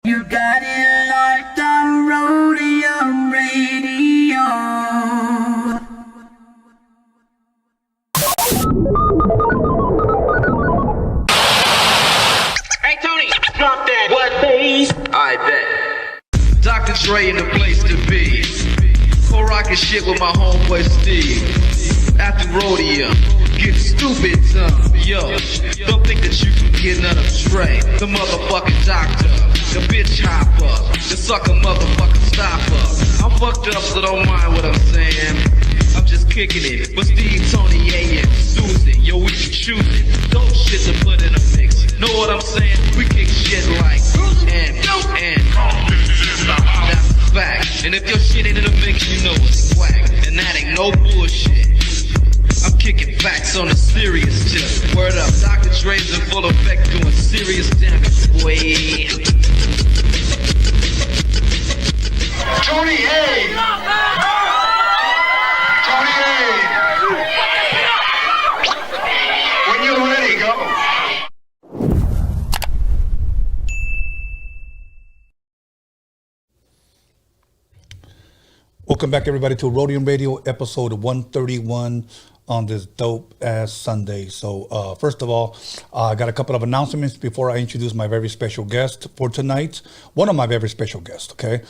You got it locked on Roadium Radio. Hey Tony, drop that. What bass? I bet. Dr. Dre in the place to be. Co-rockin' shit with my homeboy Steve. After Rodium, get stupid some. Yo, don't think that you can get none of Dre. The motherfucking doctor, the bitch hopper, the sucker motherfucking stopper. I'm fucked up, so don't mind what I'm saying. I'm just kicking it with Steve, Tony, A, and Susan. Yo, we be choosing dope shit to put in a mix. Know what I'm saying? We kick shit like and that's a fact. And if your shit ain't in the mix, you know it's whack. And that ain't no bullshit. I'm kicking facts on a serious tip. Word up, Dr. Dre's in full effect doing serious damage, boy. Tony, hey! Tony, hey! When you're ready, go. Welcome back, everybody, to Rodium Radio, episode 131 on this dope-ass Sunday. So, first of all, I got a couple of announcements before I introduce my very special guest for tonight. One of my very special guests, okay?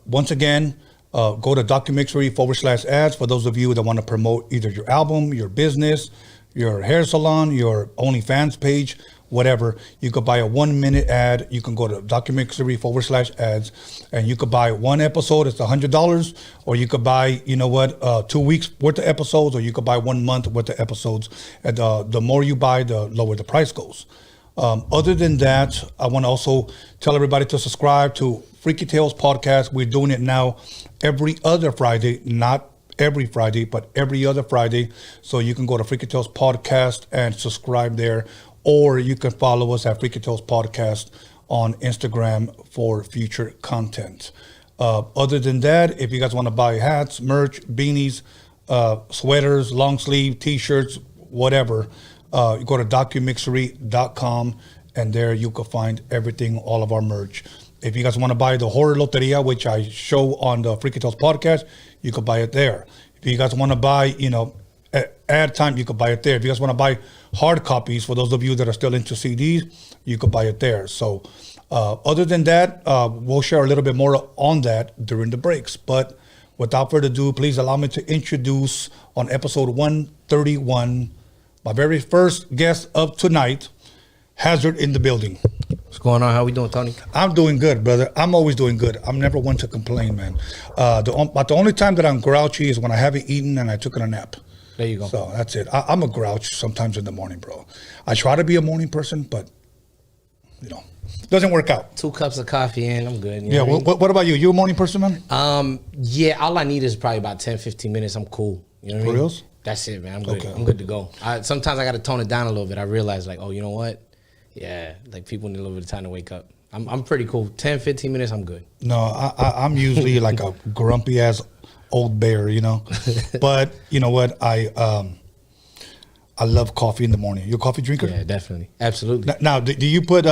Once again, go to DOCUMIXERY/ads for those of you that want to promote either your album, your business, your hair salon, your OnlyFans page, whatever. You could buy a 1-minute ad. You can go to DOCUMIXERY/ads and you could buy one episode. It's $100, or you could buy, 2 weeks worth of episodes, or you could buy 1 month worth of episodes. And the more you buy, the lower the price goes. Other than that, I want to also tell everybody to subscribe to Freaky Tales Podcast. We're doing it now every other Friday, not every Friday, but every other Friday. So you can go to Freaky Tales Podcast and subscribe there, or you can follow us at Freaky Tales Podcast on Instagram for future content. Other than that, if you guys want to buy hats, merch, beanies, sweaters, long sleeve, t-shirts, whatever, you go to DOCUMIXERY.com, and there you can find everything, all of our merch. If you guys want to buy the Horror Loteria, which I show on the Freaky Tales Podcast, you can buy it there. If you guys want to buy, ad time, you could buy it there. If you guys want to buy hard copies, for those of you that are still into CDs, you could buy it there. So other than that, we'll share a little bit more on that during the breaks. But without further ado, please allow me to introduce on episode 131, my very first guest of tonight, Hazerd in the building. What's going on? How we doing, Tony? I'm doing good, brother. I'm always doing good. I'm never one to complain, man. But the only time that I'm grouchy is when I haven't eaten and I took a nap. There you go. So that's it. I'm a grouch sometimes in the morning, bro. I try to be a morning person, but, doesn't work out. 2 cups of coffee in, I'm good. Yeah, what about you? You a morning person, man? Yeah, all I need is probably about 10, 15 minutes. I'm cool. You know what I mean? For reals? That's it, man. I'm good. Okay. I'm good to go. Sometimes I got to tone it down a little bit. I realize, like, oh, you know what? Yeah, like people need a little bit of time to wake up. I'm pretty cool. 10, 15 minutes, I'm good. No, I'm usually like a grumpy ass old bear, But you know what? I love coffee in the morning. You a coffee drinker? Yeah, definitely. Absolutely. Now, do you put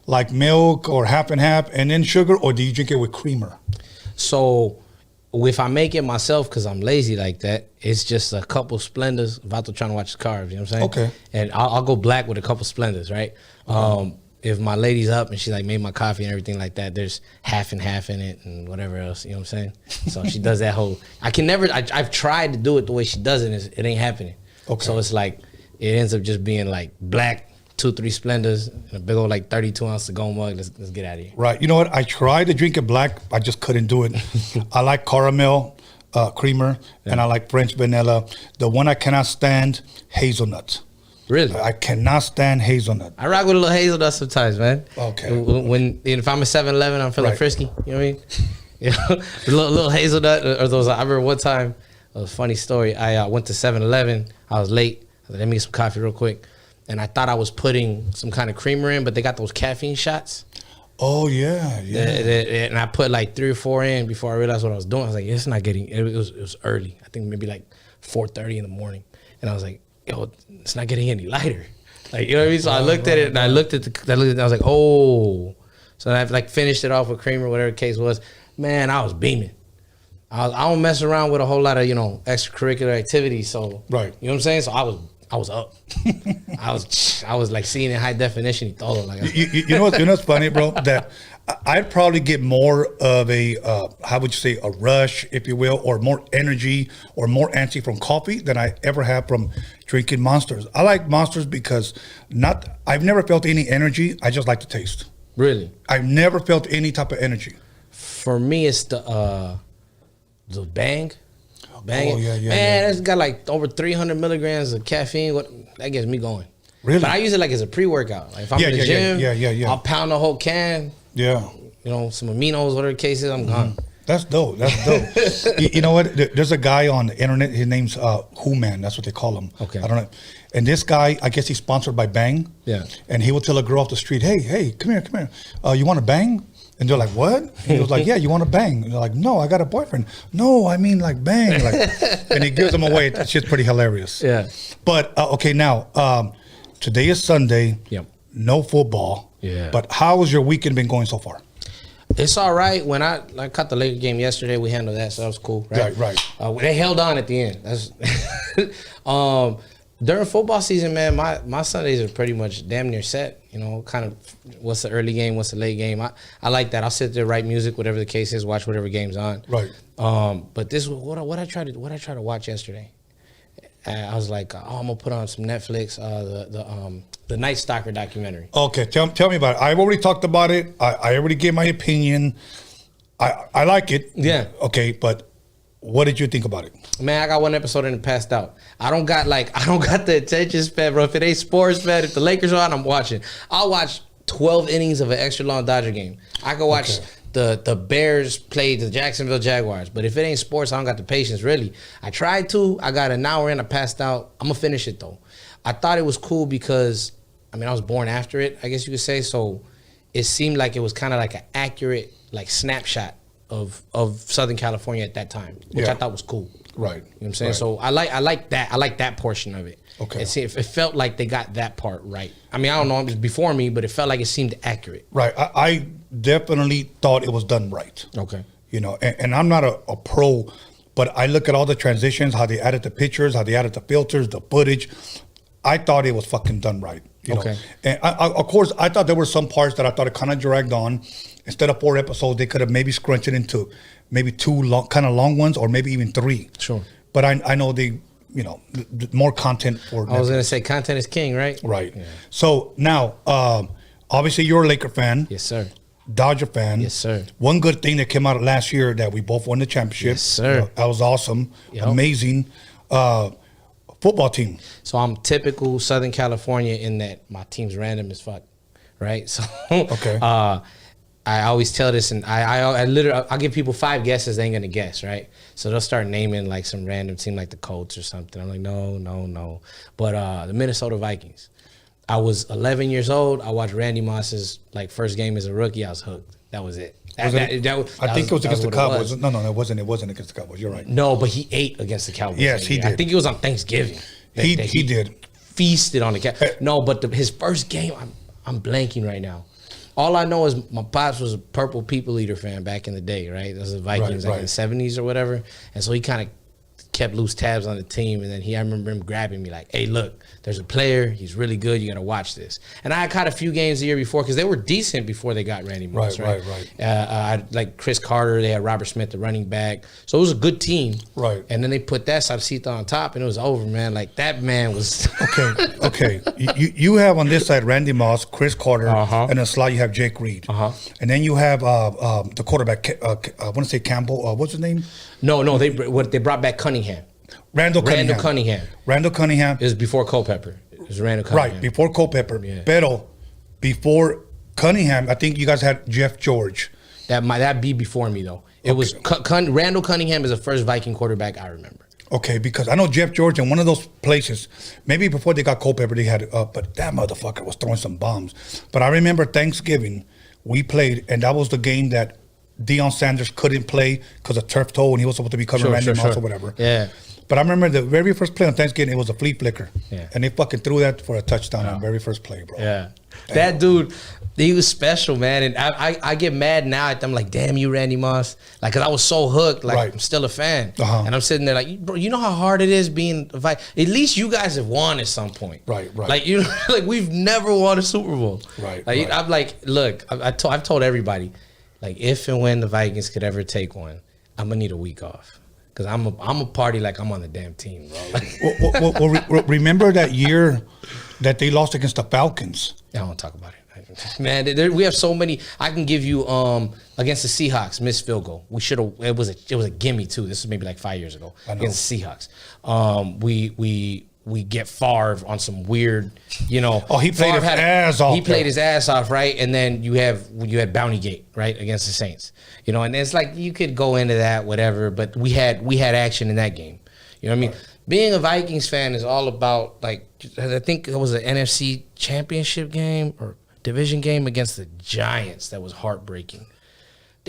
like milk or half and half and then sugar, or do you drink it with creamer? So if I make it myself, because I'm lazy like that, it's just a couple Splendors. Vato trying to watch the carbs, you know what I'm saying? Okay. And I'll go black with a couple Splendors, right? If my lady's up and she like made my coffee and everything like that, there's half and half in it and whatever else, you know what I'm saying? So she does that whole, I've tried to do it the way she does it, it ain't happening. Okay. So it's like, it ends up just being like black, 2-3 Splendors, and a big old like 32-ounce Go mug. Let's get out of here. Right. You know what? I tried to drink it black. I just couldn't do it. I like caramel creamer, and I like French vanilla. The one I cannot stand, hazelnut. Really? I cannot stand hazelnut. I rock with a little hazelnut sometimes, man. Okay. If I'm at 7-Eleven, I'm feeling frisky. You know what I mean? A little hazelnut, or those. I remember one time, a funny story. I went to 7-Eleven. I was late. I was like, let me get some coffee real quick. And I thought I was putting some kind of creamer in, but they got those caffeine shots. Oh, yeah. And I put like 3 or 4 in before I realized what I was doing. I was like, it's not getting, it was early. I think maybe like 4:30 in the morning. And I was like, yo, it's not getting any lighter. Like, you know what I mean? So I looked at it and I looked at it, I was like, oh. So I like finished it off with cream or whatever the case was. Man, I was beaming. I don't mess around with a whole lot of, extracurricular activities. So, right. You know what I'm saying? So I was up. I was like seeing in high definition. You know what's funny, bro? That I'd probably get more of a, how would you say, a rush, if you will, or more energy or more antsy from coffee than I ever have from drinking Monsters. I like Monsters because I've never felt any energy. I just like the taste. Really? I've never felt any type of energy. For me, it's the Bang. Bang. Oh, yeah. Man, it's got like over 300 milligrams of caffeine. That gets me going. Really? But I use it like as a pre-workout. Like if I'm in the gym, yeah. I'll pound the whole can. Yeah. Some aminos, whatever the case is, I'm gone. That's dope. You know what? There's a guy on the internet. His name's Who Man. That's what they call him. Okay. I don't know. And this guy, I guess he's sponsored by Bang. Yeah. And he will tell a girl off the street, hey, come here. You want to bang? And they're like, what? And he was like, yeah, you want to bang? And they're like, no, I got a boyfriend. No, I mean like bang. And he gives them away. That shit's pretty hilarious. Yeah. But, okay, now, today is Sunday. Yep. No football. Yeah. But how has your weekend been going so far? It's all right. When I caught the Laker game yesterday, we handled that, so that was cool. Right. They held on at the end. That's during football season, man. My Sundays are pretty much damn near set. Kind of what's the early game, what's the late game. I like that. I'll sit there, write music, whatever the case is, watch whatever game's on. Right. But this what I tried to watch yesterday. I was like, I'm gonna put on some Netflix, the Night Stalker documentary. Okay, tell me about it. I've already talked about it. I already gave my opinion. I like it. Yeah. Okay, but what did you think about it? Man, I got one episode and it passed out. I don't got the attention span, bro. If it ain't sports, man, if the Lakers are on, I'm watching. I'll watch 12 innings of an extra long Dodger game. I can watch the Bears play the Jacksonville Jaguars. But if it ain't sports, I don't got the patience, really. I tried to. I got an hour in. I passed out. I'm going to finish it, though. I thought it was cool because, I was born after it, I guess you could say. So it seemed like it was kind of like an accurate snapshot of Southern California at that time, which I thought was cool. Right. You know what I'm saying? Right. So I like that. I like that portion of it. Okay. It felt like they got that part right. I don't know, it was before me, but it felt like it seemed accurate. Right. I definitely thought it was done right. Okay. And I'm not a pro, but I look at all the transitions, how they added the pictures, how they added the filters, the footage. I thought it was fucking done right. Okay. And of course, I thought there were some parts that I thought it kind of dragged on. Instead of 4 episodes, they could have maybe scrunched it into maybe 2 long ones, or maybe even 3. Sure. But I know they, more content for. I was going to say content is king, right? Right. Yeah. So now, obviously, you're a Laker fan. Yes, sir. Dodger fan. Yes, sir. One good thing that came out of last year that we both won the championship. Yes, sir. That was awesome. Yep. Amazing. Football team. So I'm typical Southern California in that my team's random as fuck, right? So okay. I always tell this, and I literally I'll give people 5 guesses, they ain't gonna guess, right? So they'll start naming like some random team like the Colts or something. I'm like, no. But the Minnesota Vikings. I was 11 years old. I watched Randy Moss's first game as a rookie. I was hooked. That was it. I think it was against the Cowboys. No, it wasn't. It wasn't against the Cowboys. You're right. No, but he ate against the Cowboys. Yes, he did. I think it was on Thanksgiving. He did. Feasted on the Cowboys. No, but his first game, I'm blanking right now. All I know is my pops was a Purple People Eater fan back in the day, right? That was the Vikings in the 70s or whatever. And so he kind of kept loose tabs on the team. And then I remember him grabbing me like, hey, look, there's a player. He's really good. You got to watch this. And I caught a few games the year before because they were decent before they got Randy Moss, right? I like Chris Carter. They had Robert Smith, the running back. So it was a good team. Right. And then they put that Sabsita on top, and it was over, man. Like, that man was... Okay. You have on this side Randy Moss, Chris Carter, and on the slide you have Jake Reed. And then you have the quarterback, I want to say Campbell. What's his name? No, they brought back Cunningham. Randall Cunningham. Randall Cunningham. It was before Culpepper. It was Randall Cunningham. Right, before Culpepper. Yeah. Pero before Cunningham, I think you guys had Jeff George. That'd be before me, though. It was Randall Cunningham is the first Viking quarterback I remember. Okay, because I know Jeff George in one of those places, maybe before they got Culpepper, they had but that motherfucker was throwing some bombs. But I remember Thanksgiving, we played, and that was the game that Deion Sanders couldn't play because of turf toe, and he was supposed to be covering Randy Moss or whatever. Yeah. But I remember the very first play on Thanksgiving, it was a flea flicker. Yeah. And they fucking threw that for a touchdown on the very first play, bro. Yeah. That dude, he was special, man. And I get mad now at them, like, damn you, Randy Moss. Like, because I was so hooked. Like, Right. I'm still a fan. Uh-huh. And I'm sitting there like, bro, you know how hard it is being a Viking? At least you guys have won at some point. Right. Like, you know, like, we've never won a Super Bowl. Right. Like, I'm like, look, I've told everybody, like, if and when the Vikings could ever take one, I'm going to need a week off. Because I'm a party like I'm on the damn team, bro. Remember that year that they lost against the Falcons? I don't want to talk about it. Man, we have so many. I can give you against the Seahawks, missed field goal. We should have. It was a gimme too. This was maybe like 5 years ago against the Seahawks. We get Favre on some weird, you know. Oh, he played his ass off. He played his ass off, right? And then you had Bountygate, right, against the Saints. You know, and it's like you could go into that, whatever. But we had action in that game. You know what I mean? Right. Being a Vikings fan is all about, like, I think it was an NFC championship game or division game against the Giants that was heartbreaking.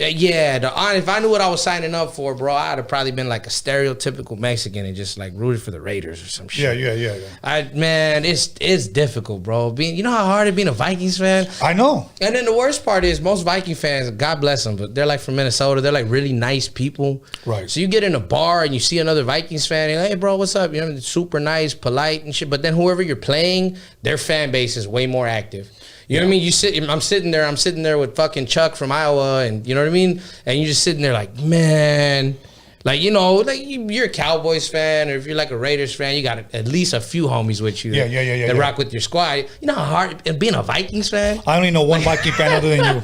Yeah, if I knew what I was signing up for, bro, I'd have probably been like a stereotypical Mexican and just like rooted for the Raiders or some shit. Yeah. Man, it's difficult, bro. You know how hard it being a Vikings fan? I know. And then the worst part is most Viking fans, God bless them, but they're like from Minnesota. They're like really nice people. Right. So you get in a bar and you see another Vikings fan, and hey, bro, what's up? You know, super nice, polite and shit. But then whoever you're playing, their fan base is way more active. You know what I mean? I'm sitting there with fucking Chuck from Iowa, and you know what I mean? And you're just sitting there like, man, like, you know, like you're a Cowboys fan, or if you're like a Raiders fan, you got at least a few homies with you that rock with your squad. You know how hard, and being a Vikings fan? I only know one Viking fan other than you.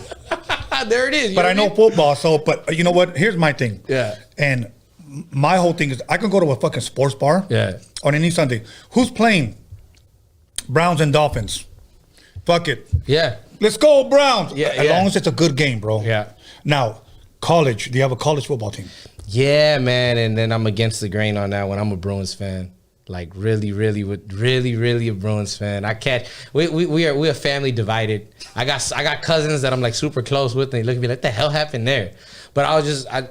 There it is. But I know football, so, but you know what? Here's my thing. Yeah. And my whole thing is I can go to a fucking sports bar on any Sunday. Who's playing? Browns and Dolphins. Fuck it. Yeah. Let's go, Browns. Yeah, as long as it's a good game, bro. Yeah. Now, college. Do you have a college football team? Yeah, man. And then I'm against the grain on that one. I'm a Bruins fan. Like really a Bruins fan. We're a family divided. I got cousins that I'm like super close with, and they look at me like, what the hell happened there? But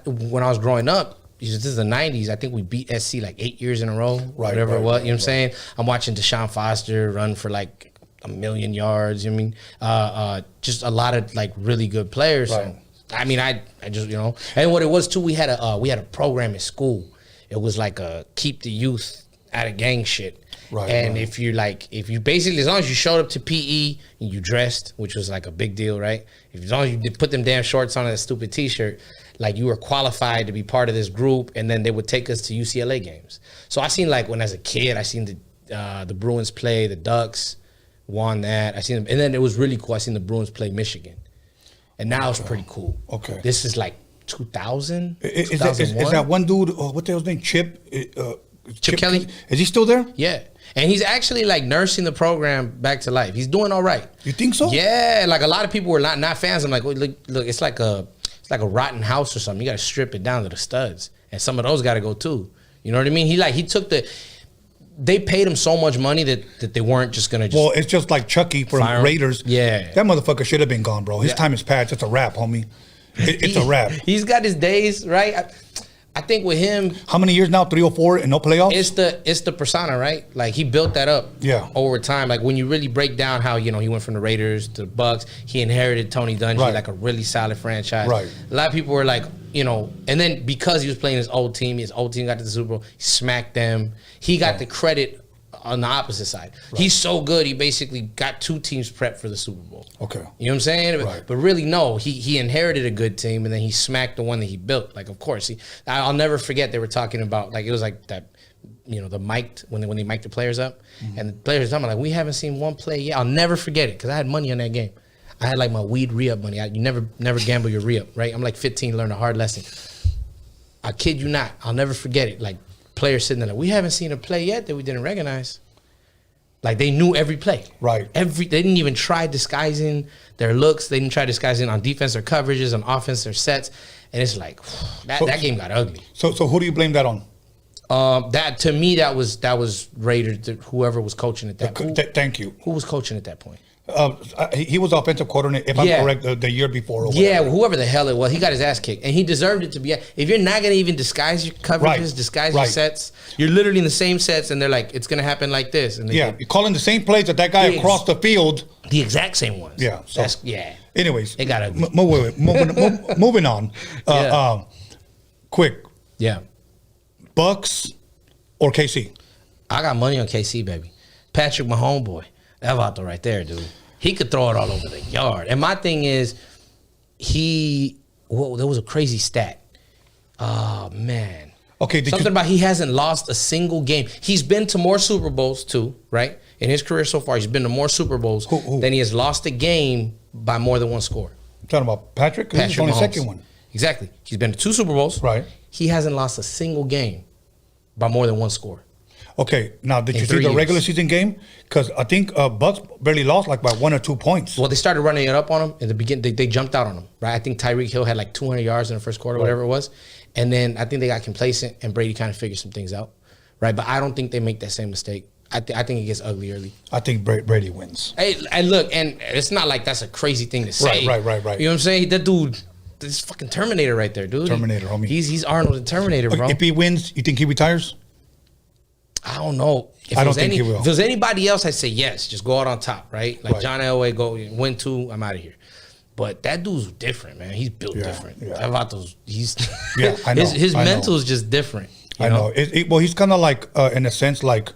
when I was growing up, this is the 90s. I think we beat SC like 8 years in a row, whatever it was. You know what I'm saying? I'm watching Deshaun Foster run for like 1 million yards. You know what I mean? Just a lot of like really good players. Right. So, I mean, I just, you know, and what it was too, we had a program at school. It was like a keep the youth out of gang shit. Right. And if you basically, as long as you showed up to PE and you dressed, which was like a big deal, right? As long as you did put them damn shorts on and a stupid T-shirt, like you were qualified to be part of this group, and then they would take us to UCLA games. So I seen like when as a kid, I seen the Bruins play, the Ducks won that. I seen them, and then it was really cool. I seen the Bruins play Michigan, and now it's pretty cool. Okay, this is like 2000. Is that one dude? What the hell's name? Chip Kelly? Is he still there? Yeah. And he's actually like nursing the program back to life. He's doing all right. You think so? Yeah. Like a lot of people were not fans. I'm like, look, it's like a rotten house or something. You got to strip it down to the studs, and some of those got to go too. You know what I mean? He took they paid him so much money that they weren't just gonna. Well, it's just like Chucky from Raiders. Yeah, that motherfucker should have been gone, bro. His time is past. It's a wrap, homie. It's a wrap. He's got his days, right? I think with him, how many years now? 3 or 4 and no playoffs. It's the persona, right? Like he built that up, over time. Like when you really break down how he went from the Raiders to the Bucks, he inherited Tony Dungy, like a really solid franchise. Right. A lot of people were like, and then because he was playing his old team got to the Super Bowl, he smacked them. He got the credit on the opposite side. Right. He's so good, he basically got 2 teams prepped for the Super Bowl. Okay. You know what I'm saying? Right. But really, no, he inherited a good team, and then he smacked the one that he built. Like, of course, I'll never forget they were talking about, like, it was like that, the mic'd, when they mic'd the players up, and the players talking like, we haven't seen one play yet. I'll never forget it, because I had money on that game. I had like my weed re-up money. You never gamble your re-up, right? I'm like 15, learned a hard lesson. I kid you not. I'll never forget it. Like, players sitting there like, we haven't seen a play yet that we didn't recognize. Like, they knew every play. Right. They didn't even try disguising their looks. They didn't try disguising on defense their coverages, on offense their sets. And it's like, that game got ugly. So who do you blame that on? That, to me, that was Raiders, whoever was coaching at that point. Thank you. Who was coaching at that point? He was offensive coordinator, if I'm correct, the year before. Or whatever. Whoever the hell it was, he got his ass kicked, and he deserved it to be. If you're not gonna even disguise your coverages, disguise your sets, you're literally in the same sets, and they're like, it's gonna happen like this. And you're calling the same plays that guy across the field, the exact same ones. Yeah, so, Anyways, it got moving on. Quick. Yeah. Bucks or KC? I got money on KC, baby. Patrick, my homeboy. That vato right there, dude. He could throw it all over the yard. And my thing is, there was a crazy stat. Oh, man. Okay. Something about he hasn't lost a single game. He's been to more Super Bowls, too, right? In his career so far, he's been to more Super Bowls than he has lost a game by more than one score. You're talking about Patrick? He's only second one. Exactly. He's been to 2 Super Bowls. Right. He hasn't lost a single game by more than one score. Okay, now did you see the regular season game? Because I think Bucks barely lost like by 1 or 2 points. Well, they started running it up on him in the beginning. They jumped out on him, right? I think Tyreek Hill had like 200 yards in the first quarter, whatever it was. And then I think they got complacent and Brady kind of figured some things out, right? But I don't think they make that same mistake. I think it gets ugly early. I think Brady wins. Hey, and look, and it's not like that's a crazy thing to say. Right. You know what I'm saying? That dude, this fucking Terminator right there, dude. Terminator, homie. He's Arnold the Terminator, bro. If he wins, you think he retires? I don't know. I don't think he will. If there's anybody else, I'd say yes. Just go out on top, right? Like John Elway, go win 2. I'm out of here. But that dude's different, man. He's built different. Yeah. I know. His mental is just different. I know. Well, he's kind of like, in a sense, like,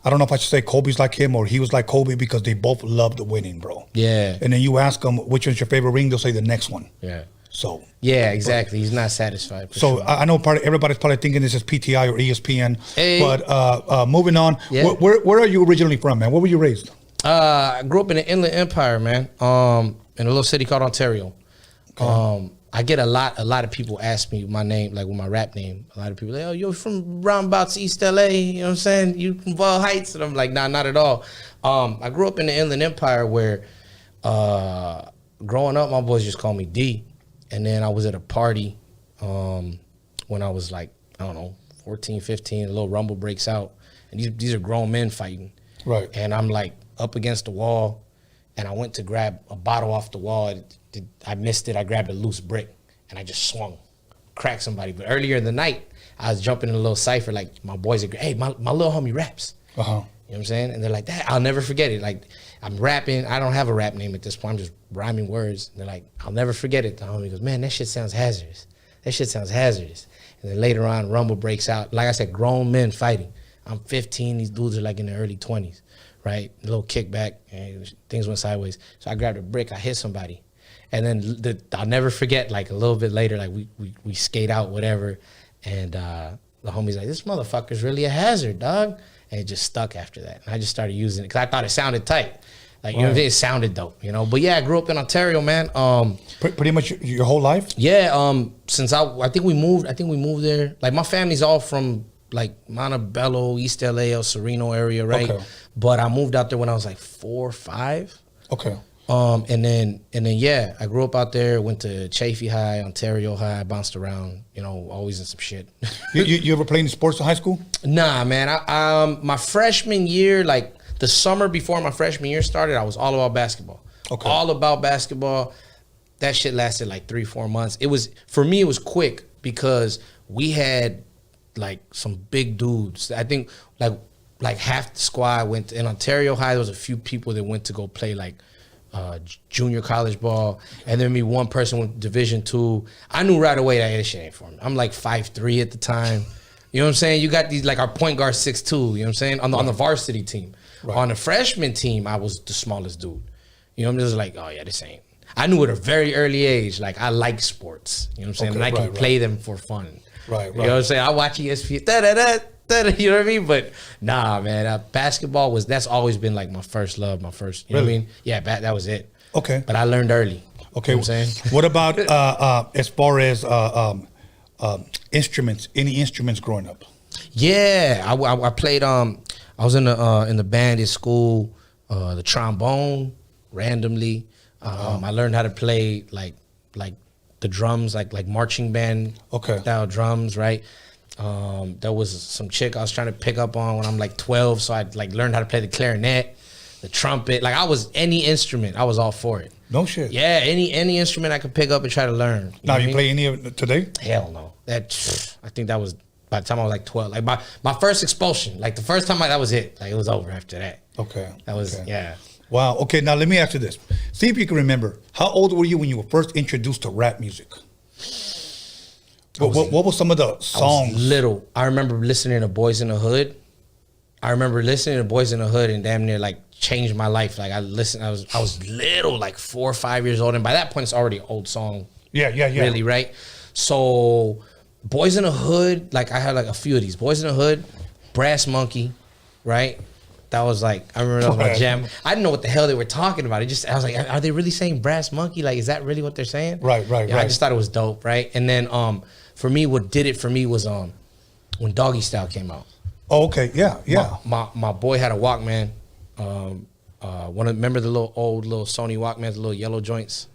I don't know if I should say Kobe's like him or he was like Kobe because they both loved winning, bro. Yeah. And then you ask them which one's your favorite ring, they'll say the next one. Yeah. So. Yeah, exactly. He's not satisfied. So sure. I know everybody's probably thinking this is PTI or ESPN. Hey. But moving on, where are you originally from, man? Where were you raised? I grew up in the Inland Empire, man. In a little city called Ontario. Okay. I get a lot of people ask me my name, like with my rap name. A lot of people like, oh, you're from roundabouts East LA, you know what I'm saying? You from Val Heights? And I'm like, nah, not at all. I grew up in the Inland Empire where growing up, my boys just called me D. And then I was at a party when I was like, I don't know, 14, 15, a little rumble breaks out. And these are grown men fighting. Right. And I'm like up against the wall, and I went to grab a bottle off the wall. I missed it. I grabbed a loose brick, and I just swung, cracked somebody. But earlier in the night, I was jumping in a little cipher. Like, my boys are, hey, my little homie raps. Uh-huh. You know what I'm saying? And they're like, that, I'll never forget it. Like, I'm rapping. I don't have a rap name at this point. I'm just rhyming words. And they're like, I'll never forget it. The homie goes, man, that shit sounds hazardous. That shit sounds hazardous. And then later on, rumble breaks out. Like I said, grown men fighting. I'm 15. These dudes are like in their early 20s, right? A little kickback, and things went sideways. So I grabbed a brick. I hit somebody. And then I'll never forget, like a little bit later, like we skate out, whatever. And the homie's like, this motherfucker's really a hazard, dog. And it just stuck after that. And I just started using it because I thought it sounded tight. Like, you know what I'm saying? It sounded dope, you know? But yeah, I grew up in Ontario, man. Pretty much your whole life? Yeah, since I think we moved there. Like, my family's all from, like, Montebello, East LA, El Sereno area, right? Okay. But I moved out there when I was like 4 or 5. Okay. And then yeah, I grew up out there, went to Chaffey High, Ontario High, bounced around, you know, always in some shit. you ever play any sports in high school? Nah, man. My freshman year, like the summer before my freshman year started, I was all about basketball. Okay. All about basketball. That shit lasted like 3-4 months. For me, it was quick because we had like some big dudes. I think like half the squad went in Ontario High. There was a few people that went to go play like junior college ball, and then one person went Division II. I knew right away that this shit ain't for me. I'm like 5'3" at the time. You know what I'm saying? You got these, like, our point guard 6'2", you know what I'm saying? On the varsity team. Right. On the freshman team, I was the smallest dude. You know, I'm just like, oh yeah, this ain't. I knew at a very early age, like, I like sports. You know what I'm saying? Okay, and I can play them for fun. Right. You know what I'm saying? I watch ESPN, you know what I mean? But nah, man, basketball that's always been like my first love, you know what I mean? Yeah, that was it. Okay. But I learned early. Okay. You know what I'm saying? What about as far as instruments? Any instruments growing up? Yeah, I played. I was in the band at school, the trombone randomly. I learned how to play like the drums, like marching band style drums, right? There was some chick I was trying to pick up on when I'm like 12, so I like learned how to play the clarinet. the trumpet. Like I was any instrument, I was all for it. No shit. Yeah, any instrument I could pick up and try to learn. Now you know what I mean? play any of it today? Hell no. I think that was by the time I was like 12. Like my first expulsion. Like the first time that was it. Like it was over after that. Okay. That was okay. yeah. Wow. Okay. Now let me ask you this. See if you can remember. How old were you when you were first introduced to rap music? What were some of the songs? I was little. I remember listening to Boys in the Hood. I remember listening to Boys in the Hood and damn near like changed my life. Like I was little, like 4 or 5 years old, and by that point it's already an old song. Yeah. Really, right? So Boys in the Hood, like I had like a few of these. Boys in the Hood, Brass Monkey, right? That was like, I remember that was my jam. I didn't know what the hell they were talking about. I was like, are they really saying Brass Monkey? Like, is that really what they're saying? Right. I just thought it was dope, right? And then for me, what did it for me was when Doggy Style came out. Oh, okay. Yeah. My boy had a Walkman. Remember the little Sony Walkmans, the little yellow joints?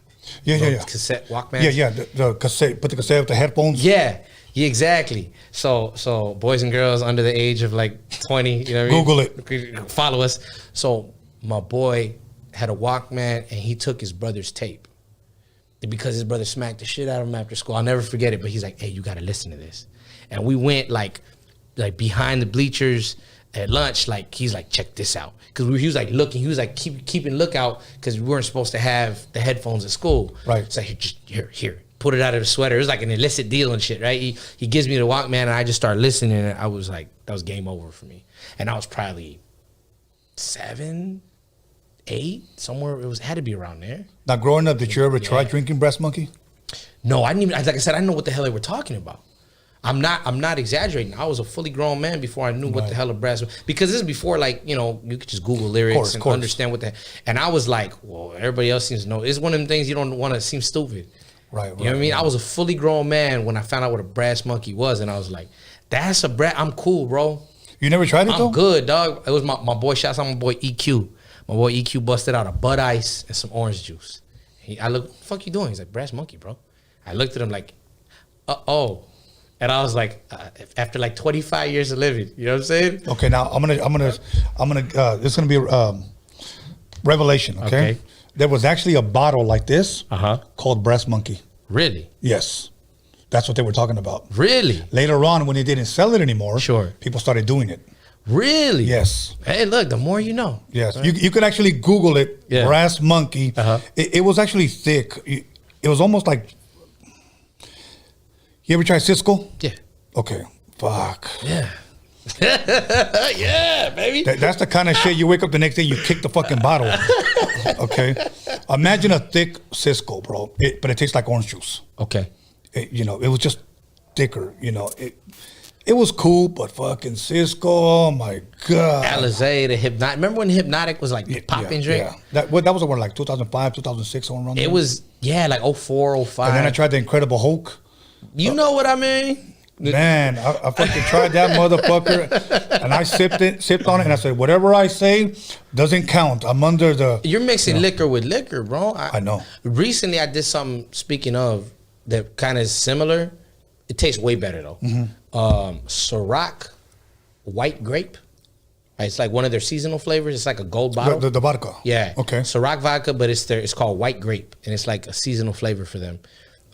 Yeah. Cassette Walkmans? Yeah. The cassette, put the cassette with the headphones. Yeah, exactly. So boys and girls under the age of like 20, you know what I mean? Google it. Follow us. So my boy had a Walkman and he took his brother's tape. Because his brother smacked the shit out of him after school. I'll never forget it, but he's like, hey, you gotta listen to this. And we went like behind the bleachers at lunch, like he's like, check this out. Because he was like looking, he was like keeping lookout because we weren't supposed to have the headphones at school. Right. So here, put it out of the sweater. It was like an illicit deal and shit, right? He gives me the Walkman and I just started listening and I was like, that was game over for me. And I was probably 7, 8, somewhere. Had to be around there. Now, growing up, did you ever try drinking Brass Monkey? No, I didn't even, like I said, I didn't know what the hell they were talking about. I'm not exaggerating. I was a fully grown man before I knew what the hell a brass was. Because this is before, like, you know, you could just Google lyrics and understand what and I was like, well, everybody else seems to know. It's one of them things you don't want to seem stupid. Right. You know what I mean? I was a fully grown man when I found out what a Brass Monkey was, and I was like, that's a brass. I'm cool, bro. You never tried it, though? I'm good, dog. It was my boy, shouts out my boy EQ. My boy EQ busted out a Bud Ice and some orange juice. I looked, what the fuck you doing? He's like, Brass Monkey, bro. I looked at him like, uh-oh. And I was like, after like 25 years of living, you know what I'm saying? Okay, now I'm gonna. This is gonna be a revelation. Okay? There was actually a bottle like this called Brass Monkey. Really? Yes, that's what they were talking about. Really? Later on, when they didn't sell it anymore, sure, people started doing it. Really? Yes. Hey, look, the more you know. Yes, right? you could actually Google it. Yeah. Brass Monkey. It was actually thick. It was almost like. You ever try Cisco? Yeah. Okay. Fuck. Yeah. Yeah, baby. That's the kind of shit you wake up the next day, you kick the fucking bottle. Okay. Imagine a thick Cisco, bro. But it tastes like orange juice. Okay. It was just thicker. It was cool, but fucking Cisco, oh my God. Alizé, the Hypnotic. Remember when Hypnotic was like the popping drink? Yeah. That was around like 2005, 2006, around there. It was, like 04, 05. And then I tried the Incredible Hulk. You know what I mean? Man, I fucking tried that motherfucker, and I sipped on it, and I said, whatever I say doesn't count. I'm under the... You're mixing liquor with liquor, bro. I know. Recently, I did something, speaking of, that kind of is similar. It tastes way better, though. Ciroc white grape. It's like one of their seasonal flavors. It's like a gold bottle. The vodka. Yeah. Okay. Ciroc vodka, but it's called white grape, and it's like a seasonal flavor for them.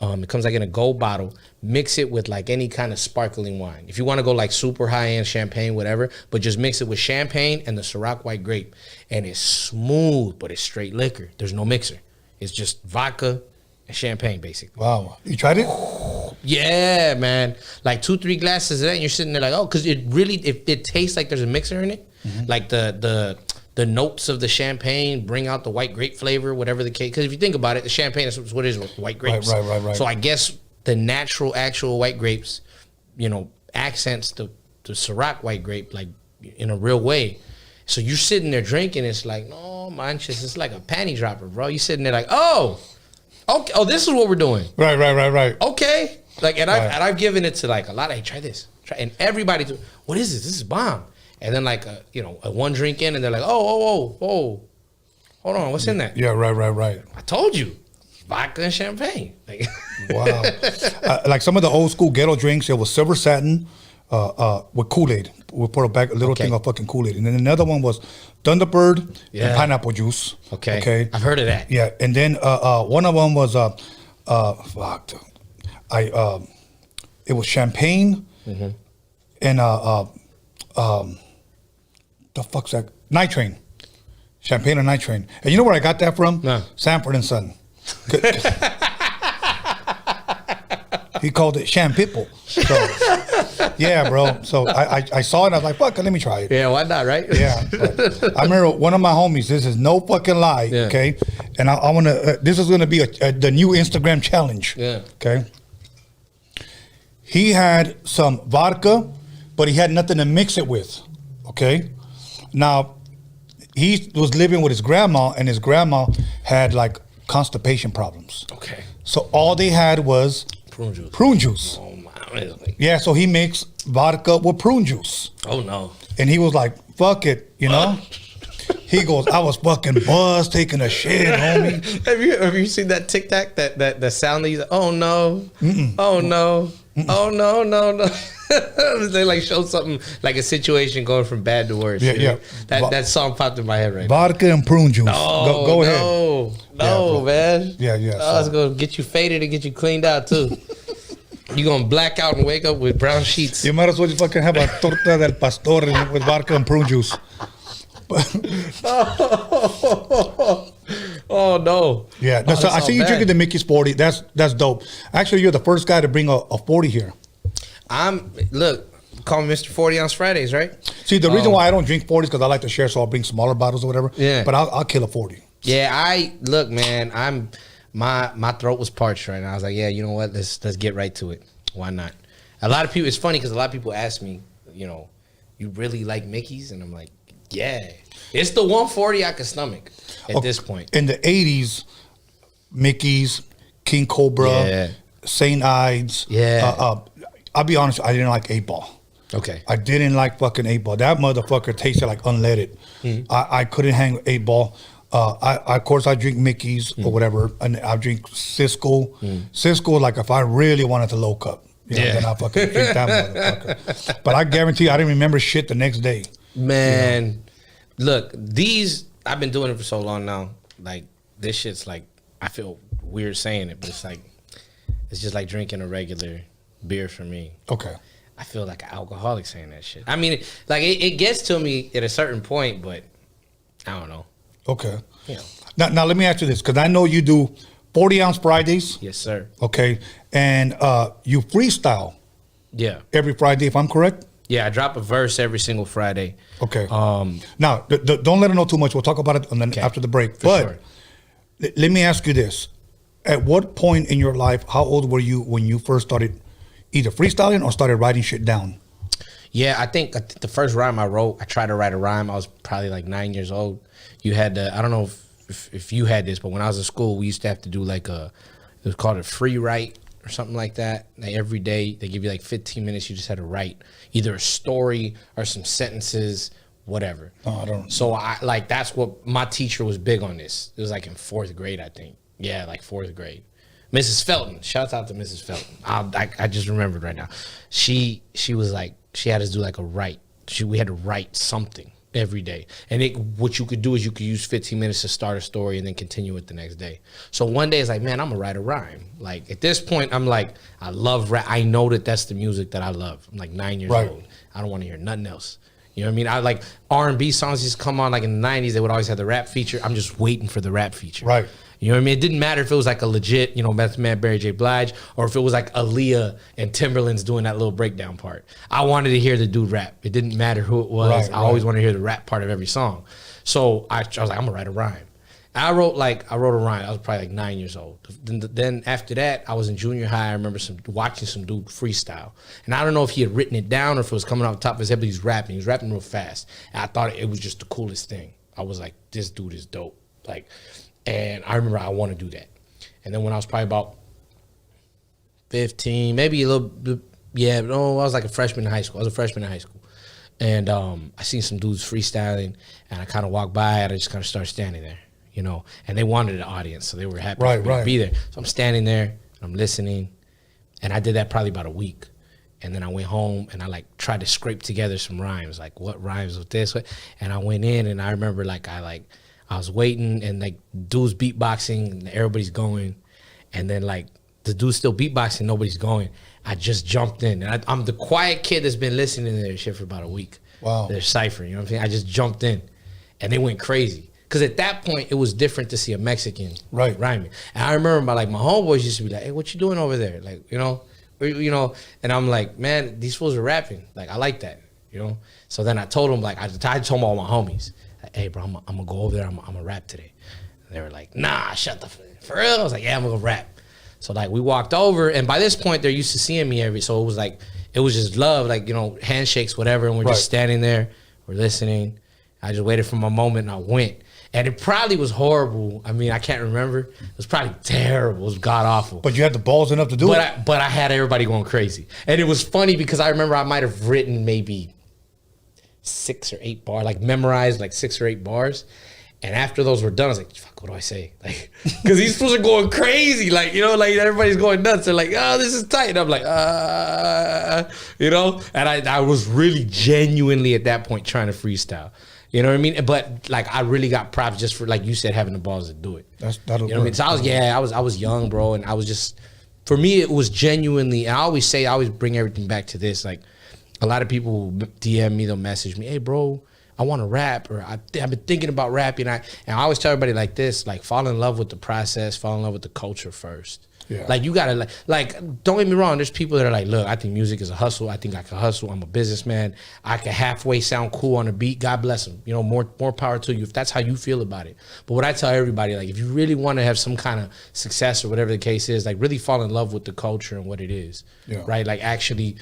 It comes like in a gold bottle. Mix it with like any kind of sparkling wine. If you want to go like super high-end champagne, whatever, but just mix it with champagne and the Ciroc white grape. And it's smooth, but it's straight liquor. There's no mixer. It's just vodka and champagne, basically. Wow. You tried it? Yeah, man. Like 2-3 glasses of that, and you're sitting there like, oh, because it tastes like there's a mixer in it. Like the notes of the champagne bring out the white grape flavor, whatever the case. Because if you think about it, the champagne is what it is with white grapes. Right. So I guess the actual white grapes, accents the Ciroc white grape like in a real way. So you're sitting there drinking, it's like, no, manches, it's like a panty dropper, bro. You're sitting there like, oh, okay, oh, this is what we're doing. Right. Okay, like, and I've given it to like a lot of, hey, try this, and everybody, what is this? This is bomb. And then like, a one drink in, and they're like, oh, hold on, what's in that? Yeah, right. I told you, vodka and champagne. Like, wow. Like some of the old school ghetto drinks, it was silver satin, with Kool-Aid. We put a little Okay. thing of fucking Kool-Aid. And then another one was Thunderbird and Yeah. pineapple juice. Okay. I've heard of that. Yeah, and then one of them was it was champagne and the fuck's that? Night Train. Champagne and Night Train. And you know where I got that from? No. Sanford and Son. He called it Champipple. So, yeah, bro. So I saw it. I was like, fuck it, let me try it. Yeah, why not, right? Yeah. But I remember one of my homies, this is no fucking lie, Yeah. okay? And I want to, this is going to be the new Instagram challenge. Yeah. Okay? He had some vodka, but he had nothing to mix it with, okay? Now, he was living with his grandma, and his grandma had like constipation problems. Okay. So all they had was Prune juice. prune juice. Oh my. Really? Yeah, so he mixed vodka with prune juice. Oh no. And he was like, fuck it, you know? He goes, I was fucking buzzed taking a shit, homie. Have you seen that TikTok that sound that he's like, oh no, oh no, oh no. They like show something like a situation going from bad to worse. Yeah, you know? yeah. That song popped in my head right Vodka and prune juice. now. Go ahead. No, man. Yeah, yeah, Oh, it's so- gonna get you faded and get you cleaned out too. You gonna black out and wake up with brown sheets. You might as well just fucking have a torta del pastor with vodka and prune juice. Oh no. Yeah, Oh, so I that's see all you bad. drinking the Mickey's 40. That's dope. Actually, you're the first guy to bring a 40 here. Look, call me Mr. 40 ounce Fridays, right? See, the reason why I don't drink 40s because I like to share, so I'll bring smaller bottles or whatever. Yeah. But I'll kill a 40. Yeah, look, man, my throat was parched right now. I was like, yeah, you know what? Let's get right to it. Why not? A lot of people, it's funny because a lot of people ask me, you know, you really like Mickey's? And I'm like, yeah. It's the 140 I can stomach at this point. In the 80s, Mickey's, King Cobra, Yeah. St. Ides. Yeah. I'll be honest, I didn't like 8-Ball. Okay. I didn't like fucking 8-Ball. That motherfucker tasted like unleaded. I couldn't hang 8-Ball. Of course, I drink Mickey's or whatever, and I drink Cisco. Cisco, like if I really wanted to low cup, you know, then I fucking drink that motherfucker. But I guarantee you, I didn't remember shit the next day. Man, look, I've been doing it for so long now. Like, this shit's like, I feel weird saying it, but it's just like drinking a regular beer for me. Okay. I feel like an alcoholic saying that shit. I mean, it gets to me at a certain point, but I don't know. Okay. You know. Now let me ask you this, because I know you do 40-ounce Fridays. Yes, sir. Okay. And you freestyle Yeah. every Friday, if I'm correct? Yeah, I drop a verse every single Friday. Okay. Now, don't let her know too much. We'll talk about it after the break. For sure. Let me ask you this. At what point in your life, how old were you when you first started either freestyling or started writing shit down? Yeah, I think the first rhyme I wrote, I tried to write a rhyme. I was probably like 9 years old. You had I don't know if you had this, but when I was in school, we used to have to do like it was called a free write or something like that. Like every day, they give you like 15 minutes. You just had to write either a story or some sentences, whatever. Oh, I don't. So that's what my teacher was big on this. It was like in 4th grade, I think. Yeah, like 4th grade. Mrs. Felton. Shouts out to Mrs. Felton. I just remembered right now. She was like, she had us do like a write. We had to write something every day. And what you could do is you could use 15 minutes to start a story and then continue it the next day. So one day it's like, man, I'm gonna write a rhyme. Like at this point, I'm like, I love rap. I know that's the music that I love. I'm like 9 years old. I don't want to hear nothing else. You know what I mean? I like R&B songs used to come on like in the 90s. They would always have the rap feature. I'm just waiting for the rap feature. Right. You know what I mean? It didn't matter if it was like a legit, Method Man, Mary J. Blige, or if it was like Aaliyah and Timberland's doing that little breakdown part. I wanted to hear the dude rap. It didn't matter who it was. I always wanted to hear the rap part of every song. So I was like, I'm gonna write a rhyme. And I wrote a rhyme. I was probably like 9 years old. Then after that, I was in junior high. I remember watching some dude freestyle. And I don't know if he had written it down or if it was coming off the top of his head, but he was rapping. He was rapping real fast. And I thought it was just the coolest thing. I was like, this dude is dope. And I remember I want to do that. And then when I was probably about 15, maybe a little bit, I was like a freshman in high school. And I seen some dudes freestyling, and I kind of walked by, and I just kind of started standing there, and they wanted an audience, so they were happy for me to be there. So I'm standing there, I'm listening, and I did that probably about a week. And then I went home and I like tried to scrape together some rhymes, like what rhymes with this. And I went in and I remember like I was waiting and like dude's beatboxing and everybody's going. And then like the dude's still beatboxing, nobody's going. I just jumped in. And I'm the quiet kid that's been listening to their shit for about a week. Wow. Their cipher, you know what I'm saying? I just jumped in and they went crazy. Because at that point, it was different to see a Mexican rhyming. And I remember my homeboys used to be like, hey, what you doing over there? Like, you know, and I'm like, man, these fools are rapping. Like, I like that, you know? So then I told them, like, I told all my homies, like, hey, bro, I'm going to go over there. I'm going to rap today. And they were like, nah, shut the for real? I was like, yeah, I'm going to rap. So, like, we walked over. And by this point, they're used to seeing me so it was like, it was just love, like, you know, handshakes, whatever. And we're just standing there. We're listening. I just waited for my moment and I went. And it probably was horrible. I mean, I can't remember. It was probably terrible. It was god awful. But you had the balls enough to do it. But I had everybody going crazy. And it was funny because I remember I might have written maybe 6 or 8 bars, like memorized like 6 or 8 bars. And after those were done, I was like, fuck, what do I say? Like, because these fools are going crazy. Like, you know, like everybody's going nuts. They're like, oh, this is tight. And I'm like, you know? And I was really genuinely at that point trying to freestyle. You know what I mean? But like, I really got props just for, like you said, having the balls to do it. That'll you know what I mean? So I was young, bro, and I was just, for me, it was genuinely. And I always bring everything back to this. Like, a lot of people DM me, they'll message me, hey, bro, I want to rap, or I've been thinking about rapping. And I always tell everybody like this, like, fall in love with the process, fall in love with the culture first. Yeah. Like, you gotta like, don't get me wrong, there's people that are like, look, I think music is a hustle. I think I can hustle. I'm a businessman. I can halfway sound cool on a beat. God bless them. You know, more power to you if that's how you feel about it. But what I tell everybody, like, if you really want to have some kind of success or whatever the case is, like, really fall in love with the culture and what it is. Yeah. Right? Like, actually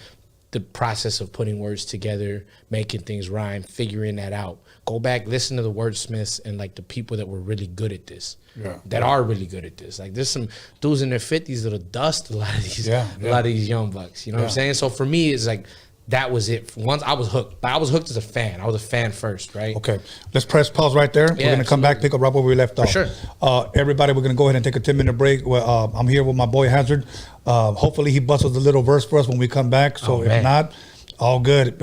the process of putting words together, making things rhyme, figuring that out. Go back, listen to the wordsmiths and like the people that were really good at this. Yeah. That are really good at this. Like, there's some dudes in their 50s that'll dust a lot of these a lot of these young bucks. You know what I'm saying? So for me, it's like, that was it. Once I was hooked. I was hooked as a fan. I was a fan first, right? Okay. Let's press pause right there. We're going to come back, pick up right where we left off. For sure. Everybody, we're going to go ahead and take a 10-minute break. I'm here with my boy Hazerd. Hopefully he busts a little verse for us when we come back. So if not, all good.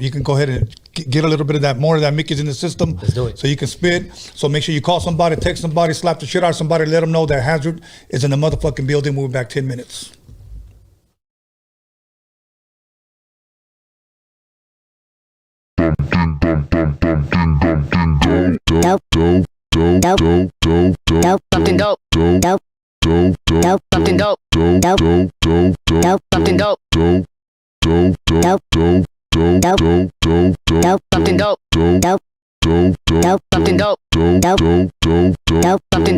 You can go ahead and get a little bit of that, more of that Mickey's in the system. Let's do it. So you can spit. So make sure you call somebody, text somebody, slap the shit out of somebody, let them know that Hazerd is in the motherfucking building. We'll be back 10 minutes. Something dope. Something dope. Something dope. Something dope. Something dope. Something dope. Something dope. Something dope. Something dope. Something dope. Something dope. Something dope. Something dope.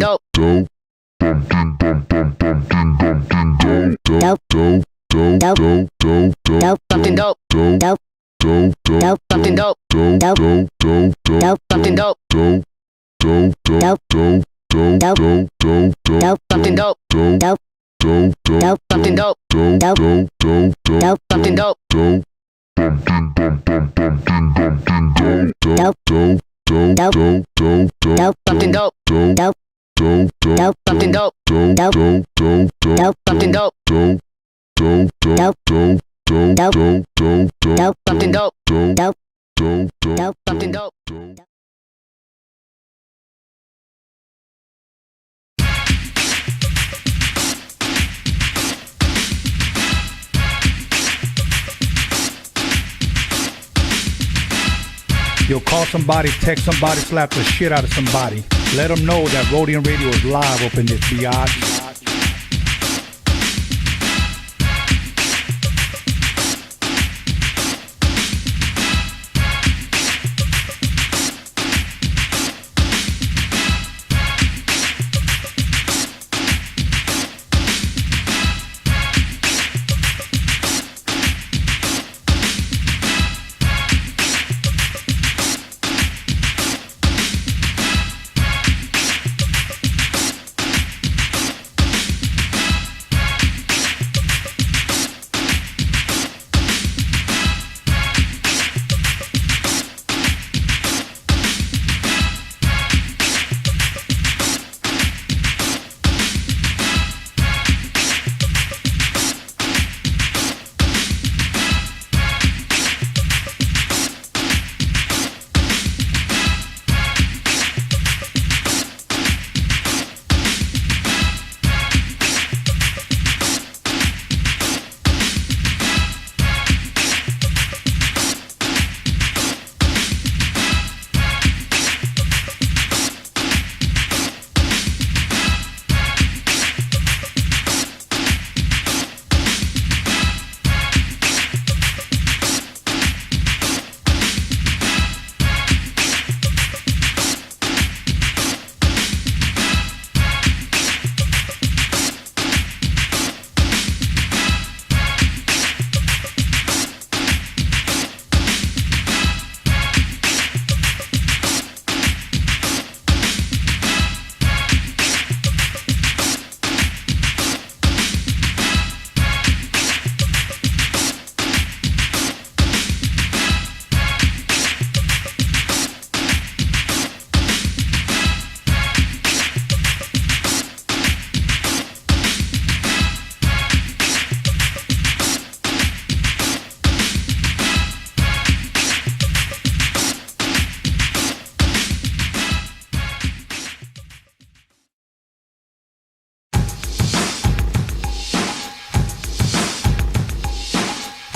Something dope. Something dope. Something dope. Something dope. You'll call somebody, text somebody, slap the shit out of somebody. Let them know that Rodium Radio is live up in this biatch.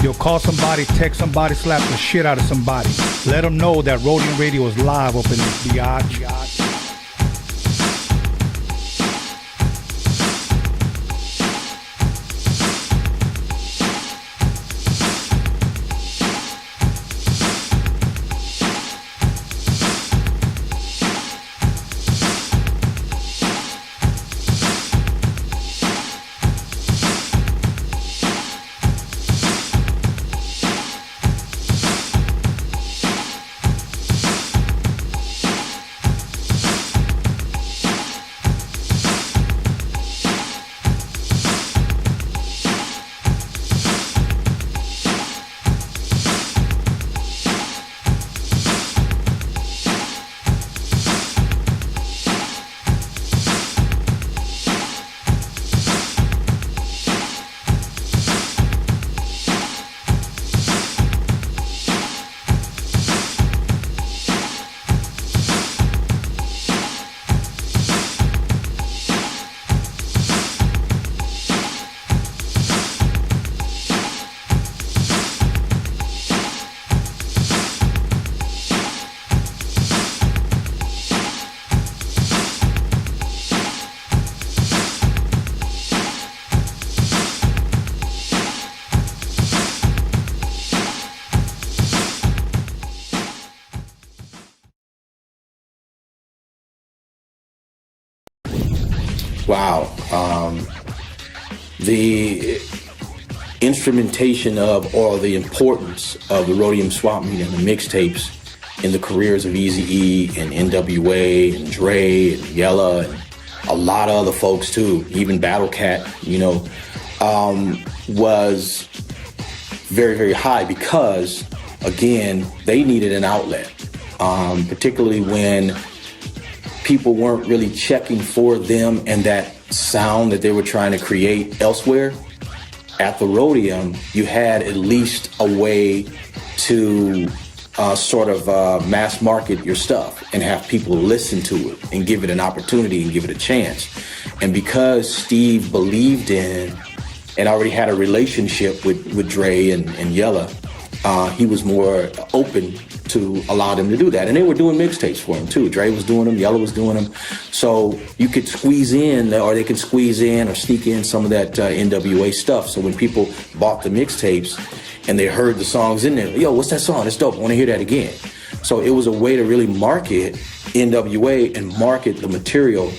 You'll call somebody, text somebody, slap the shit out of somebody. Let them know that Roadium Radio is live up in this biatch. Wow. The instrumentation of, or the importance of the Rodium swap meet and the mixtapes in the careers of Eazy-E and NWA and Dre and Yella and a lot of other folks too, even Battle Cat, you know, was very, very high because, again, they needed an outlet, particularly when people weren't really checking for them and that sound that they were trying to create elsewhere. At the Rodium, you had at least a way to sort of mass market your stuff and have people listen to it and give it an opportunity and give it a chance. And because Steve believed in and already had a relationship with Dre and Yella, he was more open to allow them to do that. And they were doing mixtapes for him too. Dre was doing them, Yella was doing them. So you could squeeze in, or they could squeeze in or sneak in some of that NWA stuff. So when people bought the mixtapes and they heard the songs in there, yo, what's that song? It's dope, I wanna hear that again. So it was a way to really market NWA and market the material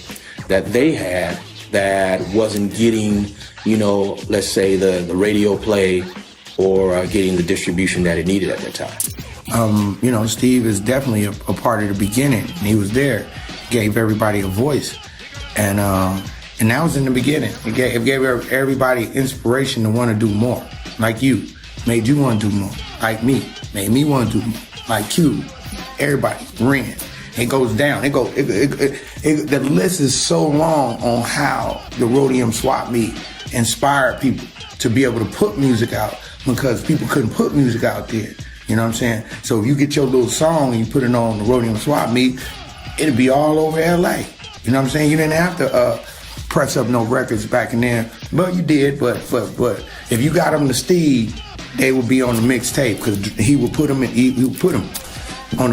that they had that wasn't getting, you know, let's say the radio play or getting the distribution that it needed at that time. You know, Steve is definitely a part of the beginning. And he was there, gave everybody a voice, and that was in the beginning. It gave everybody inspiration to want to do more. Like you, made you want to do more. Like me, made me want to do more. Like Q, everybody ran. It goes down. The list is so long on how the Rodium swap meet inspired people to be able to put music out because people couldn't put music out there. You know what I'm saying? So if you get your little song and you put it on the Rodium swap meet, it'll be all over LA. You know what I'm saying? You didn't have to press up no records back in there. But you did, but if you got them to Steve, they would be on the mixtape because he would put them on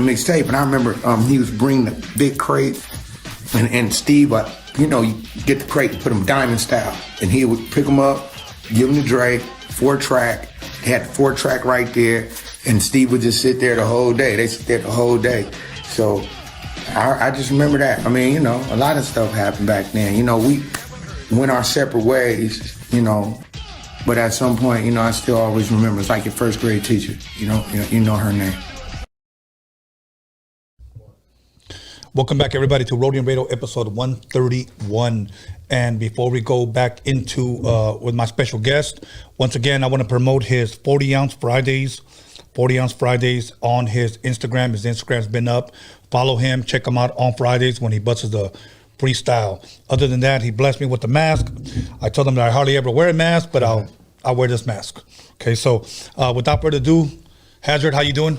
the mixtape. And I remember he was bringing the big crate and Steve, you know, you get the crate and put them diamond style. And he would pick them up, give them to Dre, 4-track. They had the 4-track right there. And Steve would just sit there the whole day. They sit there the whole day. So I just remember that. I mean, you know, a lot of stuff happened back then. You know, we went our separate ways, you know, but at some point, you know, I still always remember. It's like your first grade teacher, you know her name. Welcome back, everybody, to Roadium Radio episode 131. And before we go back into with my special guest, once again, I want to promote his 40-ounce Fridays. 40-ounce Fridays on his Instagram. His Instagram's been up. Follow him. Check him out on Fridays when he busts the freestyle. Other than that, he blessed me with the mask. I told him that I hardly ever wear a mask, but I'll wear this mask. Okay, so without further ado, Hazerd, how you doing?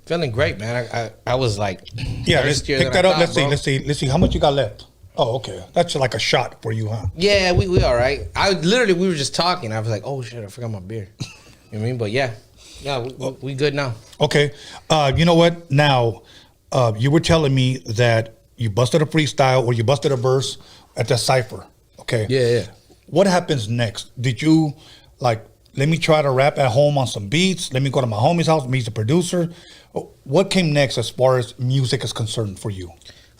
Feeling great, man. I was like, yeah, let's pick that up. Let's see how much you got left. Oh, okay. That's like a shot for you, huh? Yeah, we all right. We were just talking. I was like, oh shit, I forgot my beer. You know what I mean? But yeah, we good now. Okay. You know what? Now, you were telling me that you busted a freestyle or you busted a verse at the cipher. Okay. Yeah. What happens next? Did you like, let me try to rap at home on some beats? Let me go to my homie's house, meet the producer. What came next as far as music is concerned for you?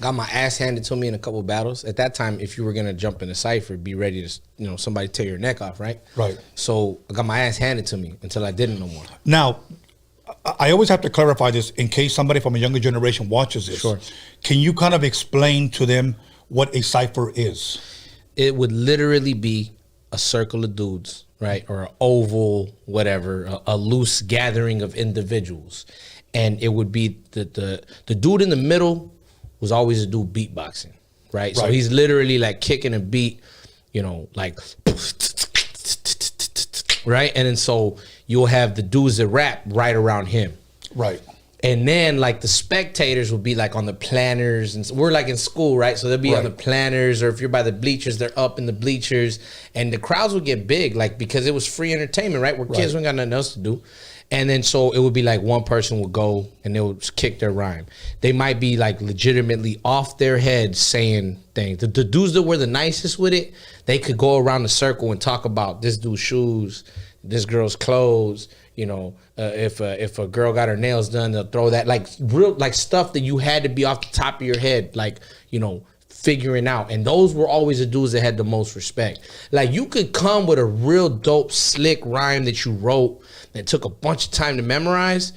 Got my ass handed to me in a couple battles. At that time, if you were gonna jump in a cipher, be ready to, somebody tear your neck off, right? Right. So I got my ass handed to me until I didn't no more. Now, I always have to clarify this in case somebody from a younger generation watches this. Sure. Can you kind of explain to them what a cipher is? It would literally be a circle of dudes, right? Or an oval, whatever, a loose gathering of individuals. And it would be the dude in the middle was always a dude beatboxing, right? So he's literally like kicking a beat, like, right? And then so you'll have the dudes that rap right around him. Right. And then like the spectators will be like on the planners, and we're like in school, right? So they'll be on the planners, or if you're by the bleachers, they're up in the bleachers, and the crowds will get big, like, because it was free entertainment, right? Where kids ain't got nothing else to do. And then so it would be like one person would go and they would kick their rhyme. They might be like legitimately off their head saying things. The dudes that were the nicest with it, they could go around the circle and talk about this dude's shoes, this girl's clothes. If a girl got her nails done, they'll throw that, like real, like stuff that you had to be off the top of your head, like, figuring out. And those were always the dudes that had the most respect. Like, you could come with a real dope, slick rhyme that you wrote that took a bunch of time to memorize,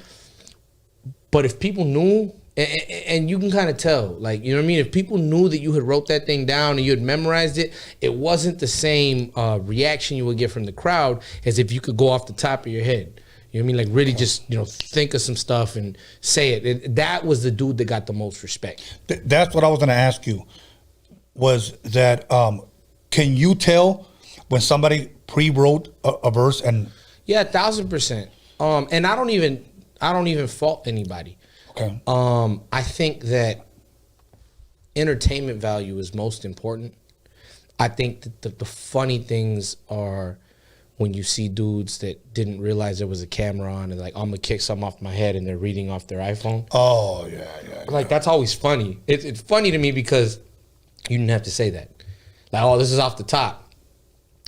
but if people knew, and you can kind of tell, like, you know what I mean? If people knew that you had wrote that thing down and you had memorized it, it wasn't the same reaction you would get from the crowd as if you could go off the top of your head. You know what I mean? Like, really just, think of some stuff and say it. That was the dude that got the most respect. That's what I was going to ask you, was that can you tell when somebody pre-wrote a verse? And yeah, 1,000%. And I don't even fault anybody. Okay. I think that entertainment value is most important. I think that the funny things are when you see dudes that didn't realize there was a camera on and like, I'm gonna kick something off my head and they're reading off their iPhone. Oh yeah. Like, that's always funny. It's funny to me because you didn't have to say that. Like, oh, this is off the top.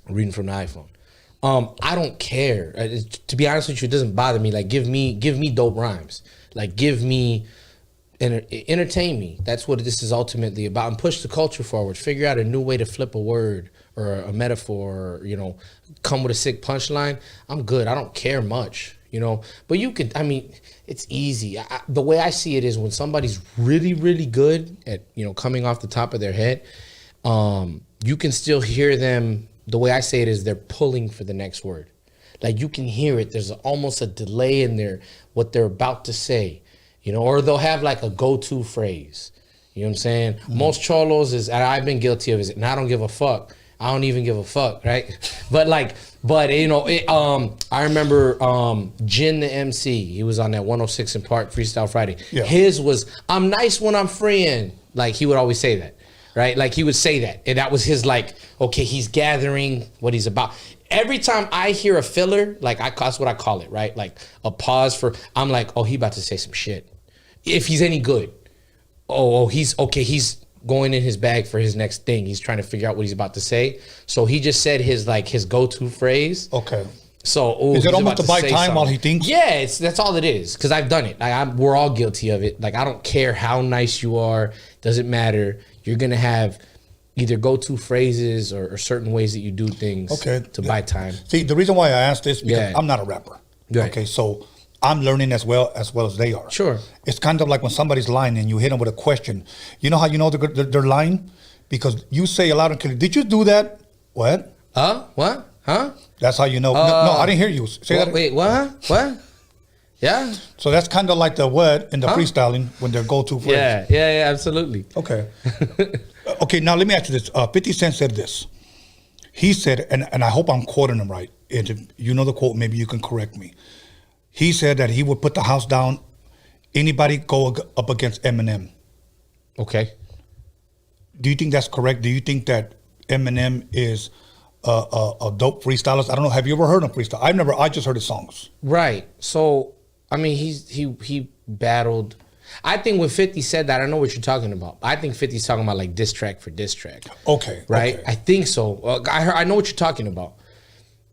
I'm reading from the iPhone. I don't care. To be honest with you, it doesn't bother me. Like, give me dope rhymes. Like, give me, entertain me. That's what this is ultimately about. And push the culture forward. Figure out a new way to flip a word or a metaphor, or, come with a sick punchline. I'm good. I don't care much, But you could, it's easy. The way I see it is when somebody's really, really good at, coming off the top of their head, you can still hear them. The way I say it is they're pulling for the next word. Like, you can hear it. There's almost a delay in what they're about to say, or they'll have like a go-to phrase. You know what I'm saying? Mm-hmm. Most cholos and I've been guilty of it, and I don't give a fuck. I don't even give a fuck, right? But I remember Jin the MC. He was on that 106 and Park Freestyle Friday. Yeah. His was, I'm nice when I'm freeing. Like, he would always say that, right? Like, he would say that. And that was his, like, okay, he's gathering what he's about. Every time I hear a filler, like, that's what I call it, right? Like a pause for, I'm like, oh, he about to say some shit. If he's any good. He's going in his bag for his next thing. He's trying to figure out what he's about to say. So he just said his go-to phrase. Okay. So is it almost to buy time something while he thinks? Yeah, that's all it is. Because I've done it. We're all guilty of it. Like, I don't care how nice you are. Doesn't matter. You're gonna have either go-to phrases or certain ways that you do things to buy time. See, the reason why I asked this because I'm not a rapper. Right. Okay, so I'm learning as well as they are. Sure. It's kind of like when somebody's lying and you hit them with a question. You know how you know they're lying? Because you say a loud and clear, did you do that? What? What? Huh? That's how you know. No, I didn't hear you. Say that. Wait, what? What? Yeah. So that's kind of like the what in the freestyling when they're go-to phrase. Yeah, absolutely. Okay. Okay, now let me ask you this. 50 Cent said this. He said, and I hope I'm quoting him right. And if you know the quote, maybe you can correct me. He said that he would put the house down. Anybody go up against Eminem. Okay. Do you think that's correct? Do you think that Eminem is dope freestylers. I don't know. Have you ever heard him freestyle? I just heard his songs. Right. So I mean, he battled. I think when 50 said that, I know what you're talking about. I think 50's talking about like diss track for diss track. Okay. Right? Okay. I think so. I know what you're talking about.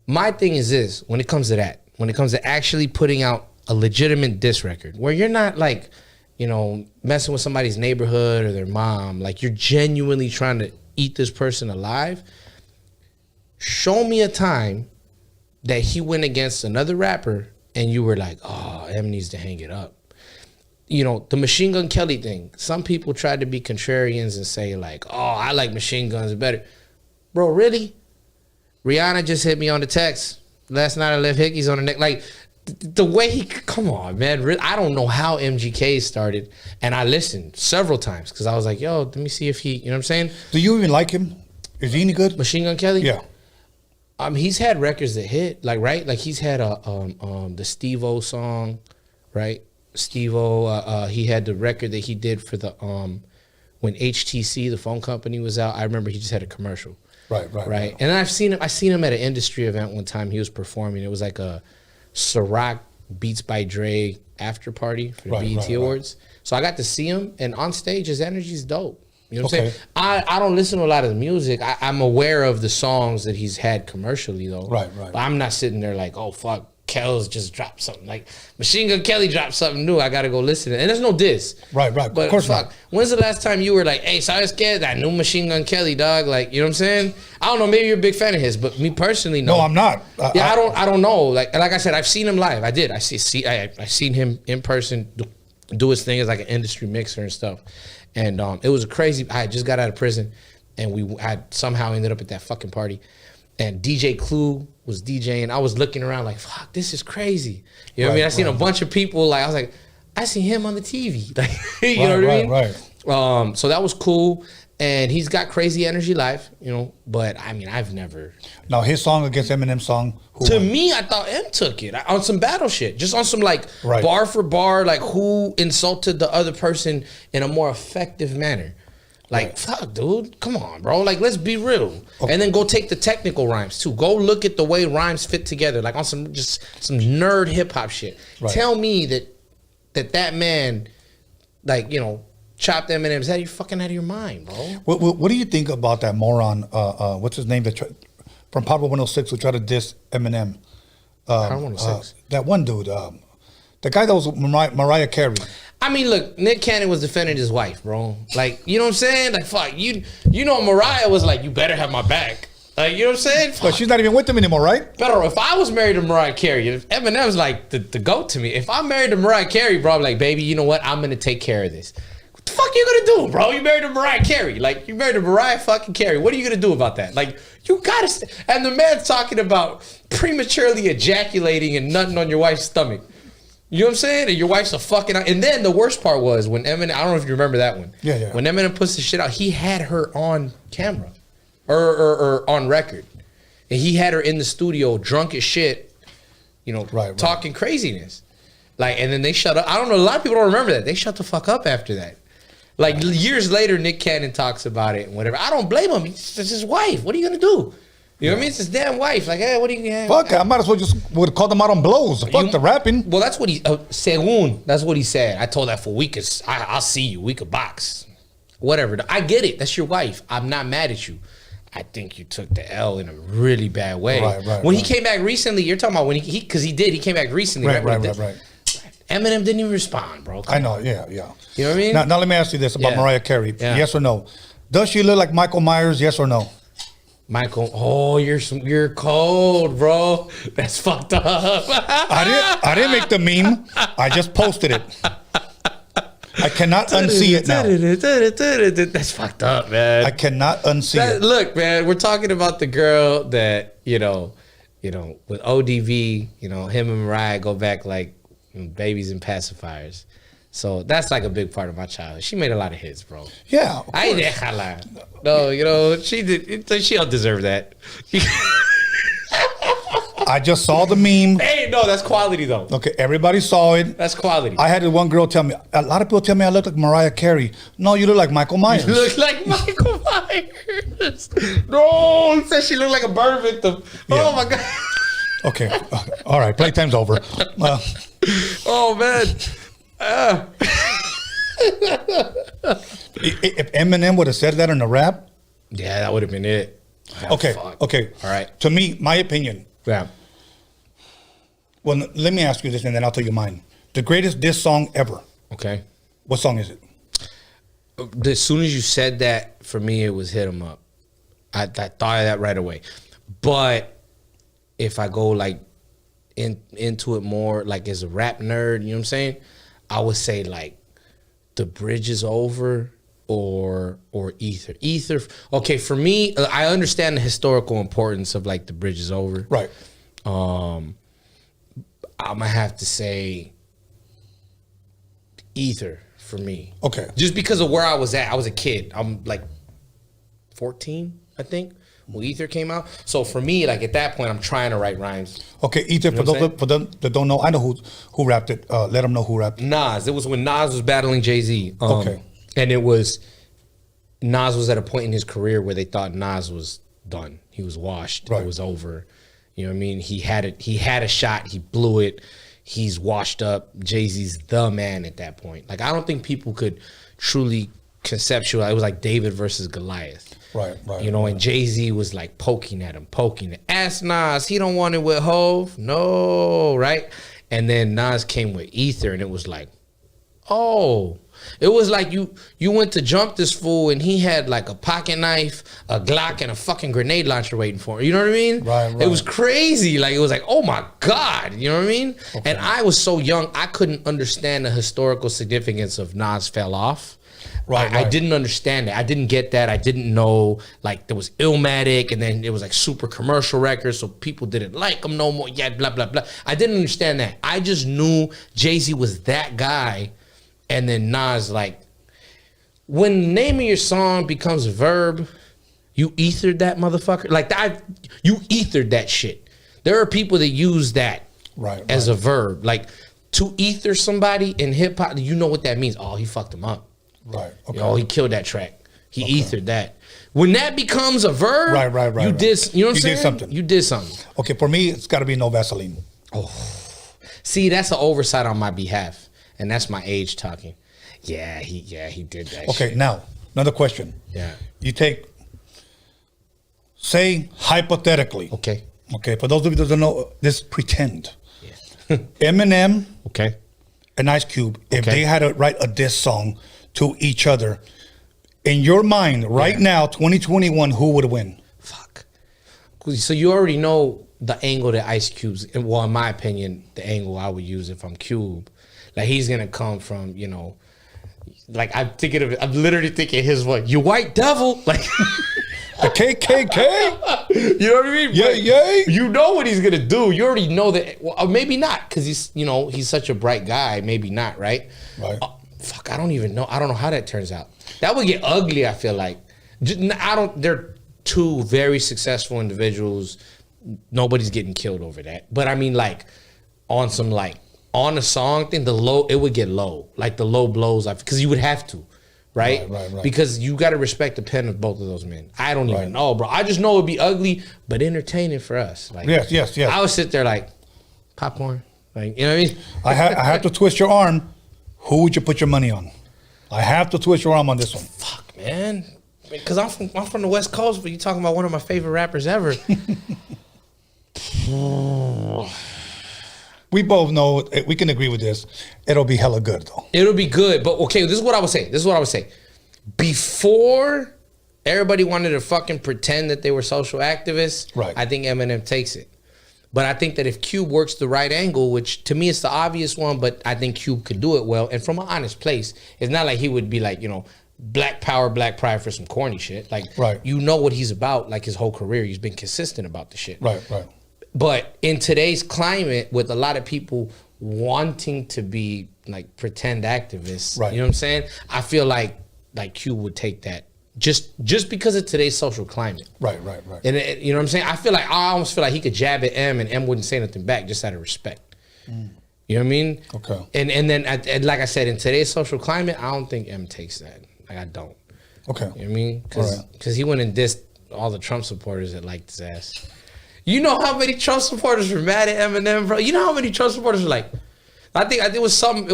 My thing is this, when it comes to that, when it comes to actually putting out a legitimate diss record, where you're not like, you know, messing with somebody's neighborhood or their mom, like you're genuinely trying to eat this person alive. Show me a time that he went against another rapper and you were like, oh, M needs to hang it up. You know, the Machine Gun Kelly thing. Some people tried to be contrarians and say like, oh, I like Machine Guns better. Bro, really? Rihanna just hit me on the text. Last night I left hickeys on the neck. Like, the way he, come on, man. I don't know how MGK started. And I listened several times because I was like, yo, let me see if he, you know what I'm saying? Do you even like him? Is he any good? Machine Gun Kelly? Yeah. He's had records that hit, like, right? Like, he's had the Steve-O song, right? Steve-O, he had the record that he did for the, when HTC, the phone company, was out. I remember he just had a commercial. Right. And I seen him at an industry event one time. He was performing. It was like a Ciroc Beats by Dre after party for the BET Awards. So I got to see him, and on stage, his energy's dope. You know what I'm saying? I don't listen to a lot of the music. I'm aware of the songs that he's had commercially, though. Right. But I'm not sitting there like, oh, fuck, Kel's just dropped something. Like, Machine Gun Kelly dropped something new. I got to go listen to it. And there's no diss. Right. But Of course fuck, not. when's the last time you were like, hey, ¿sabes qué? That new Machine Gun Kelly, dog. Like, you know what I'm saying? I don't know. Maybe you're a big fan of his, but me personally, no. No, I'm not. I don't know. Like I said, I've seen him live. I did. I seen him in person do his thing as like an industry mixer and stuff. And it was a crazy. I just got out of prison, and I somehow ended up at that fucking party. And DJ Clue was DJing. I was looking around like, fuck, this is crazy. You know what I mean? I seen a bunch of people. Like, I was like, I see him on the TV. Like, you know what I mean? Right. So that was cool. And he's got crazy energy live, you know. But I mean, I've never. Now his song against Eminem's song. To me, I thought M took it on some battle shit, just on some like bar for bar, like who insulted the other person in a more effective manner. Like, fuck, dude, come on, bro. Like, let's be real. Okay. And then go take the technical rhymes too. Go look at the way rhymes fit together, like on some nerd hip hop shit. Right. Tell me that man, like, you know, chopped Eminem's head. You're fucking out of your mind, bro. What do you think about that moron? What's his name? From Pablo 106 who tried to diss Eminem. Pablo 106. That one dude. The guy that was Mariah Carey. I mean, look, Nick Cannon was defending his wife, bro. Like, you know what I'm saying? Like, fuck, you know Mariah was like, you better have my back. Like, you know what I'm saying? But she's not even with him anymore, right? But if I was married to Mariah Carey, if Eminem's like the GOAT to me. If I'm married to Mariah Carey, bro, I'm like, baby, you know what? I'm going to take care of this. What the fuck you going to do, bro? You married to Mariah Carey. Like, you married to Mariah fucking Carey. What are you going to do about that? Like, you got to... And the man's talking about prematurely ejaculating and nutting on your wife's stomach. You know what I'm saying? And your wife's a fucking... And then the worst part was when Eminem... I don't know if you remember that one. Yeah. When Eminem puts the shit out, he had her on camera. Or on record. And he had her in the studio, drunk as shit, you know, talking craziness. Like, and then they shut up. I don't know, a lot of people don't remember that. They shut the fuck up after that. Like, years later, Nick Cannon talks about it and whatever. I don't blame him. It's his wife. What are you going to do? You know what I mean? It's his damn wife. Like, hey, what are you going to... Fuck, I might as well just would have called them out on blows. Fuck the rapping. Well, that's what he... según, that's what he said. I told that for we could... I'll see you. We could box. Whatever. I get it. That's your wife. I'm not mad at you. I think you took the L in a really bad way. When he came back recently, you're talking about when he because he came back recently. Right. Eminem didn't even respond, bro. I know, yeah. You know what I mean? Now let me ask you this about Mariah Carey. Yeah. Yes or no? Does she look like Michael Myers? Yes or no? Michael, oh, you're cold, bro. That's fucked up. I didn't make the meme. I just posted it. I cannot unsee it now. That's fucked up, man. I cannot unsee it. Look, man, we're talking about the girl that, you know, with ODV, you know, him and Mariah go back like babies and pacifiers. So that's like a big part of my childhood. She made a lot of hits, bro. Yeah. No, you know, she don't deserve that. I just saw the meme. Hey, no, that's quality though. Okay, everybody saw it. That's quality. I had one girl tell me, a lot of people tell me I look like Mariah Carey. No, you look like Michael Myers. You look like Michael Myers. No, he said she looked like a burn victim. Oh my god. Okay. All right. Playtime's over. Oh man. If Eminem would have said that in a rap. Yeah, that would have been it. Okay. Fuck. Okay. All right. To me, my opinion. Yeah. Well, let me ask you this, and then I'll tell you mine. The greatest diss song ever. Okay. What song is it? As soon as you said that, for me, it was Hit 'Em Up. I thought of that right away. But if I go like into it more, like as a rap nerd, you know what I'm saying? I would say like The Bridge Is Over or Ether. Ether. Okay, for me, I understand the historical importance of like The Bridge Is Over. Right. I'm gonna have to say Ether for me. Okay. Just because of where I was at. I was a kid. I'm like 14, I think, when Ether came out. So for me, like at that point, I'm trying to write rhymes. Okay, Ether, You know for them that don't know, I know who rapped it. Let them know who rapped it. Nas. It was when Nas was battling Jay-Z. Okay. And it was, Nas was at a point in his career where they thought Nas was done. He was washed. Right. It was over. You know what I mean? He had a shot. He blew it. He's washed up. Jay-Z's the man at that point. Like, I don't think people could truly conceptualize. It was like David versus Goliath. Right. You know, and Jay-Z was like poking at him. Ask Nas, he don't want it with Hov. No, right? And then Nas came with Ether, and it was like, oh. It was like you went to jump this fool, and he had like a pocket knife, a Glock, and a fucking grenade launcher waiting for him. You know what I mean? Right. It was crazy. Like, it was like, oh my God. You know what I mean? Okay. And I was so young, I couldn't understand the historical significance of Nas Fell Off. Right. I didn't understand it. I didn't get that. I didn't know, like, there was Illmatic, and then it was like super commercial records, so people didn't like him no more. Yeah, blah, blah, blah. I didn't understand that. I just knew Jay-Z was that guy. And then Nas, like, when the name of your song becomes a verb, you ethered that motherfucker. Like, you ethered that shit. There are people that use that as a verb. Like, to ether somebody in hip hop, you know what that means. Oh, he fucked him up. Right. Okay. Oh, he killed that track. He ethered that. When that becomes a verb, right. You did, you know what I'm saying? You did something. You did something. Okay, for me, it's got to be No Vaseline. Oh, see, that's an oversight on my behalf. And that's my age talking. Yeah, he did that. Okay, shit. now another question. Yeah. You take, say hypothetically. Okay. Okay, for those of you that don't know, this pretend. Yeah. Eminem. Okay. And Ice Cube, if they had to write a diss song to each other, in your mind right now, 2021, who would win? Fuck. So you already know the angle that Ice Cube's, well, in my opinion, the angle I would use if I'm Cube. Like, he's gonna come from, you know, like, I'm literally thinking his what? You white devil, like the KKK. You know what I mean? Yeah. You know what he's gonna do. You already know that. Well, maybe not, because he's such a bright guy. Maybe not, right? Right. Fuck, I don't even know. I don't know how that turns out. That would get ugly. I feel like. They're two very successful individuals. Nobody's getting killed over that. But I mean, like, on some like. On a song thing, it would get low. Like, the low blows, because you would have to, right? Right. Because you got to respect the pen of both of those men. I don't even know, bro. I just know it'd be ugly, but entertaining for us. Like, yes. I would sit there like, popcorn. Like, you know what I mean? I have to twist your arm. Who would you put your money on? I have to twist your arm on this one. Fuck, man. Because I'm from the West Coast, but you're talking about one of my favorite rappers ever. We both know, we can agree with this. It'll be hella good, though. It'll be good. But, okay, this is what I would say. Before everybody wanted to fucking pretend that they were social activists, right. I think Eminem takes it. But I think that if Cube works the right angle, which to me is the obvious one, but I think Cube could do it well, and from an honest place, it's not like he would be like, you know, black power, black pride for some corny shit. Like, you know what he's about, like his whole career. He's been consistent about the shit. Right. But in today's climate, with a lot of people wanting to be like pretend activists, you know what I'm saying? I feel like Q would take that just because of today's social climate. Right. And you know what I'm saying? I almost feel like he could jab at M and M wouldn't say nothing back just out of respect. You know what I mean? Okay. And then like I said, in today's social climate, I don't think M takes that. Like, I don't. You Okay. know what I mean? Because Alright. he went and dissed all the Trump supporters that liked his ass. You know how many Trump supporters were mad at Eminem, bro? You know how many Trump supporters were like, I think it was something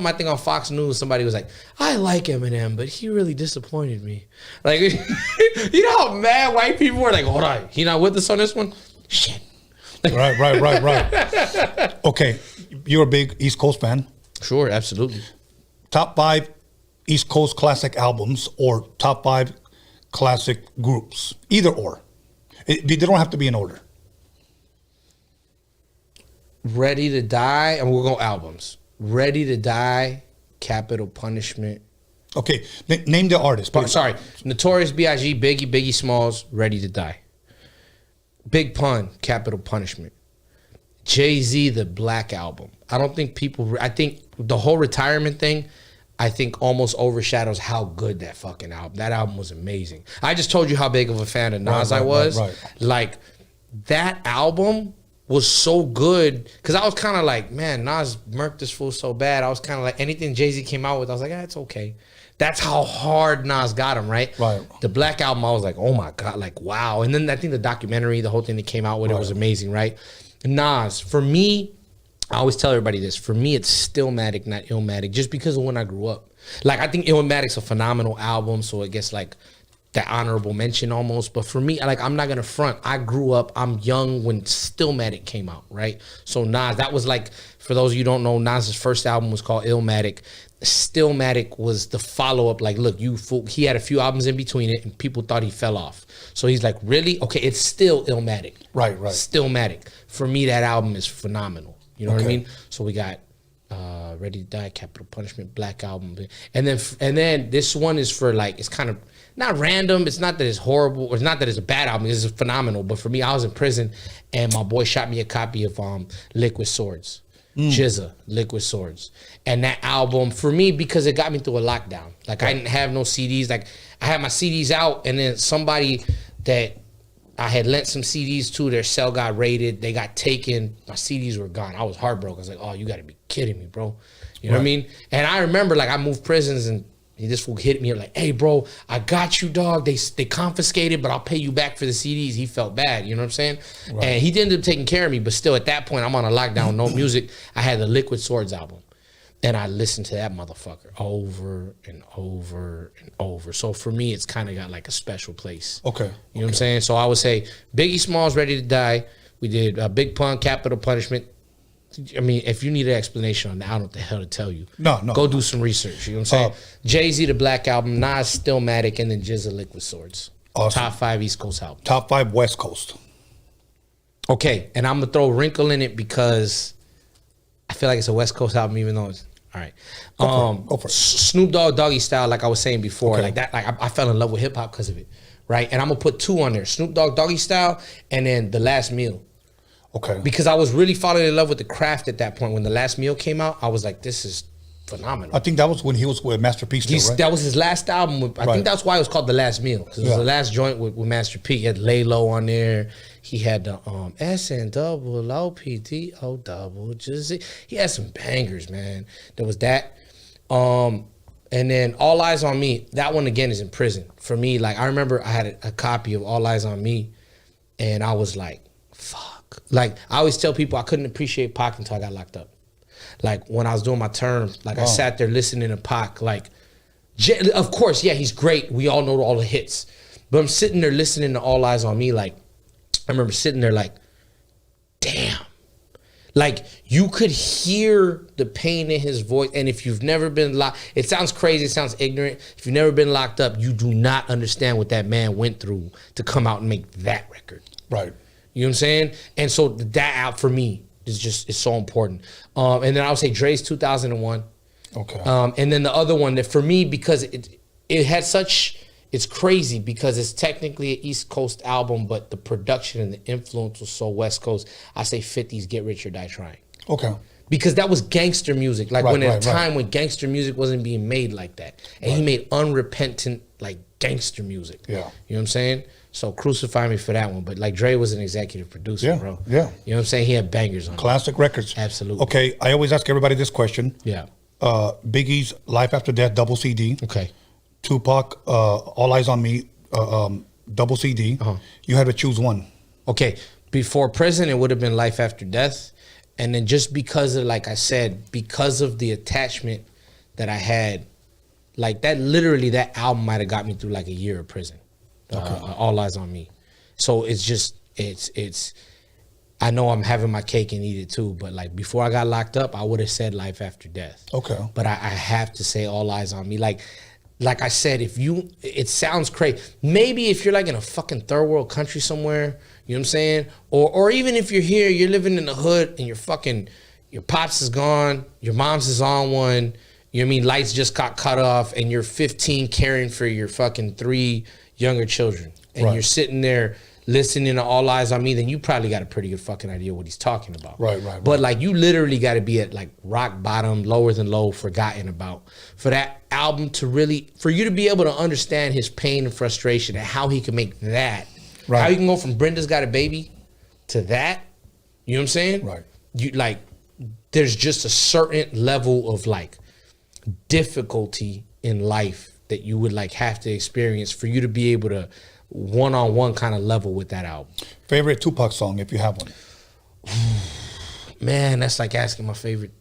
I think on Fox News, somebody was like, I like Eminem, but he really disappointed me. Like, you know how mad white people were like, hold on, he not with us on this one? Shit. Right. Okay, you're a big East Coast fan. Sure, absolutely. Top 5 East Coast classic albums or top 5 classic groups, either or. They don't have to be in order. Ready to Die, and we'll go albums. Ready to Die, Capital Punishment. Okay, name the artist. Please. Sorry, Notorious B.I.G., Biggie Smalls, Ready to Die. Big Pun, Capital Punishment. Jay-Z, the Black Album. I think the whole retirement thing, I think almost overshadows how good that fucking album. That album was amazing. I just told you how big of a fan of Nas I was. Right. Like, that album was so good because I was kind of like, man, Nas murked this fool so bad. I was kind of like, anything Jay-Z came out with, I was like, it's okay. That's how hard Nas got him, right? Right. The Black Album, I was like, oh my God, like, wow. And then I think the documentary, the whole thing that came out with it was amazing, right? Nas, for me, I always tell everybody this, for me, it's Stillmatic, not Illmatic, just because of when I grew up. Like, I think Illmatic's a phenomenal album, so it gets like that honorable mention almost. But for me, like, I'm not gonna front. I grew up, I'm young when Stillmatic came out, right? So Nas, that was like, for those of you who don't know, Nas's first album was called Illmatic. Stillmatic was the follow-up. Like, look, you fool. He had a few albums in between it, and people thought he fell off. So he's like, really? Okay, it's still Illmatic. Right. Stillmatic. For me, that album is phenomenal. You know what I mean? So we got Ready to Die, Capital Punishment, Black Album, and then this one is for, like, it's kind of not random. It's not that it's horrible, or it's not that it's a bad album. It's phenomenal. But for me, I was in prison, and my boy shot me a copy of Liquid Swords. Jizza, Liquid Swords. And that album, for me, because it got me through a lockdown. Like, I didn't have no CDs. Like, I had my CDs out, and then somebody that I had lent some CDs to, their cell got raided. They got taken. My CDs were gone. I was heartbroken. I was like, oh, you got to be kidding me, bro. You know what I mean? And I remember, like, I moved prisons, and this fool hit me like, hey, bro, I got you, dog. They confiscated, but I'll pay you back for the CDs. He felt bad, you know what I'm saying? Right. And he did end up taking care of me, but still, at that point, I'm on a lockdown, no music. I had the Liquid Swords album, and I listened to that motherfucker over and over and over. So for me, it's kind of got like a special place. Okay. You know what I'm saying? So I would say Biggie Smalls, Ready to Die. We did Big Pun, Capital Punishment. I mean, if you need an explanation on that, I don't know what the hell to tell you. No. Go do some research. You know what I'm saying? Jay-Z, the Black Album, Nas, Stillmatic, and then Jizza, Liquid Swords. Awesome. Top 5 East Coast albums. Top 5 West Coast. Okay, and I'm gonna throw a wrinkle in it because I feel like it's a West Coast album, even though it's all right. Go for it. Snoop Dogg, Doggy Style, like I was saying before, like that. Like I fell in love with hip hop because of it, right? And I'm gonna put 2 on there: Snoop Dogg, Doggy Style, and then The Last Meal. Okay. Because I was really falling in love with the craft at that point. When The Last Meal came out, I was like, this is phenomenal. I think that was when he was with Master P still, right? That was his last album. I think that's why it was called The Last Meal. Because it was the last joint with Master P. He had Lay Low on there. He had the SNOOPDO just he had some bangers, man. There was that. And then All Eyes on Me. That one again is in prison. For me, like I remember I had a copy of All Eyes on Me, and I was like, fuck. Like I always tell people I couldn't appreciate Pac until I got locked up. Like when I was doing my term, like I sat there listening to Pac. Like, of course, yeah, he's great. We all know all the hits. But I'm sitting there listening to All Eyes on Me. Like, I remember sitting there like, damn. Like, you could hear the pain in his voice. And if you've never been locked, it sounds crazy, it sounds ignorant. If you've never been locked up, you do not understand what that man went through to come out and make that record. Right. You know what I'm saying? And so that out for me is so important. And then I would say Dre's 2001. Okay. And then the other one that for me, because it had such, it's crazy because it's technically an East Coast album, but the production and the influence was so West Coast. I say 50s Get Rich or Die Trying. Okay. Because that was gangster music. Like when at a time when gangster music wasn't being made like that. And he made unrepentant, like gangster music. Yeah. You know what I'm saying? So crucify me for that one. But like Dre was an executive producer, bro. Yeah. You know what I'm saying? He had bangers on Classic records. Absolutely. Okay, I always ask everybody this question. Yeah. Biggie's Life After Death double CD. Okay. Tupac, All Eyes on Me, double CD. You had to choose one. Okay, before prison, it would have been Life After Death. And then just because of, like I said, because of the attachment that I had, like that, literally that album might have got me through like a year of prison. All Eyes on Me. So it's just, it's, I know I'm having my cake and eat it too, but like before I got locked up, I would have said Life After Death. Okay. But I have to say All Eyes on Me. Like I said, it sounds crazy. Maybe if you're like in a fucking third world country somewhere, you know what I'm saying? Or even if you're here, you're living in the hood and your pops is gone, your mom's is on one, you know what I mean? Lights just got cut off and you're 15 caring for your fucking 3 younger children. And you're sitting there listening to All Eyes on Me, then you probably got a pretty good fucking idea what he's talking about. Right. But like you literally got to be at like rock bottom, lower than low, forgotten about. For that album to really, for you to be able to understand his pain and frustration and how he can make that, how you can go from Brenda's Got a Baby to that, you know what I'm saying? Right. You like, there's just a certain level of like difficulty in life that you would like have to experience for you to be able to one-on-one kind of level with that album. Favorite Tupac song, if you have one? Man, that's like asking my favorite,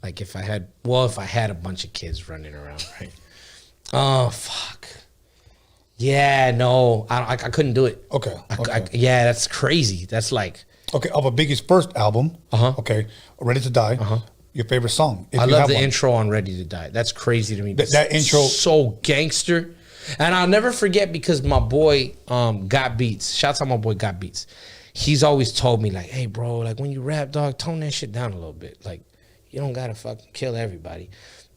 like if I had a bunch of kids running around, right? Oh, fuck. Yeah, no, I couldn't do it. Okay. Yeah, that's crazy. That's like. Okay, of a Biggie's first album, okay, Ready to Die, your favorite song. I love the intro on Ready to Die. That's crazy to me. That intro. So gangster. And I'll never forget because my boy Got Beats, shouts out my boy Got Beats. He's always told me like, hey bro, like when you rap, dog, tone that shit down a little bit. Like you don't gotta fucking kill everybody.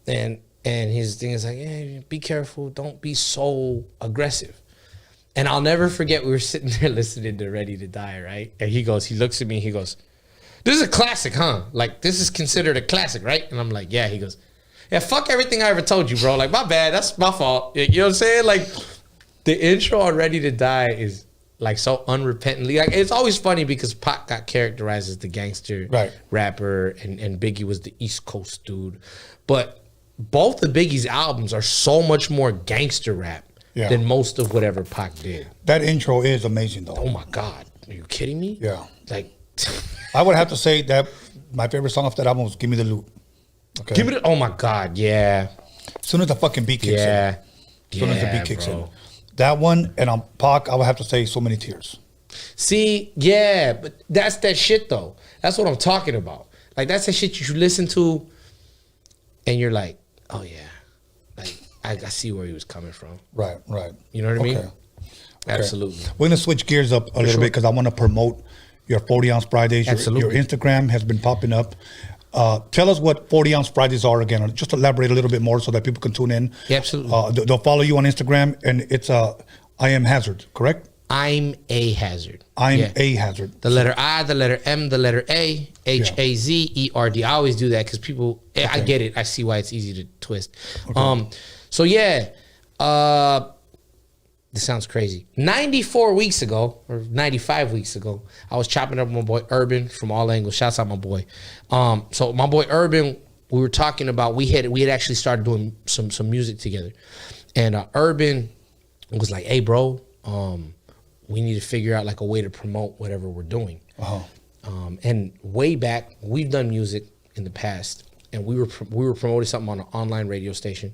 And his thing is like, hey, be careful, don't be so aggressive. And I'll never forget we were sitting there listening to Ready to Die, right? And he looks at me, he goes, this is a classic, huh? Like this is considered a classic, right? And I'm like, yeah. He goes, yeah, fuck everything I ever told you, bro. Like, my bad. That's my fault. You know what I'm saying? Like, the intro on Ready to Die is, like, so unrepentantly. Like, it's always funny because Pac got characterized as the gangster rapper and Biggie was the East Coast dude. But both of Biggie's albums are so much more gangster rap than most of whatever Pac did. That intro is amazing, though. Oh, my God. Are you kidding me? Yeah. Like, I would have to say that my favorite song off that album was Give Me the Loot. Okay. Give it. Oh my God, yeah. As soon as the fucking beat kicks in. As soon as the beat kicks in. That one, and on Pac, I would have to say So Many Tears. See, yeah, but that's that shit though. That's what I'm talking about. Like that's the shit you listen to, and you're like, oh yeah, like I see where he was coming from. Right. You know what I mean? Absolutely. We're gonna switch gears up a little bit because I want to promote your 40 Ounce Fridays. Your Instagram has been popping up. Tell us what 40 Ounce Fridays are again. Just elaborate a little bit more so that people can tune in. Yeah, absolutely. They'll follow you on Instagram, and it's I am Hazerd, correct? I'm a Hazard. A Hazard. The letter I, the letter M, the letter A, Hazerd. I always do that because people. I get it. I see why it's easy to twist. So yeah. This sounds crazy. 94 weeks ago, or 95 weeks ago, I was chopping up with my boy Urban from All Angles. Shouts out my boy. So my boy Urban, we were talking about, we had actually started doing some music together. And Urban was like, hey bro, we need to figure out like a way to promote whatever we're doing. And way back, we've done music in the past, and we were promoting something on an online radio station.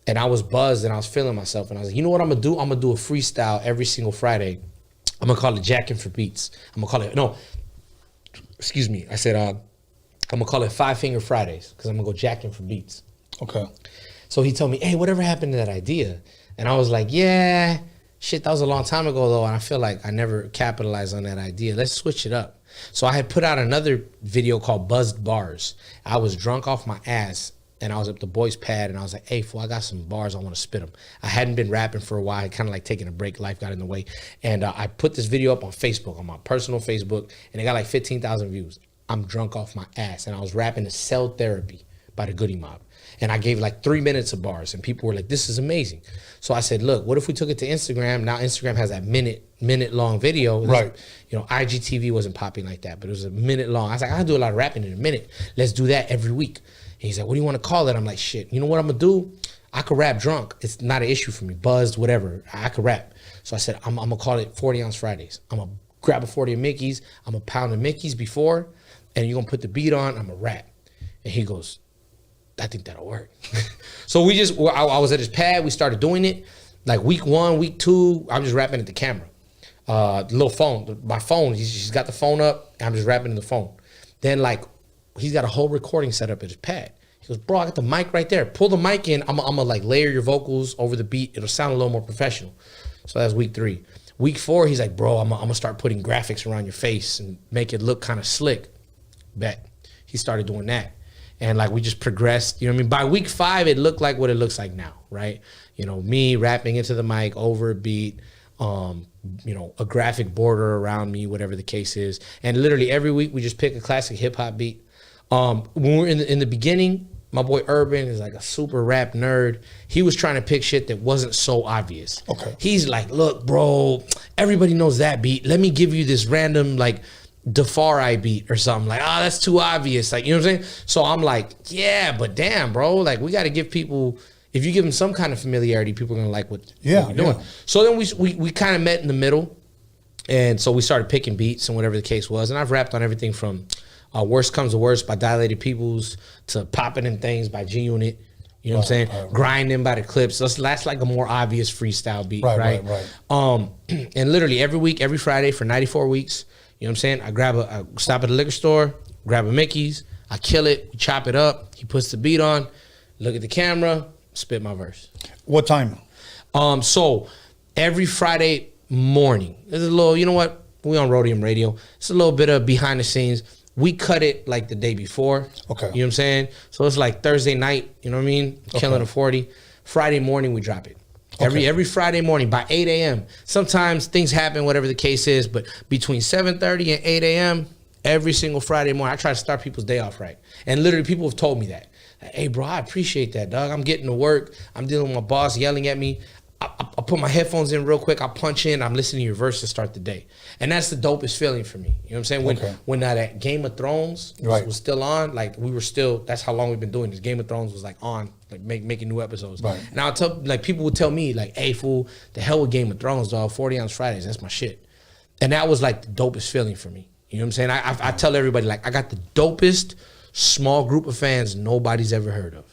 And I was buzzed and I was feeling myself. And I was like, you know what I'm going to do? I'm going to do a freestyle every single Friday. I'm going to call it Jacking for Beats. I'm going to call it, no, excuse me. I said, I'm going to call it 5 Finger Fridays because I'm going to go jacking for beats. Okay. So he told me, hey, whatever happened to that idea? And I was like, yeah, shit, that was a long time ago though. And I feel like I never capitalized on that idea. Let's switch it up. So I had put out another video called Buzzed Bars. I was drunk off my ass. And I was at the boys' pad, and I was like, hey, fool, I got some bars. I want to spit them. I hadn't been rapping for a while. I kind of like taking a break. Life got in the way. And I put this video up on Facebook, on my personal Facebook, and it got like 15,000 views. I'm drunk off my ass. And I was rapping to Cell Therapy by the Goody Mob. And I gave like 3 minutes of bars, and people were like, this is amazing. So I said, look, what if we took it to Instagram? Now Instagram has that minute-long video. Right. You know, IGTV wasn't popping like that, but it was a minute long. I was like, I do a lot of rapping in a minute. Let's do that every week. He's like, what do you want to call it? I'm like, shit, you know what I'm going to do? I could rap drunk. It's not an issue for me. Buzzed, whatever. I could rap. So I said, I'm gonna call it 40 ounce Fridays. I'm gonna grab a 40 of Mickey's. I'm gonna pound the Mickey's before, and you're gonna put the beat on. I'm gonna rap. And he goes, I think that'll work. So I was at his pad. We started doing it. Like week 1, week 2, I'm just rapping at the camera. The little phone, my phone. He's got the phone up. And I'm just rapping in the phone. Then like he's got a whole recording set up at his pad. He goes, bro, I got the mic right there. Pull the mic in. I'm gonna like layer your vocals over the beat. It'll sound a little more professional. So that's week 3. Week 4, he's like, bro, I'm gonna start putting graphics around your face and make it look kind of slick. Bet. He started doing that. And like we just progressed, you know what I mean? By week 5, it looked like what it looks like now, right? You know, me rapping into the mic over a beat, you know, a graphic border around me, whatever the case is. And literally every week we just pick a classic hip hop beat. When we're in the beginning, my boy Urban is like a super rap nerd. He was trying to pick shit that wasn't so obvious. Okay. He's like, look, bro, everybody knows that beat. Let me give you this random like Defari beat or something. Like, oh, that's too obvious. Like, you know what I'm saying? So I'm like, yeah, but damn, bro, like we got to give people, if you give them some kind of familiarity, people are going to like what we're doing. So then we kind of met in the middle. And so we started picking beats and whatever the case was. And I've rapped on everything from Worst Comes to Worst by Dilated Peoples to Poppin' and Things by G-Unit. You know what I'm saying? Grinding by the Clips. So that's like a more obvious freestyle beat, right? And literally every week, every Friday for 94 weeks, you know what I'm saying? I stop at the liquor store, grab a Mickey's, I kill it, we chop it up, he puts the beat on, look at the camera, spit my verse. What time? So every Friday morning, there's a little, you know what? We on Rodium Radio. It's a little bit of behind the scenes. We cut it like the day before. Okay. You know what I'm saying? So it's like Thursday night, you know what I mean? Killing a 40. Friday morning, we drop it. Every Friday morning by 8 a.m. Sometimes things happen, whatever the case is, but between 7:30 and 8 a.m., every single Friday morning, I try to start people's day off right. And literally people have told me that. Hey, bro, I appreciate that, dog. I'm getting to work. I'm dealing with my boss yelling at me. I put my headphones in real quick. I punch in. I'm listening to your verse to start the day. And that's the dopest feeling for me. You know what I'm saying? When that Game of Thrones was still on, like we were still, that's how long we've been doing this. Game of Thrones was like on, like making new episodes. Now people would tell me like, hey, fool, the hell with Game of Thrones, dog. 40 ounce Fridays, that's my shit. And that was like the dopest feeling for me. You know what I'm saying? I tell everybody, like, I got the dopest small group of fans nobody's ever heard of.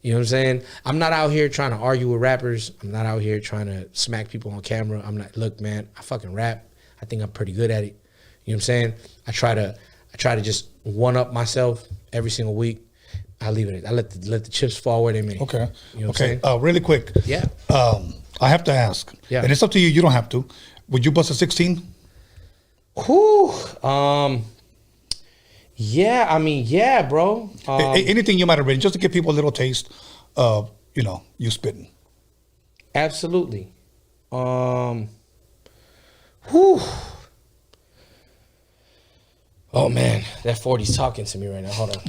You know what I'm saying? I'm not out here trying to argue with rappers. I'm not out here trying to smack people on camera. I'm not, look, man, I fucking rap. I think I'm pretty good at it. You know what I'm saying? I try to just one up myself every single week. I leave it. I let the chips fall where they may. Okay. You know what I'm saying? Really quick. Yeah. I have to ask. Yeah. And it's up to you. You don't have to. Would you bust a 16? Whew. Yeah, I mean, yeah, bro. Anything you might have written, just to give people a little taste of, you know, you spitting. Absolutely. Whew. Oh man, that 40's talking to me right now. Hold on.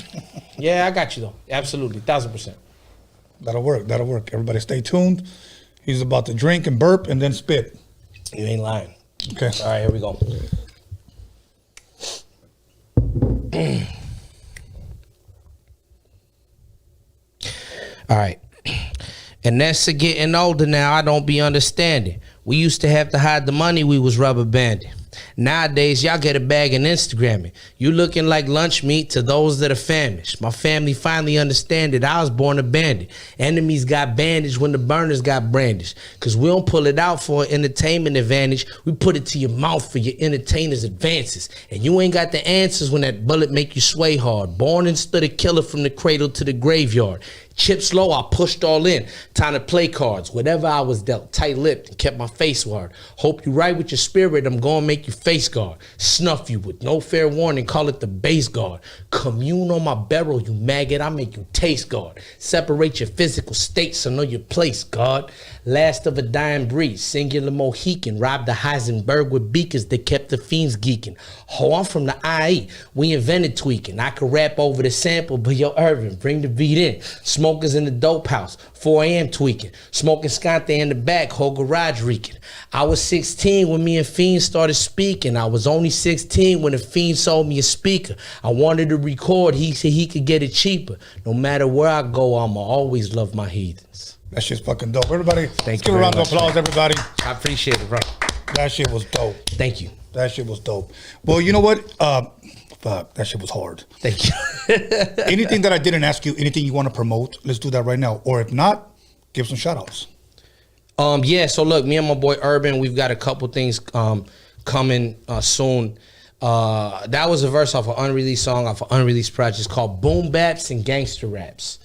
Yeah, I got you though. Absolutely, 1000%. That'll work. That'll work. Everybody stay tuned. He's about to drink and burp and then spit. You ain't lying. Okay. All right, here we go. All right. And that's to getting older now, I don't be understanding. We used to have to hide the money we was rubber banding. Nowadays, y'all get a bag and Instagram it. You looking like lunch meat to those that are famished. My family finally understand that I was born a bandit. Enemies got bandaged when the burners got brandished. Cause we don't pull it out for an entertainment advantage. We put it to your mouth for your entertainer's advances. And you ain't got the answers when that bullet make you sway hard. Born and stood a killer from the cradle to the graveyard. Chips low, I pushed all in. Time to play cards. Whatever I was dealt, tight-lipped and kept my face hard. Hope you right with your spirit, I'm gonna make you face guard. Snuff you with no fair warning, call it the base guard. Commune on my barrel, you maggot, I make you taste guard. Separate your physical state so know your place, God. Last of a dying breed, singular Mohican. Robbed the Heisenberg with beakers that kept the fiends geeking. Ho, I'm from the IE, we invented tweaking. I could rap over the sample, but yo, Irvin, bring the beat in. Smokers in the dope house, 4 a.m. tweaking. Smoking Scante in the back, whole garage reeking. I was 16 when me and Fiend started speaking. I was only 16 when the Fiend sold me a speaker. I wanted to record, he said he could get it cheaper. No matter where I go, I'ma always love my heathens. That shit's fucking dope. Everybody, Thank let's you give a very round of much, applause, man. everybody. I appreciate it, bro. That shit was dope. Thank you. That shit was dope. Well, you know what? Fuck, that shit was hard. Thank you. Anything that I didn't ask you, anything you want to promote, let's do that right now. Or if not, give some shout outs. Yeah, so look, me and my boy Urban, we've got a couple things coming soon. That was a verse off an unreleased song, off an unreleased project. It's called Boom Baps and Gangster Raps.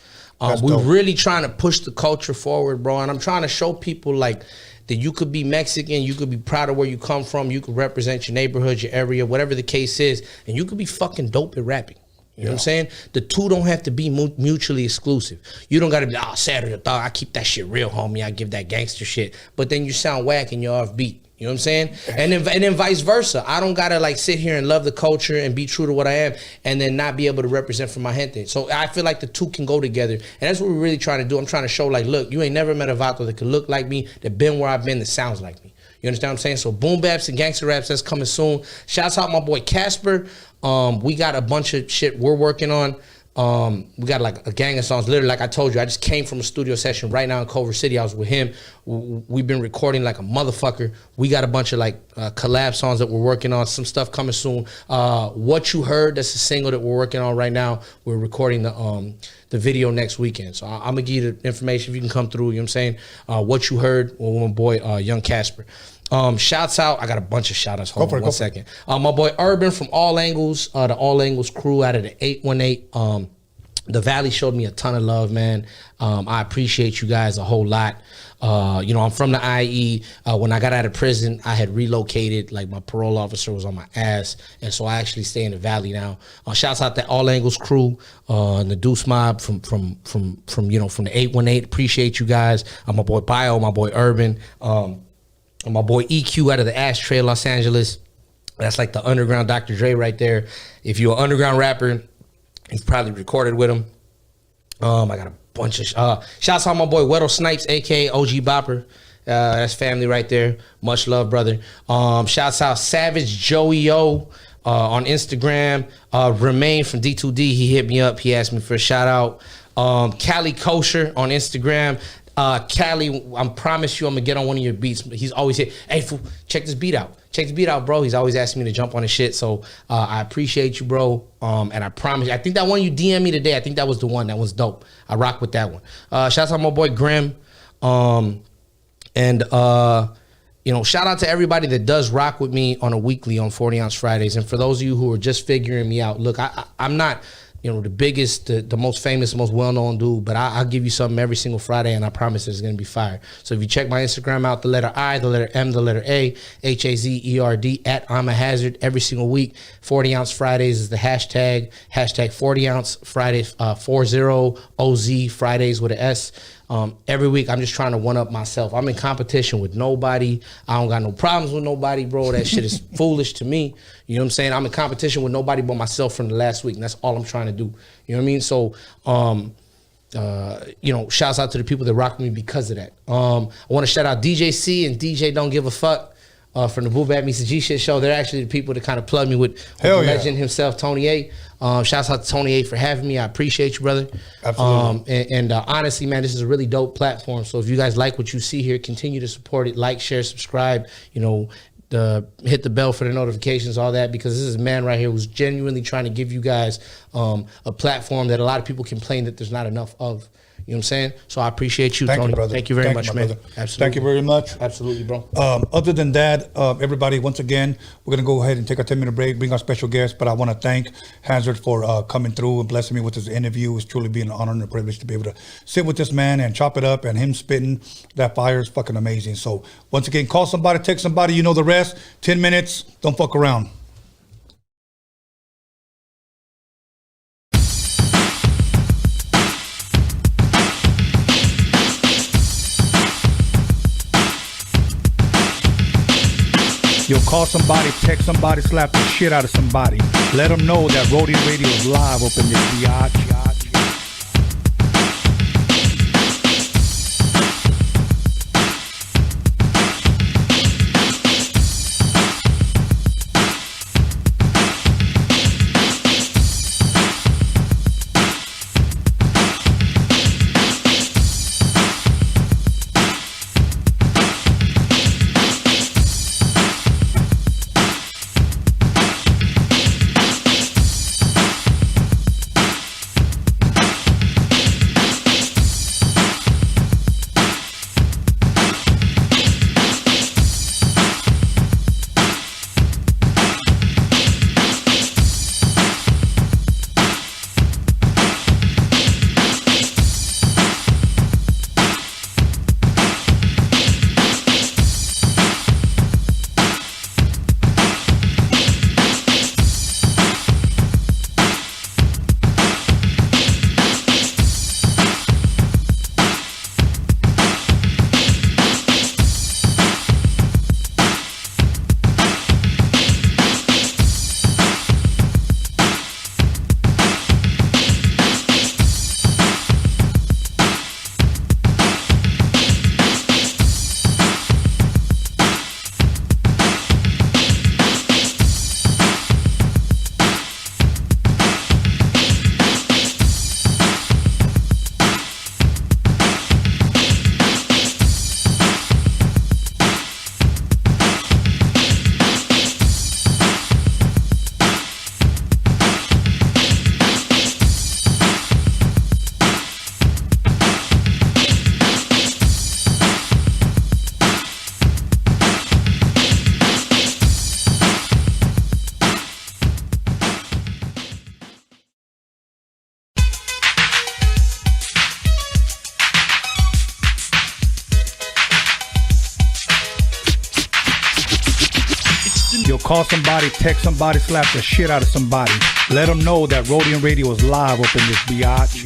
We're really trying to push the culture forward, bro. And I'm trying to show people like that you could be Mexican, you could be proud of where you come from, you could represent your neighborhood, your area, whatever the case is, and you could be fucking dope at rapping. You know what I'm saying? The two don't have to be mutually exclusive. You don't got to be, oh, Saturday, dog, I keep that shit real, homie. I give that gangster shit. But then you sound whack and you're off beat. You know what I'm saying? And then vice versa. I don't got to like sit here and love the culture and be true to what I am and then not be able to represent for my gente. So I feel like the two can go together. And that's what we're really trying to do. I'm trying to show like, look, you ain't never met a vato that could look like me, that been where I've been, that sounds like me. You understand what I'm saying? So Boom Baps and Gangster Raps, that's coming soon. Shouts out my boy Casper. We got a bunch of shit we're working on. We got like a gang of songs. Literally, like I told you, I just came from a studio session right now in Culver City. I was with him. We've been recording like a motherfucker. We got a bunch of like collab songs that we're working on. Some stuff coming soon. What You Heard, that's a single that we're working on right now. We're recording the video next weekend. So I'm gonna give you the information if you can come through. You know what I'm saying? What You Heard, with my boy Young Casper. Shouts out. I got a bunch of shout outs. Hold on one second. My boy Urban from All Angles, the All Angles crew out of the 818. The Valley showed me a ton of love, man. I appreciate you guys a whole lot. You know, I'm from the IE. When I got out of prison, I had relocated. Like my parole officer was on my ass, and so I actually stay in the Valley now. Shouts out to All Angles crew, and the Deuce Mob from you know, from the 818. Appreciate you guys. My boy Bio, my boy Urban. My boy EQ out of the Ashtray, Los Angeles. That's like the underground Dr. Dre right there. If you're an underground rapper, you've probably recorded with him. I got a bunch of shouts out my boy Weddle Snipes, aka OG Bopper. That's family right there. Much love, brother. Shouts out Savage Joey O on Instagram. Remain from D2D. He hit me up. He asked me for a shout out. CALI Kosher on Instagram. CALI, I promise you I'm gonna get on one of your beats. He's always here, hey fool, check this beat out. Check this beat out, bro. He's always asking me to jump on his shit. So I appreciate you, bro. And I promise you, I think that one you DM me today, I think that was the one. That was dope. I rock with that one. Shouts out my boy Grim. You know, shout out to everybody that does rock with me on a weekly on 40 Ounce Fridays. And for those of you who are just figuring me out, look, I'm not, you know, the biggest, the most famous, most well-known dude, but I'll give you something every single Friday, and I promise it's going to be fire. So if you check my Instagram out, the letter I, the letter M, the letter A, Hazerd, at I'm a Hazard, every single week. 40 Ounce Fridays is the hashtag 40 Ounce Fridays, 40OZ Fridays with an S. Every week, I'm just trying to one-up myself. I'm in competition with nobody. I don't got no problems with nobody, bro. That shit is foolish to me. You know what I'm saying? I'm in competition with nobody but myself from the last week, and that's all I'm trying to do. You know what I mean? So, you know, shouts out to the people that rock with me because of that. I want to shout out DJ C and DJ Don't Give a Fuck. From the Boo Bad Meets the G Shit show. They're actually the people that kind of plug me with the legend himself, Tony A. Shouts out to Tony A for having me. I appreciate you, brother. Absolutely. Honestly, man, this is a really dope platform. So if you guys like what you see here, continue to support it. Like, share, subscribe. You know, hit the bell for the notifications, all that, because this is a man right here who's genuinely trying to give you guys a platform that a lot of people complain that there's not enough of. You know what I'm saying? So I appreciate you, Tony. Thank you very much, man. Absolutely. Thank you very much. Absolutely, bro. Other than that, everybody, once again, we're going to go ahead and take a 10-minute break, bring our special guest, but I want to thank Hazerd for coming through and blessing me with this interview. It's truly been an honor and a privilege to be able to sit with this man and chop it up, and him spitting that fire is fucking amazing. So once again, call somebody, text somebody, you know the rest. 10 minutes, don't fuck around. You'll call somebody, text somebody, slap the shit out of somebody. Let them know that Rodium Radio is live up in this biatch. call somebody, text somebody, slap the shit out of somebody. Let them know that Rodium Radio is live up in this biatch.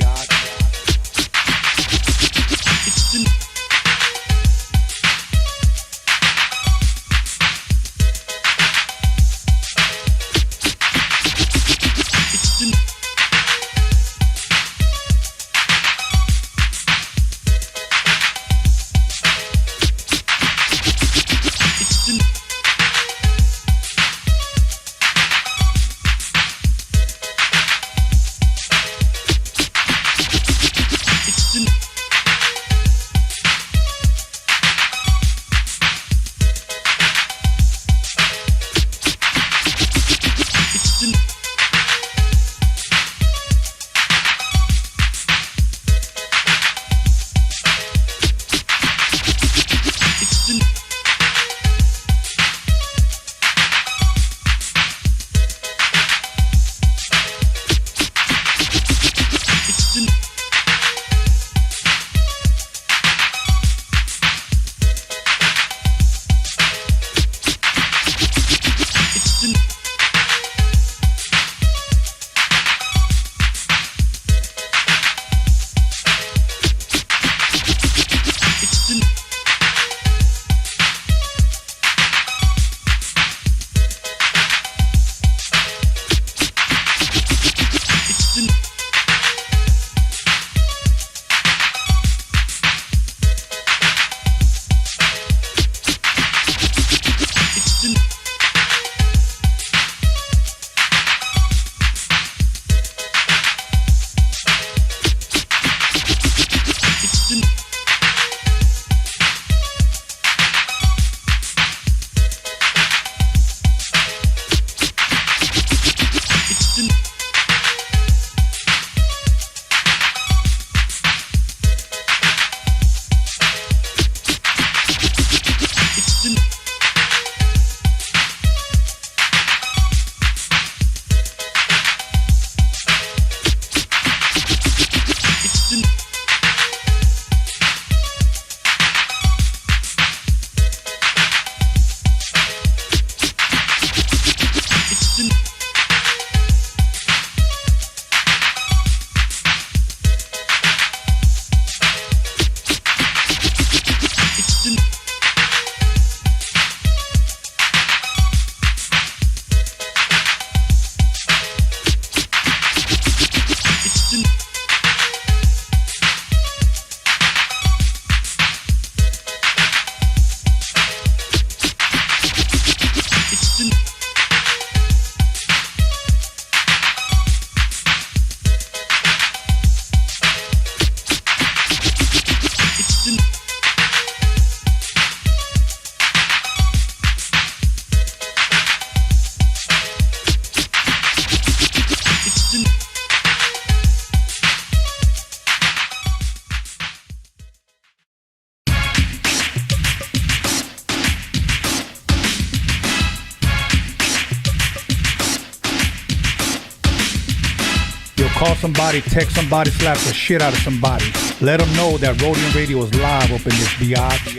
Call somebody, text somebody, slap the shit out of somebody. Let them know that Rodium Radio is live up in this biatch.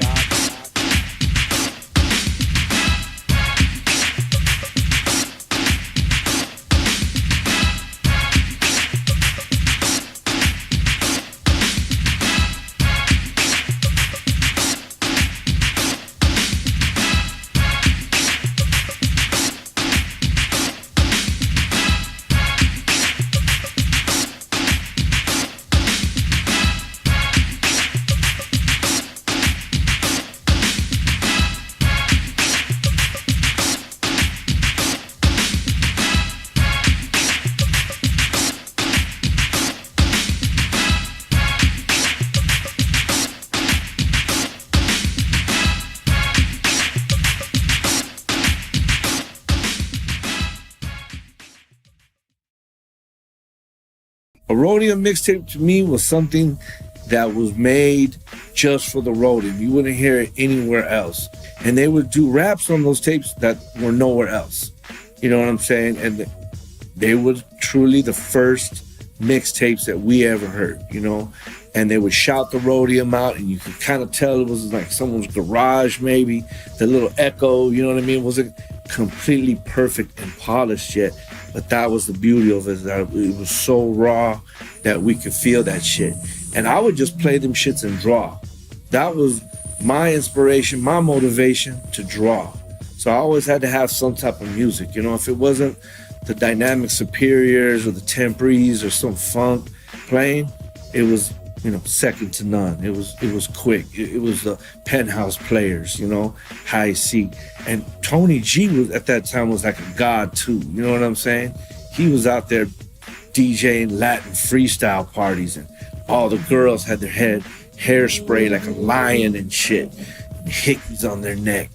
A Rodium mixtape to me was something that was made just for the Rodium. You wouldn't hear it anywhere else. And they would do raps on those tapes that were nowhere else. You know what I'm saying? And they were truly the first mixtapes that we ever heard, you know? And they would shout the Rodium out, and you could kind of tell it was like someone's garage, maybe. The little echo, you know what I mean? completely perfect and polished yet. But that was the beauty of it, that it was so raw that we could feel that shit. And I would just play them shits and draw. That was my inspiration, my motivation to draw. So I always had to have some type of music. You know, if it wasn't the Dynamic Superiors or the Temperies or some funk playing, it was, you know, second to none. It was quick. It was the Penthouse Players, you know, High C. And Tony G was at that time was like a god too. You know what I'm saying? He was out there DJing Latin freestyle parties, and all the girls had their hairspray like a lion and shit, and hickeys on their neck,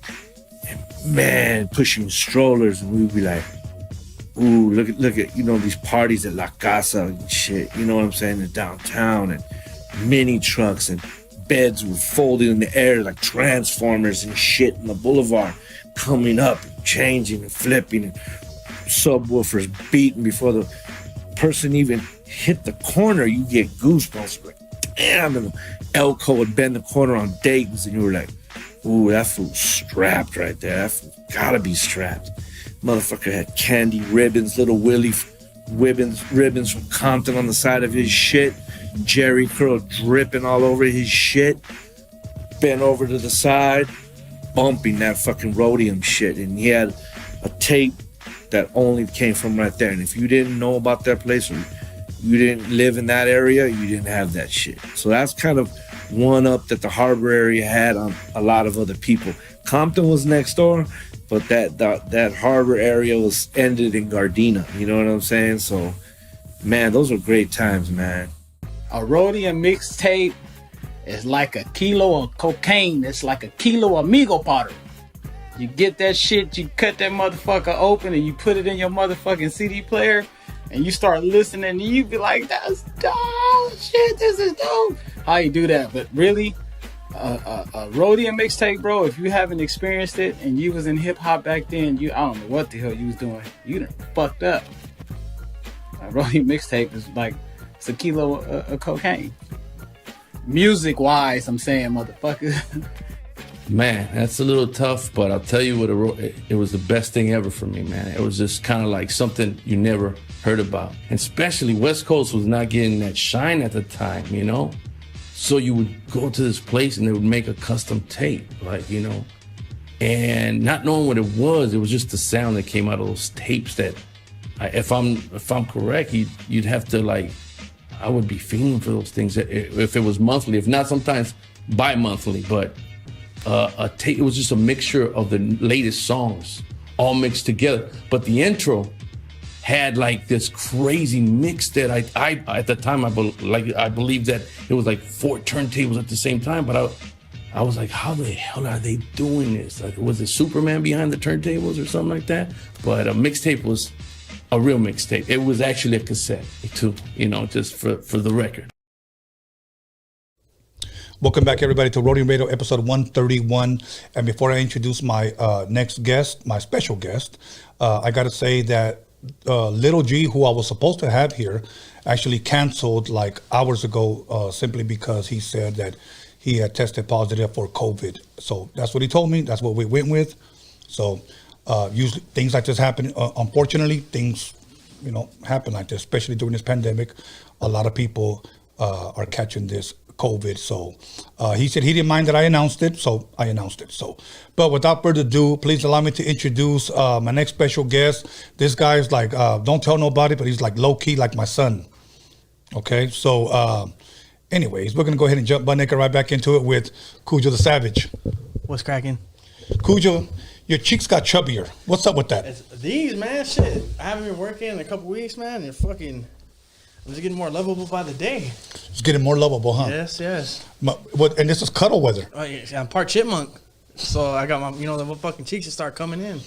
and man, pushing strollers, and we'd be like, ooh, look at, you know, these parties at La Casa and shit, you know what I'm saying, in downtown, and mini trucks, and beds were folded in the air like transformers and shit in the boulevard, coming up, changing and flipping, and subwoofers beating before the person even hit the corner. You get goosebumps, like, damn, and Elko would bend the corner on Dayton's, and you were like, ooh, that fool's strapped right there. That fool gotta be strapped. Motherfucker had candy ribbons, little Willie ribbons from Compton on the side of his shit. Jerry curl dripping all over his shit. Bent over to the side, bumping that fucking Rodium shit. And he had a tape that only came from right there. And if you didn't know about that place or you didn't live in that area, you didn't have that shit. So that's kind of one up that the harbor area had on a lot of other people. Compton was next door, but that harbor area was ended in Gardena. You know what I'm saying? So, man, those were great times, man. A Rodium mixtape is like a kilo of cocaine. It's like a kilo of amigo powder. You get that shit, you cut that motherfucker open, and you put it in your motherfucking CD player, and you start listening, and you be like, that's dope, shit, this is dope. How you do that? But really, a Roadium mixtape, bro, if you haven't experienced it and you was in hip hop back then, I don't know what the hell you was doing. You done fucked up. A Roadium mixtape is like, it's a kilo of cocaine. Music wise, I'm saying, motherfucker. Man, that's a little tough, but I'll tell you what, it was the best thing ever for me, man. It was just kind of like something you never heard about. And especially West Coast was not getting that shine at the time, you know? So you would go to this place and they would make a custom tape, like, you know? And not knowing what it was just the sound that came out of those tapes that, if I'm correct, you'd have to, like, I would be feeling for those things if it was monthly, if not sometimes bi-monthly, but a tape, it was just a mixture of the latest songs all mixed together. But the intro had like this crazy mix that I at the time I believed that it was like 4 turntables at the same time, but I was like, how the hell are they doing this? Like, was it Superman behind the turntables or something like that? But a mixtape was a real mixtape. It was actually a cassette too, you know, just for the record. Welcome back, everybody, to Roadium Radio, episode 131. And before I introduce my next guest, my special guest, I got to say that Little G, who I was supposed to have here, actually canceled like hours ago simply because he said that he had tested positive for COVID. So that's what he told me. That's what we went with. So usually things like this happen. Unfortunately, things, you know, happen like this, especially during this pandemic. A lot of people are catching this COVID. So he said he didn't mind that I announced it, so I announced it. So, but without further ado, please allow me to introduce my next special guest. This guy is like, don't tell nobody, but he's like low key, like my son. Okay, so anyways, we're gonna go ahead and jump butt naked right back into it with Cujo the Savage. What's cracking? Cujo, your cheeks got chubbier. What's up with that? It's these, man, shit. I haven't been working in a couple weeks, man, and fucking, I'm just getting more lovable by the day. It's getting more lovable, huh? Yes, yes. And this is cuddle weather. Oh, yeah, I'm part chipmunk, so I got my, you know, the fucking cheeks that start coming in.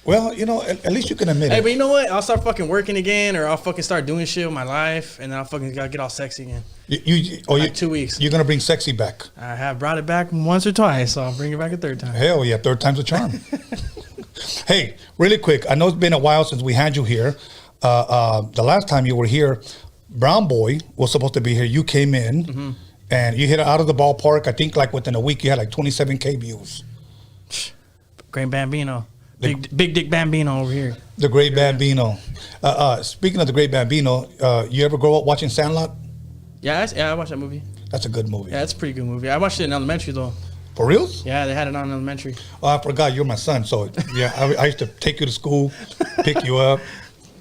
Well, you know, at least you can admit it. Hey, but you know what? I'll start fucking working again, or I'll fucking start doing shit with my life, and then I'll fucking gotta get all sexy again. You 2 weeks. You're gonna bring sexy back. I have brought it back once or twice, so I'll bring it back a third time. Hell yeah, third time's a charm. Hey, really quick, I know it's been a while since we had you here. The last time you were here, Brown Boy was supposed to be here. You came in, and you hit it out of the ballpark. I think like within a week, you had like 27K views. Great Bambino. Big Dick Bambino over here. The Great Bambino. Speaking of the Great Bambino, you ever grow up watching Sandlot? Yeah, I watched that movie. That's a good movie. Yeah, it's a pretty good movie. I watched it in elementary though. For reals? Yeah, they had it on elementary. Oh, I forgot you're my son. So yeah, I used to take you to school, pick you up.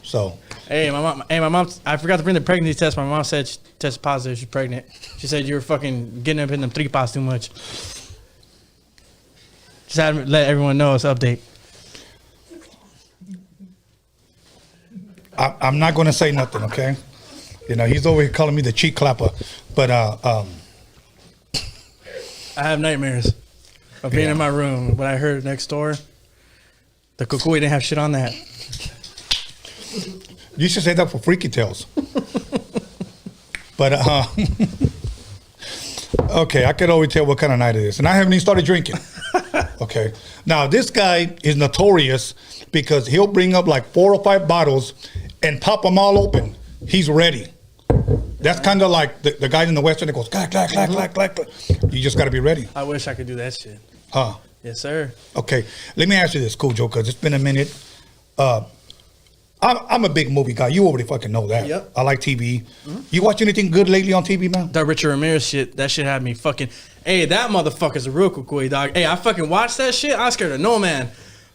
So. Hey, my mom. I forgot to bring the pregnancy test. My mom said she tested positive. She's pregnant. She said you were fucking getting up in them 3 pots too much. Just had to let everyone know it's an update. I'm not going to say nothing, okay? You know, he's over here calling me the cheek clapper, but I have nightmares of being in my room. What I heard next door, the cucuy didn't have shit on that. You should say that for Freaky Tales. But okay, I could always tell what kind of night it is, and I haven't even started drinking. Okay, now this guy is notorious because he'll bring up like 4 or 5 bottles and pop them all open. He's ready. That's kind of like the guys in the Western that goes clack, clack, clack, clack, clack. You just got to be ready. I wish I could do that shit. Huh? Yes, sir. Okay, let me ask you this, Cujo, because it's been a minute. I'm a big movie guy. You already fucking know that. Yep. I like TV. You watch anything good lately on TV, man? That Richard Ramirez shit, that shit had me fucking. Hey, that motherfucker's a real cucuy, dog. Hey, I fucking watched that shit. I was scared of no man.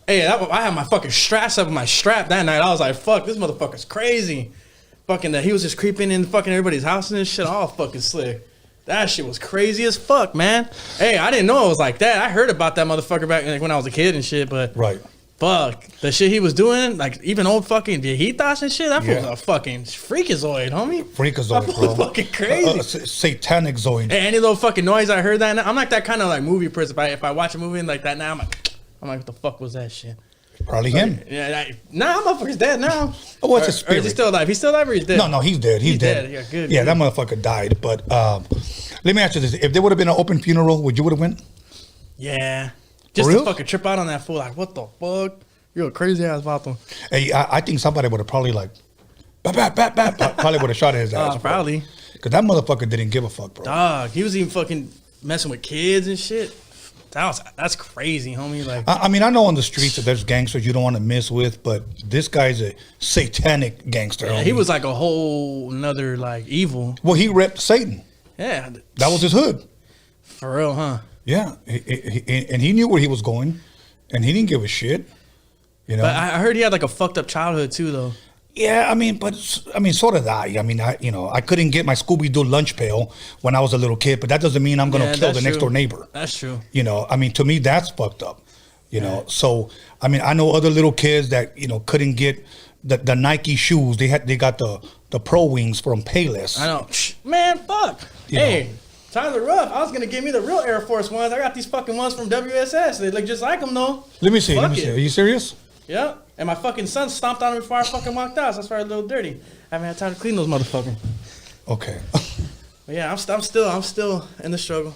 Hey, I had my fucking straps up in my strap that night. I was like, fuck, this motherfucker's crazy. Fucking that he was just creeping in fucking everybody's house and this shit all fucking slick. That shit was crazy as fuck, man. Hey, I didn't know it was like that. I heard about that motherfucker back like, when I was a kid and shit, but right. Fuck, the shit he was doing, like even old fucking viejitas and shit, that fool was a fucking freakazoid, homie. Freakazoid, bro. Fucking crazy. Satanic zoid. Hey, any little fucking noise I heard that now, I'm like that kind of like movie person. If I watch a movie like that now, I'm like, what the fuck was that shit? Probably him. Yeah, nah, motherfucker's dead now. Oh, what's his spirit? Or is he still alive? He's still alive or he's dead? No, he's dead. He's dead. Yeah, good. Yeah, that motherfucker died. But let me ask you this: if there would have been an open funeral, would you would have went? Yeah, just to fucking trip out on that fool. Like, what the fuck? You're a crazy ass vato. Hey, I think somebody would have probably like, probably would have shot his ass. Probably. Because that motherfucker didn't give a fuck, bro. Dog, he was even fucking messing with kids and shit. That's crazy, homie. Like, I mean, I know on the streets that there's gangsters you don't want to mess with, but this guy's a satanic gangster. Yeah, he was like a whole another like evil. Well, he repped Satan. Yeah, that was his hood. For real, huh? Yeah, and he knew where he was going, and he didn't give a shit. You know? But I heard he had like a fucked up childhood too, though. Yeah, I mean, so did I. I mean, I couldn't get my Scooby-Doo lunch pail when I was a little kid, but that doesn't mean I'm going to kill the next door neighbor. That's true. You know, I mean, to me, that's fucked up. You know, so I mean, I know other little kids that couldn't get the Nike shoes. They got the Pro Wings from Payless. I know, man. Fuck. Hey, times are rough. I was gonna give me the real Air Force ones. I got these fucking ones from WSS. They look just like them though. Let me see. Are you serious? Yeah. And my fucking son stomped on them before I fucking walked out. So that's why I was a little dirty. I haven't had time to clean those motherfuckers. Okay. But yeah, I'm still in the struggle.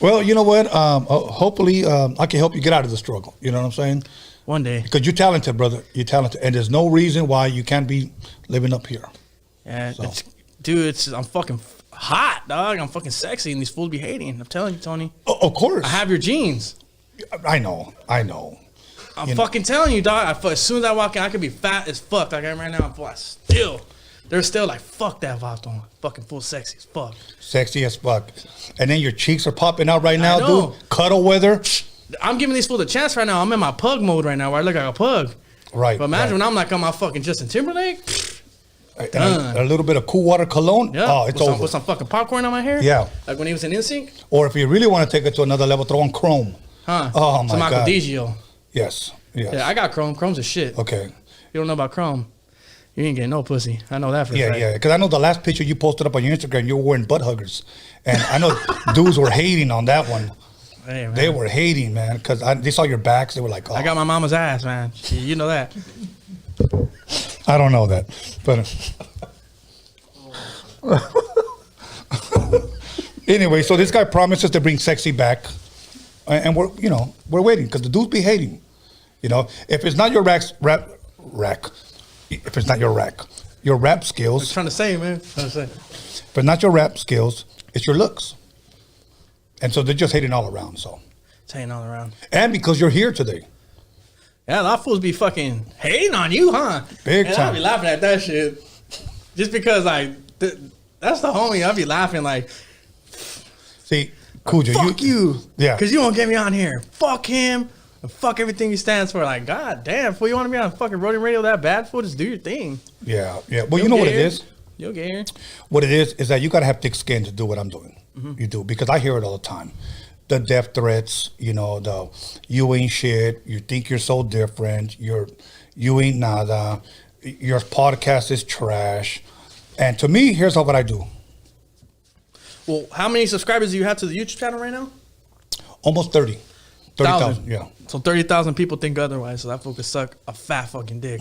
Well, you know what? Hopefully, I can help you get out of the struggle. You know what I'm saying? One day. Because you're talented, brother. You're talented, and there's no reason why you can't be living up here. Yeah, so. I'm fucking hot, dog. I'm fucking sexy, and these fools be hating. I'm telling you, Tony. Of course. I have your genes. I know. I'm fucking telling you, dog. As soon as I walk in, I could be fat as fuck. Like I am right now. They're still like, fuck that vato. Fucking full sexy as fuck. Sexy as fuck. And then your cheeks are popping out right now, dude. Cuddle weather. I'm giving these fools a chance right now. I'm in my pug mode right now where I look like a pug. Right. But imagine when I'm like on my fucking Justin Timberlake. And a little bit of cool water cologne. Yeah. Oh, it's over. With some fucking popcorn on my hair. Yeah. Like when he was in NSYNC. Or if you really want to take it to another level, throw on chrome. Huh. Oh, my Some God. Digio. Yes. Yeah, I got chrome. Chrome's a shit. Okay. You don't know about chrome. You ain't getting no pussy. I know that for a fact. Yeah. Because I know the last picture you posted up on your Instagram, you were wearing butt huggers. And I know dudes were hating on that one. Hey, man. They were hating, man, because they saw your backs. They were like, oh. I got my mama's ass, man. You know that. I don't know that. But anyway, so this guy promises to bring sexy back. And we're waiting because the dudes be hating. You know, if it's not your if it's not your rap skills. I was trying to say, man. If it's not your rap skills, it's your looks. And so they're just hating all around. So it's hating all around. And because you're here today. Yeah, a lot of fools be fucking hating on you, huh? Big and time. I be laughing at that shit. Just because, like, that's the homie. I be laughing like, see, Cujo, fuck you. Yeah. Because you won't get me on here. Fuck him. And fuck everything he stands for. Like, god damn, fool, you want to be on fucking Rodium Radio that bad, fool? Just do your thing. Yeah. Well, you know what it is? You'll get here. What it is that you got to have thick skin to do what I'm doing. You do, because I hear it all the time. The death threats, the you ain't shit, you think you're so different, you ain't nada, your podcast is trash. And to me, here's what I do. Well, how many subscribers do you have to the YouTube channel right now? Almost 30,000, yeah. So 30,000 people think otherwise, so that fool could suck a fat fucking dick.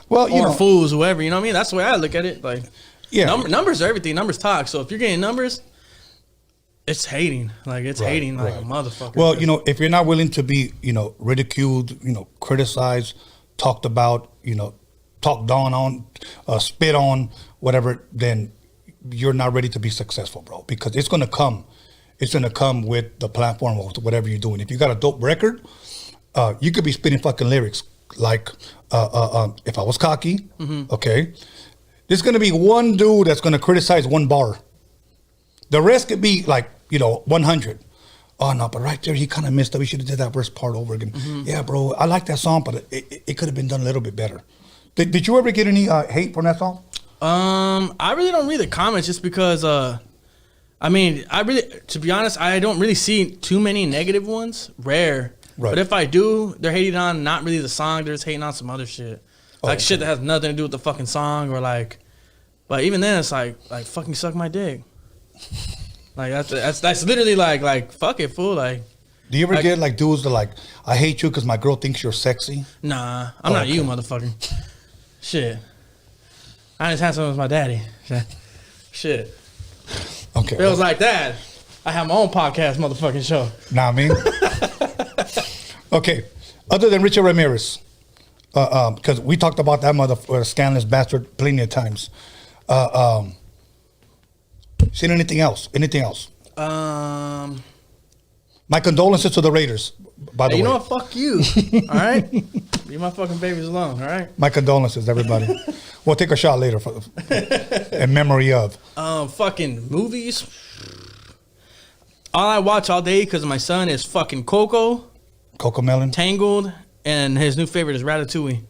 Well, or fools, whoever, you know what I mean? That's the way I look at it. Like, yeah, numbers are everything. Numbers talk. So if you're getting numbers, it's hating. Like, it's hating like a motherfucker. Well, if you're not willing to be, ridiculed, criticized, talked about, talked down on, spit on, whatever, then you're not ready to be successful, bro. Because it's gonna come. It's gonna come with the platform or whatever you're doing. If you got a dope record, you could be spitting fucking lyrics like, if I was cocky, okay. There's gonna be one dude that's gonna criticize one bar. The rest could be like, 100. Oh no, but right there he kind of missed up. We should have did that verse part over again. Yeah, bro, I like that song, but it could have been done a little bit better. Did you ever get any hate from that song? I really don't read the comments just because. I mean, to be honest, I don't really see too many negative ones. Rare. Right. But if I do, they're hating on not really the song. They're just hating on some other shit, like shit that has nothing to do with the fucking song, or like. But even then, it's like fucking suck my dick. Like that's literally like fuck it, fool. Like, do you ever get like dudes that like, I hate you because my girl thinks you're sexy? Nah, I'm not you, motherfucker. Shit, I ain't as handsome as my daddy. Shit. Okay. If it was like that, I have my own podcast, motherfucking show. Nah, I mean. Okay. Other than Richard Ramirez, because we talked about that scandalous bastard plenty of times. Seen anything else? Anything else? My condolences to the Raiders, by the way. You know what? Fuck you. All right? Leave my fucking babies alone, all right? My condolences, everybody. We'll take a shot later in memory of. Fucking movies. All I watch all day because of my son is fucking Coco Melon, Tangled, and his new favorite is Ratatouille.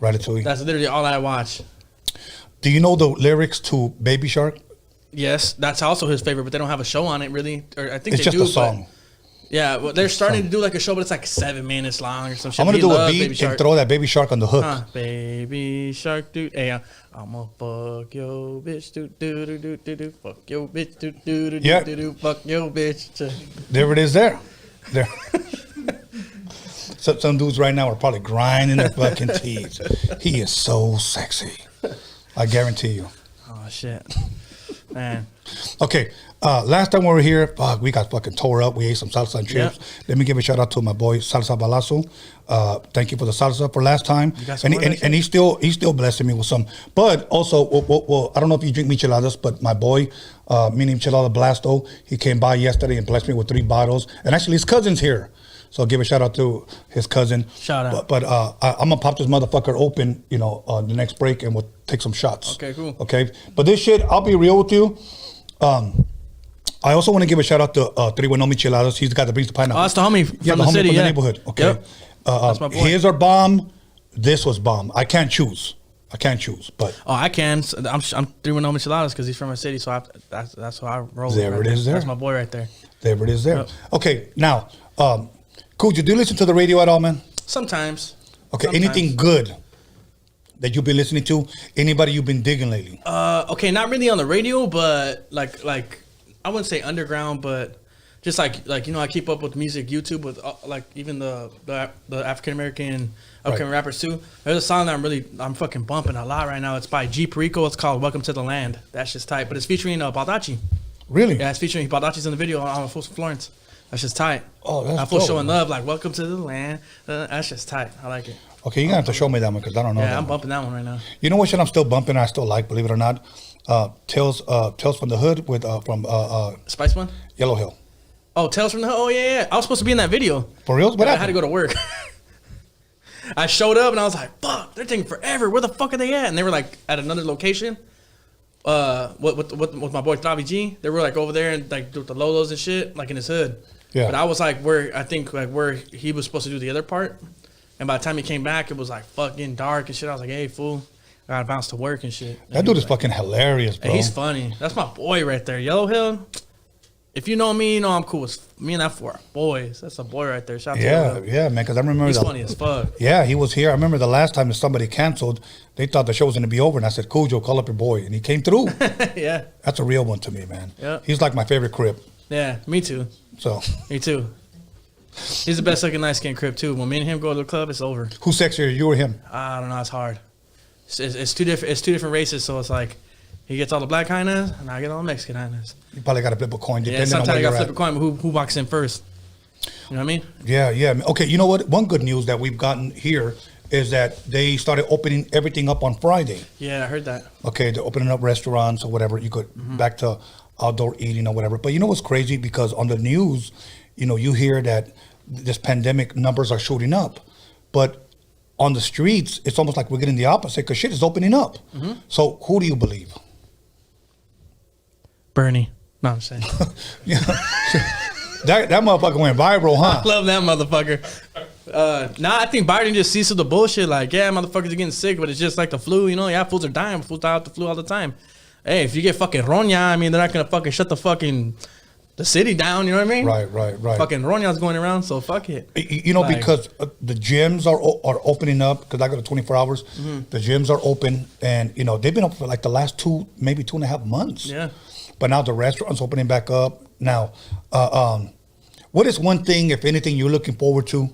Ratatouille. That's literally all I watch. Do you know the lyrics to Baby Shark? Yes, that's also his favorite, but they don't have a show on it really. Or I think it's they just do, a song. Yeah, well, they're starting to do like a show, but it's like 7 minutes long or some shit. I'm gonna do a beat and throw that Baby Shark on the hook. Baby Shark, dude. Hey, I'ma fuck your bitch, do. Fuck your bitch, do. Fuck your bitch. There it is. There. So some dudes right now are probably grinding their fucking teeth. He is so sexy. I guarantee you. Oh shit, man. Okay. Last time we were here, fuck, we got fucking tore up. We ate some salsa and chips. Yep. Let me give a shout out to my boy Salsa Balazo. Thank you for the salsa for last time. And he's still blessing me with some. But also, well, I don't know if you drink micheladas, but my boy, meaning Michelada Blasto, he came by yesterday and blessed me with 3 bottles. And actually, his cousin's here. So give a shout out to his cousin. Shout out. But I'm gonna pop this motherfucker open, the next break, and we'll take some shots. Okay, cool. Okay, but this shit, I'll be real with you. I also want to give a shout out to 310 Micheladas. He's the guy that brings the pineapple. Oh, that's the homie from the homie city, from the neighborhood. Okay, yep. That's my boy. His are bomb. This was bomb. I can't choose, but I can. I'm 310 Micheladas because he's from my city, so that's how I roll. There it is. There. That's my boy right there. There it is. There. Yep. Okay, now, Kujo, do you listen to the radio at all, man? Sometimes. Okay, anything good that you've been listening to? Anybody you've been digging lately? Okay, not really on the radio, but like I wouldn't say underground, but just like I keep up with music YouTube with like even the African American upcoming rappers too. There's a song that I'm fucking bumping a lot right now. It's by G Perico. It's called "Welcome to the Land." That's just tight, but it's featuring Baldacci. Really? Yeah, it's featuring Baldacci's in the video on Florence. That's just tight. Oh, that's I feel dope, showing man. love, like "Welcome to the Land." That's just tight. I like it. Okay, you're gonna have to show me that one because I don't know. Yeah, that I'm one. bumping that one right now. You know what shit I'm still bumping? I still like, believe it or not. Tales from the Hood with from Spice One? Yellow Hill. Oh, Tales from the Hood. Oh yeah. I was supposed to be in that video. For real? What I happened? had to go to work. I showed up and I was like, fuck, they're taking forever. Where the fuck are they at? And they were like at another location. With my boy Travi G. They were like over there and like with the Lolos and shit, like in his hood. Yeah. But I was like where he was supposed to do the other part. And by the time he came back, it was like fucking dark and shit. I was like, hey, fool, I gotta bounce to work and shit. That dude is fucking hilarious, bro. Hey, he's funny. That's my boy right there. Yellow Hill. If you know me, you know I'm cool. Me and that four are boys. That's a boy right there. Shout out to Yellow Hill. Yeah, man. Because I remember he's funny as fuck. Yeah, he was here. I remember the last time that somebody canceled, they thought the show was gonna be over, and I said, Cujo, call up your boy, and he came through. Yeah. That's a real one to me, man. Yeah. He's like my favorite Crip. Yeah, me too. So. Me too. He's the best looking nice skin Crip too. When me and him go to the club, it's over. Who's sexier, you or him? I don't know. It's hard. It's two different races, so it's like he gets all the black hyenas, and I get all the Mexican hyenas. You probably got to flip a coin. Yeah, sometimes you got to flip a coin, but who walks in first? You know what I mean? Yeah. Okay, you know what? One good news that we've gotten here is that they started opening everything up on Friday. Yeah, I heard that. Okay, they're opening up restaurants or whatever. You could back to outdoor eating or whatever. But you know what's crazy? Because on the news, you know, you hear that this pandemic numbers are shooting up. But on the streets, it's almost like we're getting the opposite because shit is opening up. So who do you believe? Bernie. No, I'm saying. Yeah. that motherfucker went viral, huh? I love that motherfucker. I think Biden just sees through the bullshit. Like, yeah, motherfuckers are getting sick, but it's just like the flu, you know? Yeah, fools are dying. Fools die out the flu all the time. Hey, if you get fucking roña, I mean, they're not going to fucking shut the city down, you know what I mean? Right. Fucking roña's going around, so fuck it. You know, like, because the gyms are opening up, because I go to 24 hours. The gyms are open, and, you know, they've been open for like the last maybe 2.5 months. Yeah. But now the restaurant's opening back up. Now, what is one thing, if anything, you're looking forward to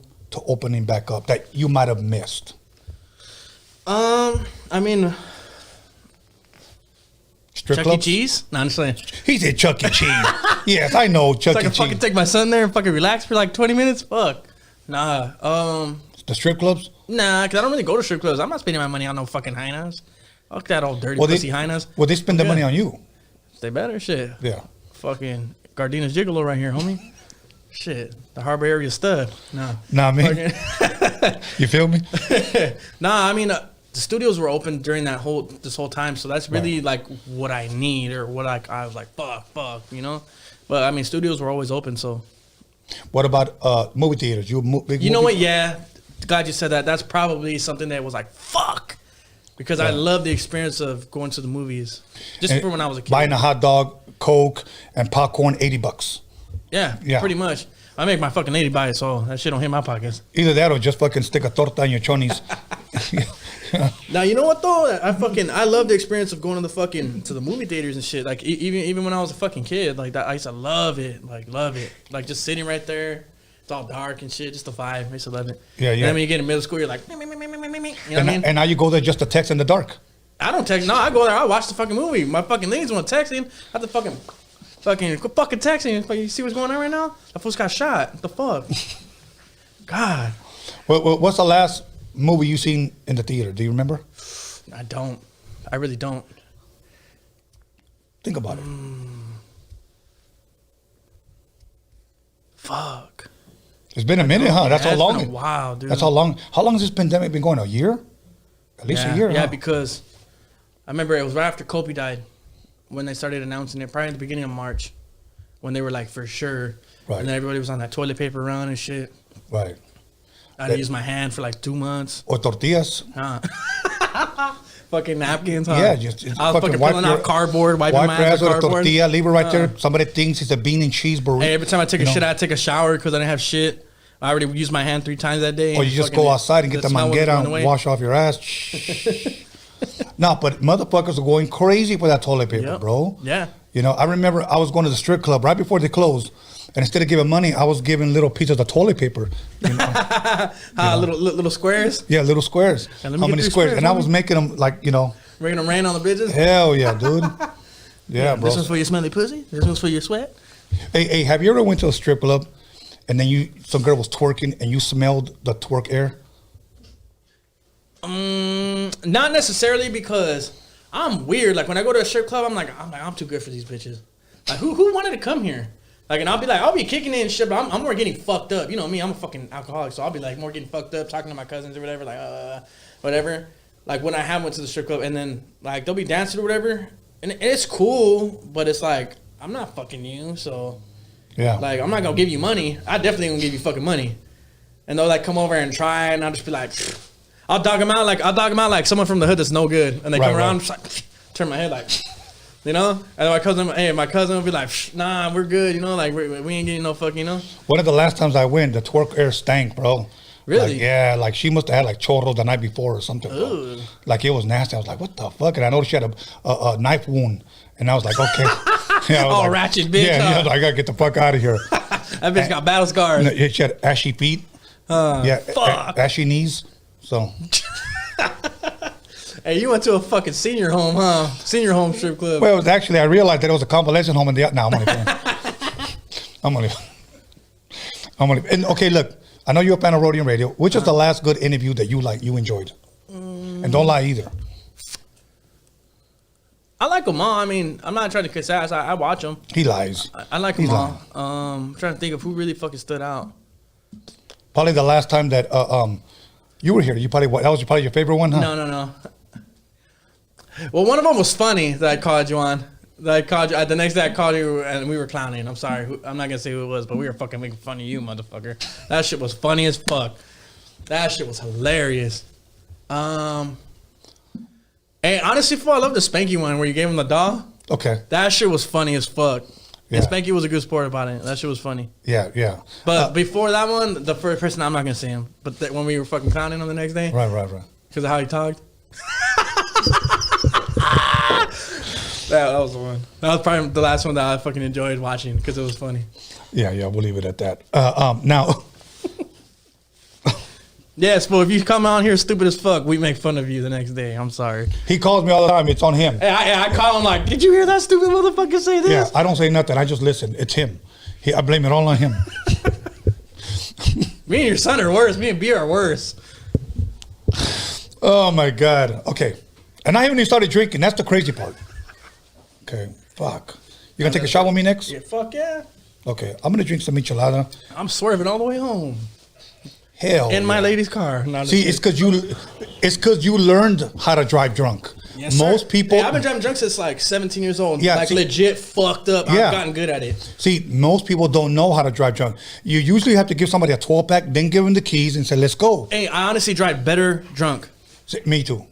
opening back up that you might have missed? I mean, Strip Chuck clubs? E. Cheese? No, I'm just saying. He said Chuck E. Cheese. Yes, I know Chuck So I E. can Cheese. fucking take my son there and fucking relax for like 20 minutes? Fuck. Nah. The strip clubs? Nah, because I don't really go to strip clubs. I'm not spending my money on no fucking hyenas. Fuck that old dirty pussy hyenas. Well, they spend their money on you. They better, shit. Yeah. Fucking Gardina's Gigolo right here, homie. Shit. The harbor area stud. Nah. Nah, man. You feel me? Nah, I mean, the studios were open during this whole time, so that's really like what I need or what I was like, fuck, you know? But I mean, studios were always open, so. What about movie theaters? You know what? Yeah. Glad you said that. That's probably something that was like, fuck. Because I love the experience of going to the movies. Just for when I was a kid. Buying a hot dog, Coke, and popcorn, $80. Yeah, pretty much. I make my fucking lady buy it, so that shit don't hit my pockets. Either that or just fucking stick a torta in your chonies. Now, you know what though? I love the experience of going to the movie theaters and shit. Like even when I was a fucking kid, like that, I used to love it. Like just sitting right there. It's all dark and shit, just the vibe. I used to love it. Yeah. And then when you get in middle school, you're like, me. You know what I mean? And now you go there just to text in the dark. I don't text. No, I go there. I watch the fucking movie. My fucking ladies want texting. I have to fucking texting. You see what's going on right now? That fool's got shot. What the fuck? God. Well, what's the last movie you seen in the theater? Do you remember? I don't. I really don't. Think about it. Fuck. It's been a minute, huh? That's how long. It's been a while, dude. That's how long. How long has this pandemic been going? A year? At least a year. Yeah, huh? because I remember it was right after Kobe died when they started announcing it. Probably at the beginning of March, when they were like for sure. Right. And then everybody was on that toilet paper run and shit. Right. I had to use my hand for like 2 months. Or tortillas. Huh. Fucking napkins, huh? Yeah, just I was fucking pulling out cardboard, wiping my hands with cardboard. Tortilla, leave it right there. Somebody thinks it's a bean and cheese burrito. Hey, every time I take a shit, I take a shower because I didn't have shit. I already used my hand 3 times that day. Or you just go outside and get the manguera and wash off your ass. No, but motherfuckers are going crazy for that toilet paper, bro. Yeah. You know, I remember I was going to the strip club right before they closed. And instead of giving money, I was giving little pieces of toilet paper. You know? Little squares? Yeah, little squares. How many squares? And I was making them like, you know. Making them rain on the bitches? Hell yeah, dude. Yeah, bro. This one's for your smelly pussy? This one's for your sweat? Hey, have you ever went to a strip club and then some girl was twerking and you smelled the twerk air? Not necessarily, because I'm weird. Like when I go to a strip club, I'm too good for these bitches. Like who wanted to come here? Like, and I'll be kicking it and shit, but I'm more getting fucked up. You know me, I'm a fucking alcoholic, so I'll be like more getting fucked up, talking to my cousins or whatever, like whatever. Like when I went to the strip club, and then like they'll be dancing or whatever, and it's cool, but it's like I'm not fucking you, so yeah, like I'm not gonna give you money. I definitely gonna give you fucking money, and they'll like come over and try, and I'll just be like, I'll dog them out like someone from the hood that's no good, and they come around, just like turn my head like. You know, and my cousin will be like, nah, we're good, you know, like we ain't getting no fuck, you know. One of the last times I went, the twerk air stank, bro. Really? Like, yeah, like she must have had like chorro the night before or something. Bro. Like it was nasty. I was like, what the fuck? And I noticed she had a knife wound, and I was like, okay. Yeah, oh, like, ratchet bitch. Yeah, I gotta get the fuck out of here. That bitch got battle scars. She had ashy feet. Ashy knees. So. Hey, you went to a fucking senior home, huh? Senior home strip club. Well, it was actually, I realized that it was a compilation home in the. No, I'm only playing. I'm only. And okay, look, I know you're a fan of Roadium Radio. Which is the last good interview that you enjoyed? And don't lie either. I like them all. I mean, I'm not trying to kiss ass. I watch them. He lies. I like them all. I'm trying to think of who really fucking stood out. Probably the last time that you were here. That was probably your favorite one, huh? No. Well, one of them was funny that I called you on. The next day I called you and we were clowning. I'm sorry. I'm not going to say who it was, but we were fucking making fun of you, motherfucker. That shit was funny as fuck. That shit was hilarious. Hey, honestly, I love the Spanky one where you gave him the doll. Okay. That shit was funny as fuck. Yeah. And Spanky was a good sport about it. That shit was funny. Yeah. But before that one, the first person, I'm not going to say him, but when we were fucking clowning on the next day. Right. Because of how he talked. That was the one. That was probably the last one that I fucking enjoyed watching because it was funny. Yeah, we'll leave it at that. Now. Yes, but if you come on here stupid as fuck, we make fun of you the next day. I'm sorry. He calls me all the time. It's on him. Hey, I call him like, did you hear that stupid motherfucker say this? Yeah, I don't say nothing. I just listen. It's him. I blame it all on him. Me and your son are worse. Me and B are worse. Oh, my God. Okay. And I haven't even started drinking. That's the crazy part. Okay. Fuck. You going to take a shot with me next? Yeah, fuck yeah. Okay. I'm going to drink some michelada. I'm swerving all the way home. Hell. In my lady's car. See, it's because you learned how to drive drunk. Yes, Most people. Hey, I've been driving drunk since like 17 years old. Yeah, like legit fucked up. Yeah. I've gotten good at it. See, most people don't know how to drive drunk. You usually have to give somebody a 12-pack, then give them the keys and say, let's go. Hey, I honestly drive better drunk. See, me too.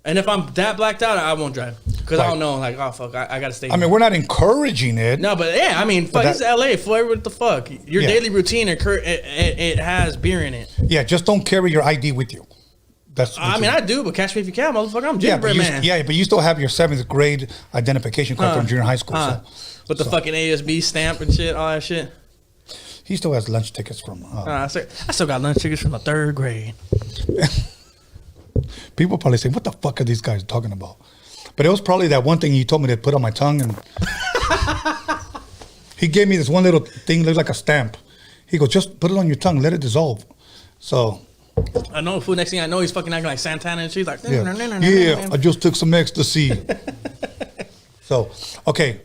And if I'm that blacked out, I won't drive. Because I don't know, like, oh, fuck, I got to stay. I mean, we're not encouraging it. No, but yeah, I mean, fuck, it's LA. Flavor what the fuck. Your daily routine, it has beer in it. Yeah, just don't carry your ID with you. I mean, I do, but catch me if you can, motherfucker. I'm gingerbread man. Yeah, but you still have your 7th grade identification card from junior high school. With the fucking ASB stamp and shit, all that shit. He still has lunch tickets from... I still got lunch tickets from the 3rd grade. People probably say, what the fuck are these guys talking about? But it was probably that one thing you told me to put on my tongue. And he gave me this one little thing, looked like a stamp. He goes, just put it on your tongue, let it dissolve. So... I know, fool. Next thing I know, he's fucking acting like Santana and she's like... Yeah, I just took some ecstasy. So, okay.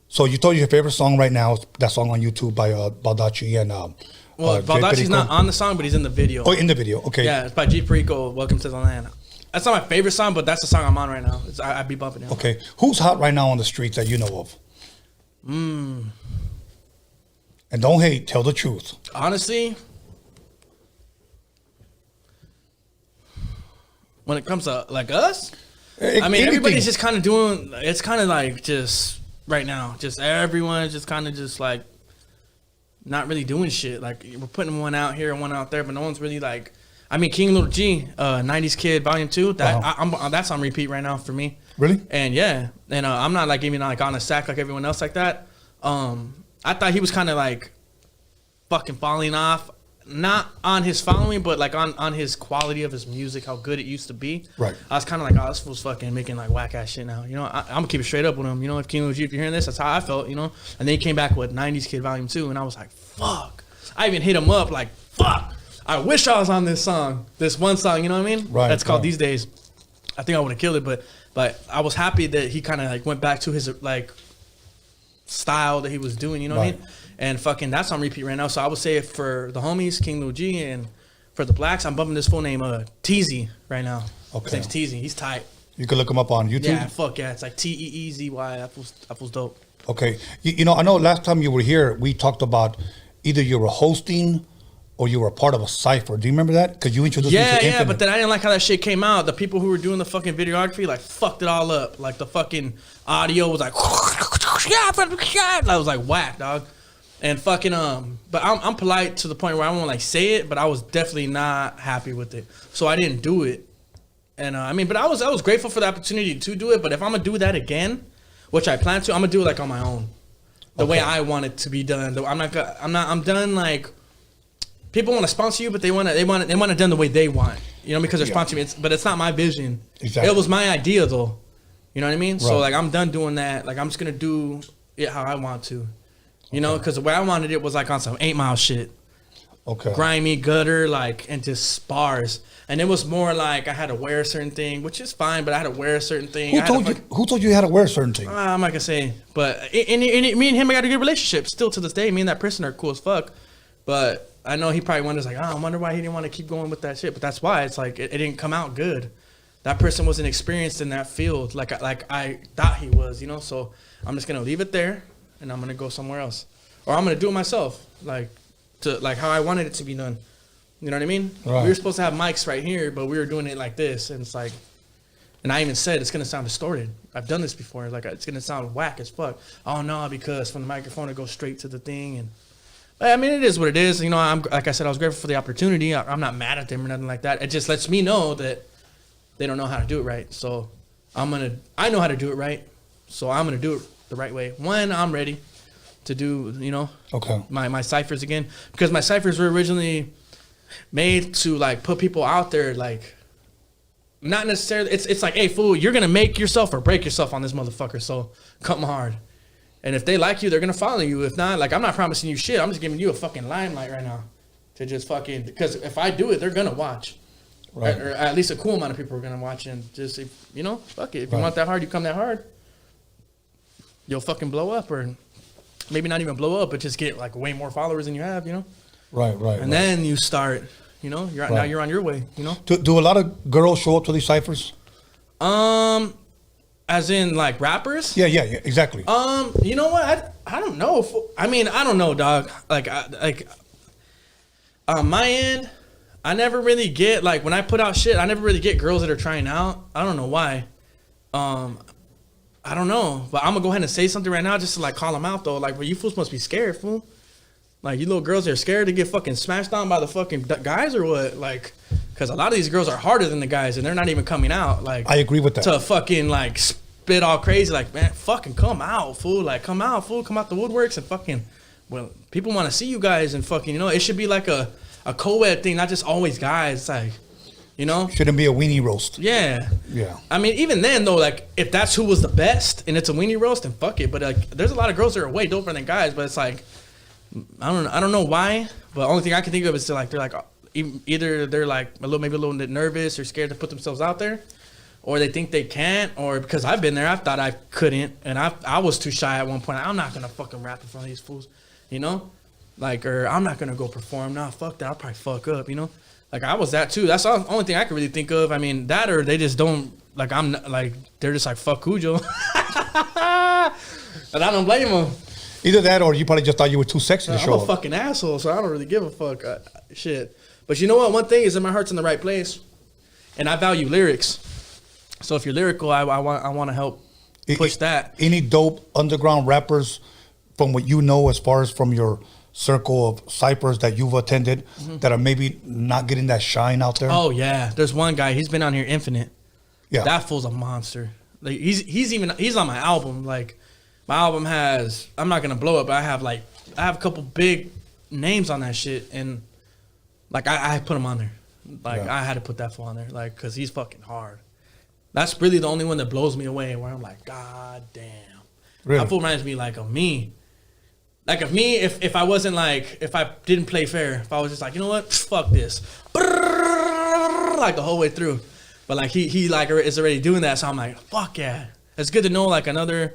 So you told your favorite song right now is that song on YouTube by Baldacci and... well, Baldacci's not on the song, but he's in the video. Oh, in the video, okay. Yeah, it's by G Perico, Welcome to the Land. That's not my favorite song, but that's the song I'm on right now. I be bumping it. Okay. Who's hot right now on the streets that you know of? And don't hate, tell the truth. Honestly... When it comes to like us, I mean, everybody's just kind of doing. It's kind of like just right now, just everyone's just kind of just like not really doing shit. Like we're putting one out here and one out there, but no one's really like. I mean, King Little G, 90s Kid Volume 2. That that's on repeat right now for me. Really? And yeah, and I'm not like even like on a sack like everyone else like that. I thought he was kind of like fucking falling off. Not on his following, but like on his quality of his music, how good it used to be. Right. I was kind of like, oh, this fool's fucking making like whack ass shit now. You know, I'm gonna keep it straight up with him. You know, if King was you, if you're hearing this, that's how I felt. You know, and then he came back with 90s Kid Volume 2, and I was like, fuck. I even hit him up like, fuck. I wish I was on this song, this one song. You know what I mean? Right. That's called These Days. I think I would have killed it, but I was happy that he kind of like went back to his like style that he was doing. You know what I mean? And fucking that's on repeat right now. So I would say for the homies, King Lil G, and for the blacks, I'm bumping this full name Teezy right now. Okay. His name's Teezy. He's tight. You can look him up on YouTube. Yeah, fuck yeah. It's like Teezy. That was dope. Okay. You know, I know last time you were here, we talked about either you were hosting or you were a part of a cipher. Do you remember that? Because you introduced me to Infinite. Yeah, but then I didn't like how that shit came out. The people who were doing the fucking videography like fucked it all up. Like the fucking audio was like, I was like whack, dog. And fucking but I'm polite to the point where I won't like say it, but I was definitely not happy with it, so I didn't do it. And I mean, but I was grateful for the opportunity to do it. But if I'm gonna do that again, which I plan to, I'm gonna do it like on my own, the way I want it to be done. I'm done like. People want to sponsor you, but they want it done the way they want, you know, because they're sponsoring me. But it's not my vision. Exactly. It was my idea, though. You know what I mean? Right. So like, I'm done doing that. Like, I'm just gonna do it how I want to, you know, because the way I wanted it was like on some 8 Mile shit. Okay. Grimy gutter, like, and just spars. And it was more like I had to wear a certain thing, which is fine, but I had to wear a certain thing. Who told you had to wear a certain thing? I'm not gonna say, but me and him, I got a good relationship still to this day. Me and that person are cool as fuck, but. I know he probably wonders like, I wonder why he didn't want to keep going with that shit. But that's why it's like it didn't come out good. That person wasn't experienced in that field like I thought he was, you know. So I'm just gonna leave it there, and I'm gonna go somewhere else, or I'm gonna do it myself, like how I wanted it to be done. You know what I mean? Right. We were supposed to have mics right here, but we were doing it like this, and it's like, and I even said it's gonna sound distorted. I've done this before. Like it's gonna sound whack as fuck. Oh no, because from the microphone it goes straight to the thing and. I mean, it is what it is. You know, I'm like I said, I was grateful for the opportunity. I'm not mad at them or nothing like that. It just lets me know that they don't know how to do it right. So I know how to do it right. So I'm gonna do it the right way when I'm ready to do, you know, my ciphers again, because my ciphers were originally made to like put people out there, like not necessarily. It's like, hey fool, you're gonna make yourself or break yourself on this motherfucker. So come hard. And if they like you, they're going to follow you. If not, like, I'm not promising you shit. I'm just giving you a fucking limelight right now to just fucking, because if I do it, they're going to watch. Right. Or at least a cool amount of people are going to watch. And just, you know, fuck it. If you want that hard, you come that hard. You'll fucking blow up, or maybe not even blow up, but just get like way more followers than you have, you know? Right. And then you start, you know, now you're on your way, you know? Do a lot of girls show up to these ciphers? As in, like, rappers? Yeah, exactly. You know what? I don't know. I don't know, dog. Like, on my end, I never really get, like, when I put out shit, I never really get girls that are trying out. I don't know why. I don't know. But I'm going to go ahead and say something right now just to, like, call them out, though. Like, well, you fools must be scared, fool. Like, you little girls are scared to get fucking smashed on by the fucking guys or what? Like, because a lot of these girls are harder than the guys, and they're not even coming out. Like, I agree with that. To fucking, like, spit all crazy. Like, man, fucking come out, fool. Like, come out, fool. Come out the woodworks and fucking, well, people want to see you guys and fucking, you know, it should be like a co-ed thing, not just always guys. It's like, you know? Shouldn't be a weenie roast. Yeah. I mean, even then, though, like, if that's who was the best and it's a weenie roast, then fuck it. But, like, there's a lot of girls that are way doper than guys, but it's like, I don't know why, but the only thing I can think of is they're like either they're like maybe a little bit nervous or scared to put themselves out there, or they think they can't, or because I've been there, I thought I couldn't, and I was too shy at one point. I'm not gonna fucking rap in front of these fools, you know, like, or I'm not gonna go perform. Nah, fuck that. I'll probably fuck up, you know. Like, I was that too. That's the only thing I could really think of. I mean, that or they just don't like. I'm not, like, they're just like, fuck Cujo, and I don't blame them. Either that, or you probably just thought you were too sexy to show up. I'm a fucking asshole, so I don't really give a fuck. Shit. But you know what? One thing is that my heart's in the right place, and I value lyrics. So if you're lyrical, I want to help push that. Any dope underground rappers from what you know, as far as from your circle of ciphers that you've attended, that are maybe not getting that shine out there? Oh yeah, there's one guy. He's been on here, Infinite. Yeah, that fool's a monster. Like, he's on my album. Like, my album has, I'm not gonna blow up, but I have a couple big names on that shit, and like I put him on there. Like, I had to put that fool on there, like, cause he's fucking hard. That's really the only one that blows me away, where I'm like, God damn. Really? That fool reminds me like of me. Like, if I wasn't like, if I didn't play fair, if I was just like, you know what, fuck this, like the whole way through. But like he like is already doing that, so I'm like, fuck yeah. It's good to know like another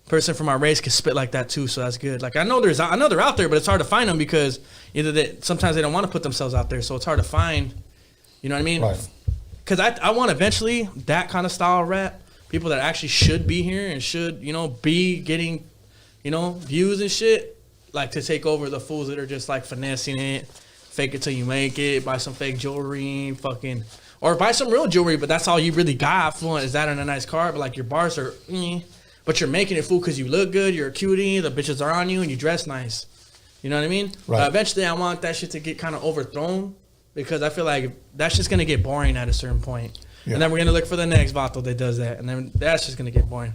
person from our race can spit like that too, so that's good. Like I know they're out there, but it's hard to find them because either sometimes they don't want to put themselves out there, so it's hard to find. You know what I mean? Right. Because I want eventually that kind of style of rap, people that actually should be here and should, you know, be getting, you know, views and shit, like to take over the fools that are just like finessing it, fake it till you make it, buy some fake jewelry, fucking, or buy some real jewelry, but that's all you really got, fool, is that in a nice car, but like your bars are, but you're making it, fool, because you look good, you're a cutie, the bitches are on you, and you dress nice. You know what I mean? Right. Eventually, I want that shit to get kind of overthrown because I feel like that's just going to get boring at a certain point. Yeah. And then we're going to look for the next Vato that does that, and then that's just going to get boring.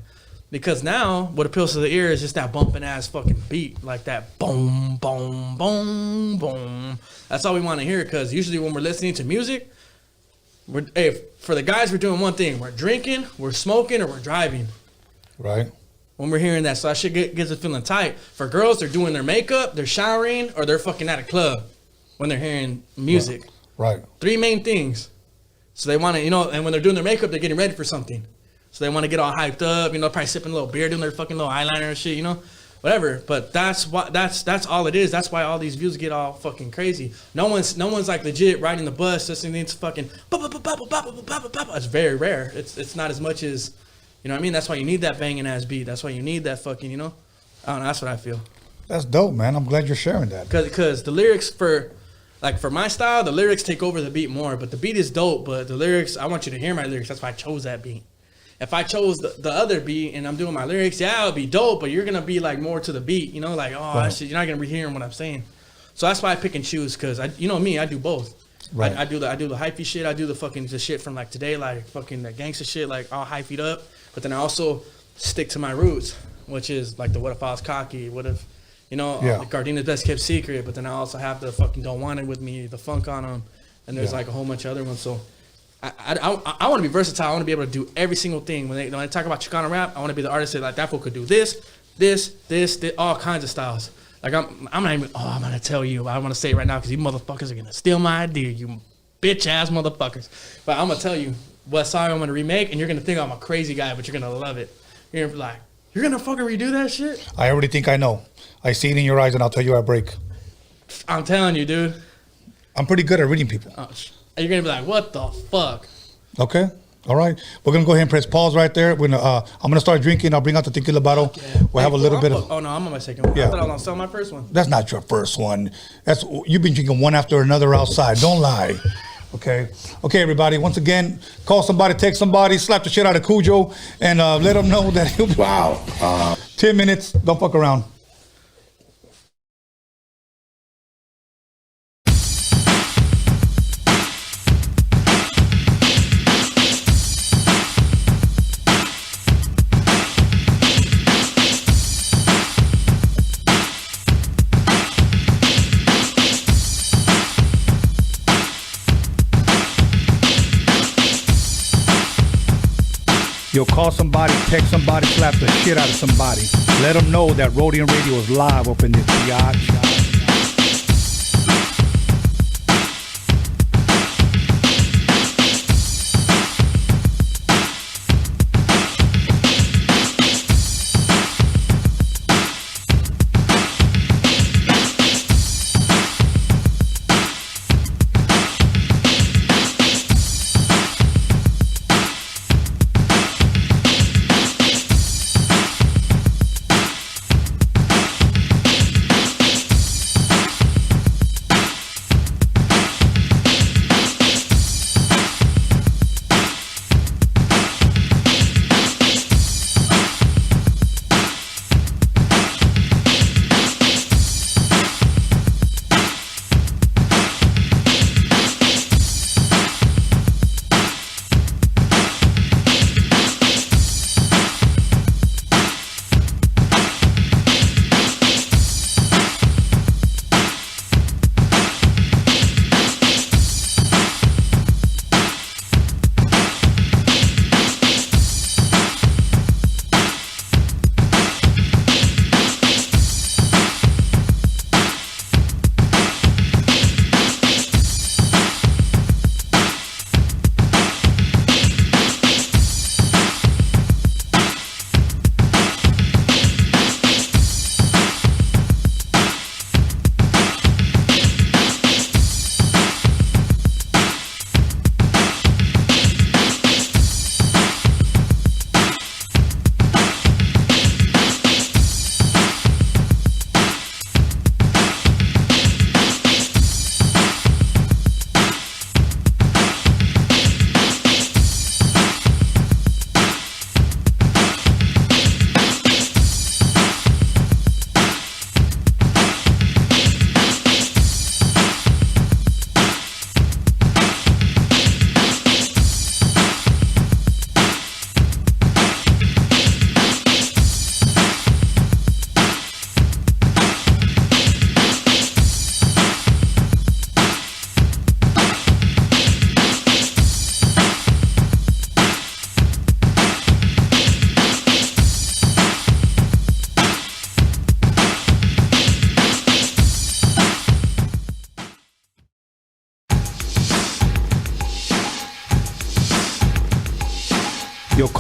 Because now, what appeals to the ear is just that bumping ass fucking beat, like that boom, boom, boom, boom. That's all we want to hear, because usually when we're listening to music, for the guys, we're doing one thing. We're drinking, we're smoking, or we're driving. Right. When we're hearing that, so that shit gets us feeling tight. For girls, they're doing their makeup, they're showering, or they're fucking at a club when they're hearing music. Right. 3 main things. So they want to, you know, and when they're doing their makeup, they're getting ready for something. So they want to get all hyped up, you know, probably sipping a little beer, doing their fucking little eyeliner and shit, you know, whatever. But that's all it is. That's why all these views get all fucking crazy. No one's like legit riding the bus listening to fucking. It's very rare. It's not as much as. You know what I mean? That's why you need that banging ass beat. That's why you need that fucking, you know? I don't know. That's what I feel. That's dope, man. I'm glad you're sharing that. Because the lyrics for my style, the lyrics take over the beat more. But the beat is dope. But the lyrics, I want you to hear my lyrics. That's why I chose that beat. If I chose the other beat and I'm doing my lyrics, yeah, it would be dope. But you're going to be like more to the beat. You know, like, that shit, you're not going to be hearing what I'm saying. So that's why I pick and choose. Because, you know me, I do both. Right. I do the hyphy shit. I do the fucking the shit from like today, like fucking the gangster shit, like all hyphied up. But then I also stick to my roots, which is like the what if I was cocky, what if, you know, the Gardenia's best kept secret. But then I also have the fucking don't want it with me, the funk on them, and there's like a whole bunch of other ones. So I want to be versatile. I want to be able to do every single thing. When they talk about Chicano rap, I want to be the artist that like that fool could do this, all kinds of styles. Like I'm not even. Oh, I'm gonna tell you. I want to say it right now because you motherfuckers are gonna steal my idea. You bitch ass motherfuckers. But I'm gonna tell you what song I'm gonna remake, and you're gonna think I'm a crazy guy, but you're gonna love it. You're gonna be like, you're gonna fucking redo that shit? I already think I know. I see it in your eyes, and I'll tell you I break. I'm telling you, dude. I'm pretty good at reading people. You're gonna be like, what the fuck? Okay. All right. We're gonna go ahead and press pause right there. I'm gonna start drinking. I'll bring out the tequila bottle. Okay. We'll have a little bit of. Oh no, I'm on my second one. Yeah. I thought I was gonna sell my first one. That's not your first one. You've been drinking one after another outside. Don't lie. Okay, everybody. Once again, call somebody, text somebody, slap the shit out of Cujo, and let them know that he'll be 10 minutes. Don't fuck around. You'll call somebody, text somebody, slap the shit out of somebody. Let them know that Rodium Radio is live up in this biatch.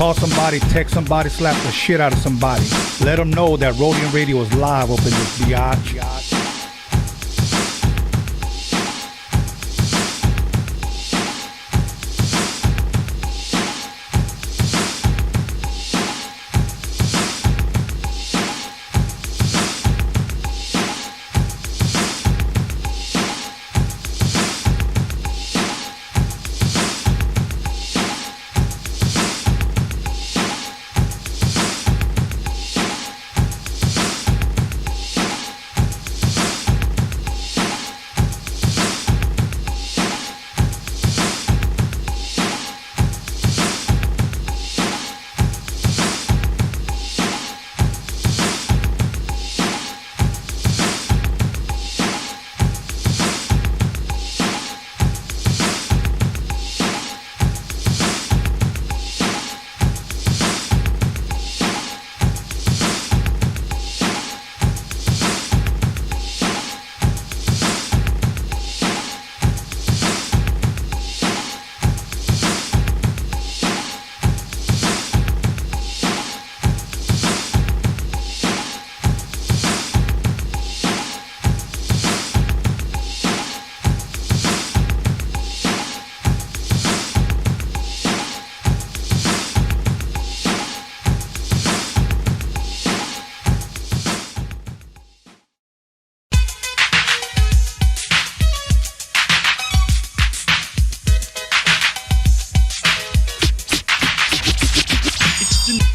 call somebody, text somebody, slap the shit out of somebody. Let them know that Rodium Radio is live up in this biatch.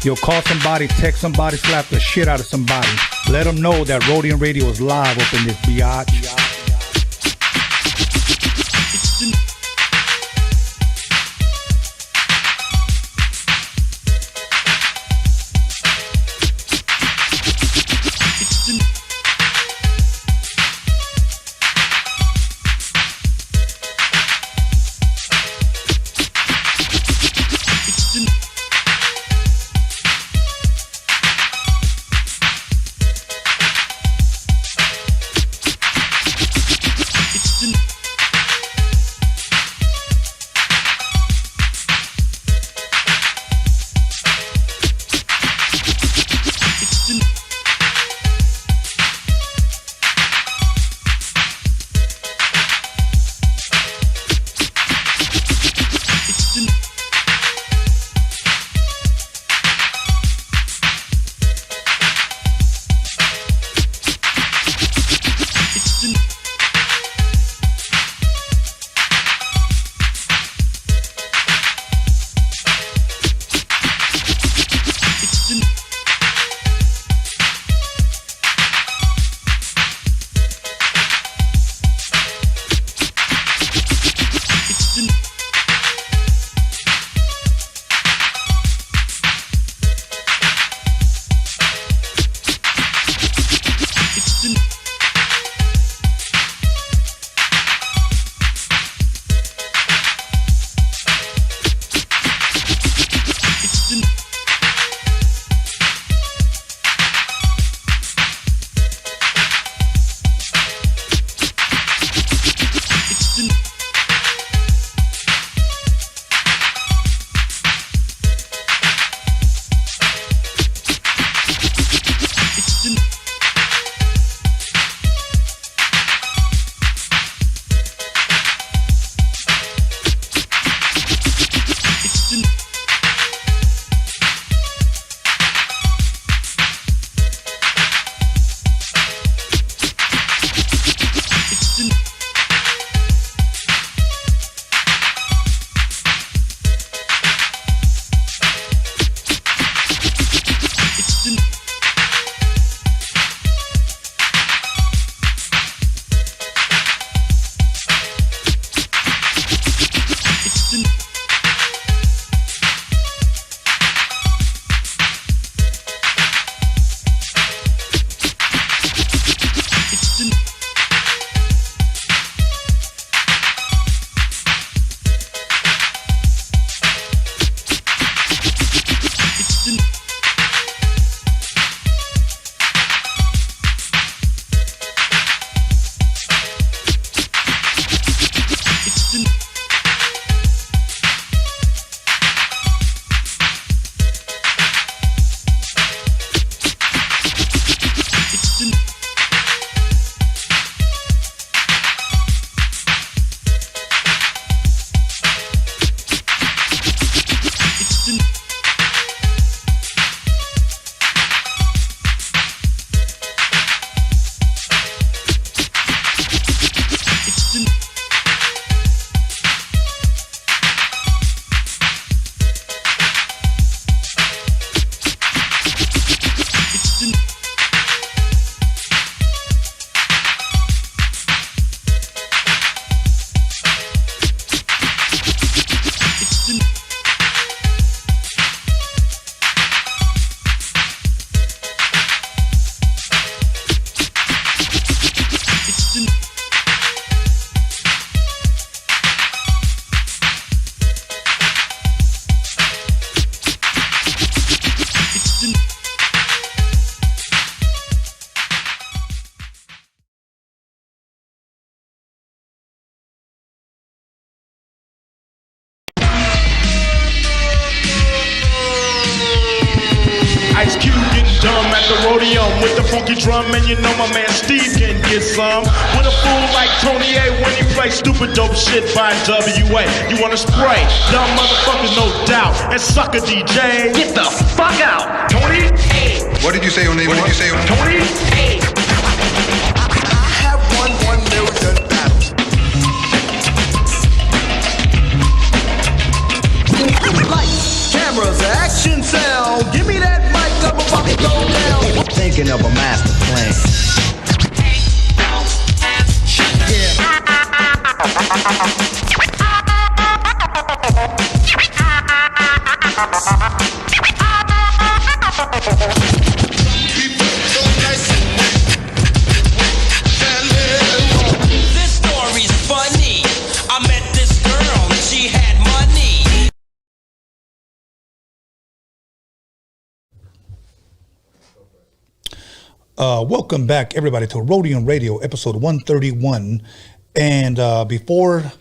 Yo, call somebody, text somebody, slap the shit out of somebody. Let them know that Rodium Radio is live up in this biatch. Ice Cube getting dumb at the Roadium with the funky drum, and you know my man Steve can get some. With a fool like Tony A when he plays stupid dope shit by WA. You wanna spray? Dumb motherfuckers, no doubt. And sucker DJ, get the fuck out. Tony A. What did you say your name was? What did you say your name? Tony A. I have won 1 million battles. Lights, cameras, action, sound. Give me that mic, I'm about to go down. Thinking of a master plan. This story's funny. I met this girl and she had money. Welcome back, everybody, to Rodium Radio, episode 131. And before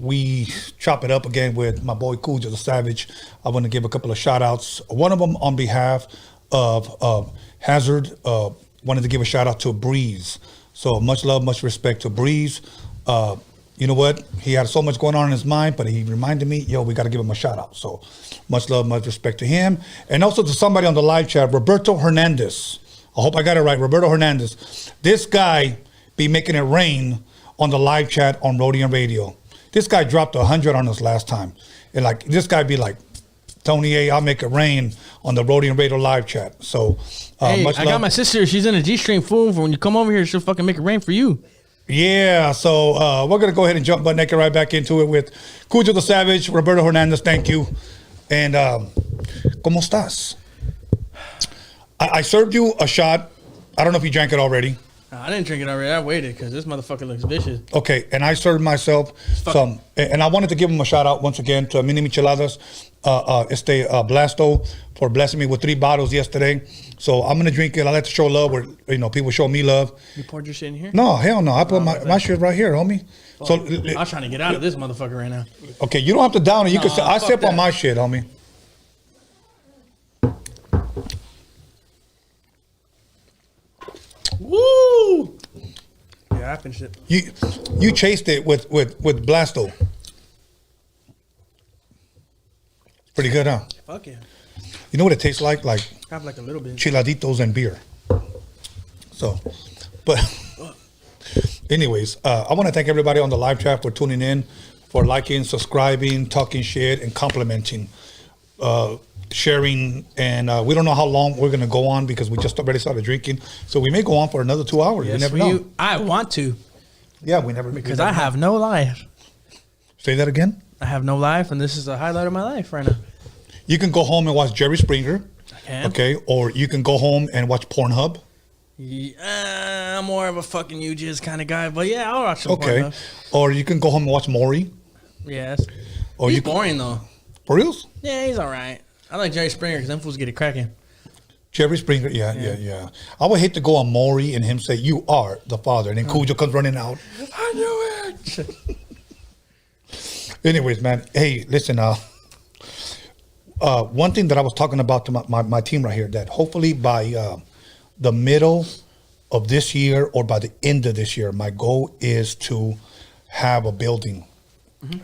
we chop it up again with my boy Cujo the Savage, I want to give a couple of shout outs. One of them on behalf of Hazerd, wanted to give a shout out to Breeze. So much love, much respect to Breeze. You know what? He had so much going on in his mind, but he reminded me, yo, we got to give him a shout out. So much love, much respect to him. And also to somebody on the live chat, Roberto Hernandez. I hope I got it right. Roberto Hernandez. This guy be making it rain on the live chat on Rodium Radio. This guy dropped 100 on us last time. And like, this guy be like, Tony A, I'll make it rain on the Rodium Radio live chat. So Hey, much I love. got my sister. She's in a G-string fool. For when you come over here, she'll fucking make it rain for you. Yeah, so we're going to go ahead and jump butt naked right back into it with Cujo the Savage, Roberto Hernandez, thank you. And ¿cómo estás? I served you a shot. I don't know if you drank it already. I didn't drink it already. I waited because this motherfucker looks vicious. Okay, and I served myself some, and I wanted to give him a shout out once again to Mini Micheladas, Blasto, for blessing me with 3 bottles yesterday. So I'm gonna drink it. I like to show love where people show me love. You poured your shit in here? No, hell no. I put my shit right here, homie. Fuck. So I'm trying to get out of this motherfucker right now. okay, you don't have to down it. You can. I fuck sip on that. my shit, homie. Woo! Yeah, I finished it. You chased it with Blasto. Pretty good, huh? Fuck yeah. You know what it tastes like? Like Have like a little bit. chiladitos and beer. So, but anyways, I want to thank everybody on the live chat for tuning in, for liking, subscribing, talking shit, and complimenting, sharing. And we don't know how long we're going to go on because we just already started drinking. So we may go on for another 2 hours. Yes, you never know. I want to. Yeah, we never. Because I have no life. Say that again? I have no life, and this is the highlight of my life right now. You can go home and watch Jerry Springer. I can. Okay, or you can go home and watch Pornhub. Yeah, I'm more of a fucking UJiz kind of guy, but yeah, I'll watch some Okay, Pornhub. or you can go home and watch Maury. Yes. Or He's you boring, though. For reals? Yeah, he's all right. I like Jerry Springer because them fools get it cracking. Jerry Springer, yeah. I would hate to go on Maury and him say, "You are the father," and then Cujo comes running out. I knew it. Anyways, man, hey, listen, one thing that I was talking about to my team right here, that hopefully by the middle of this year or by the end of this year, my goal is to have a building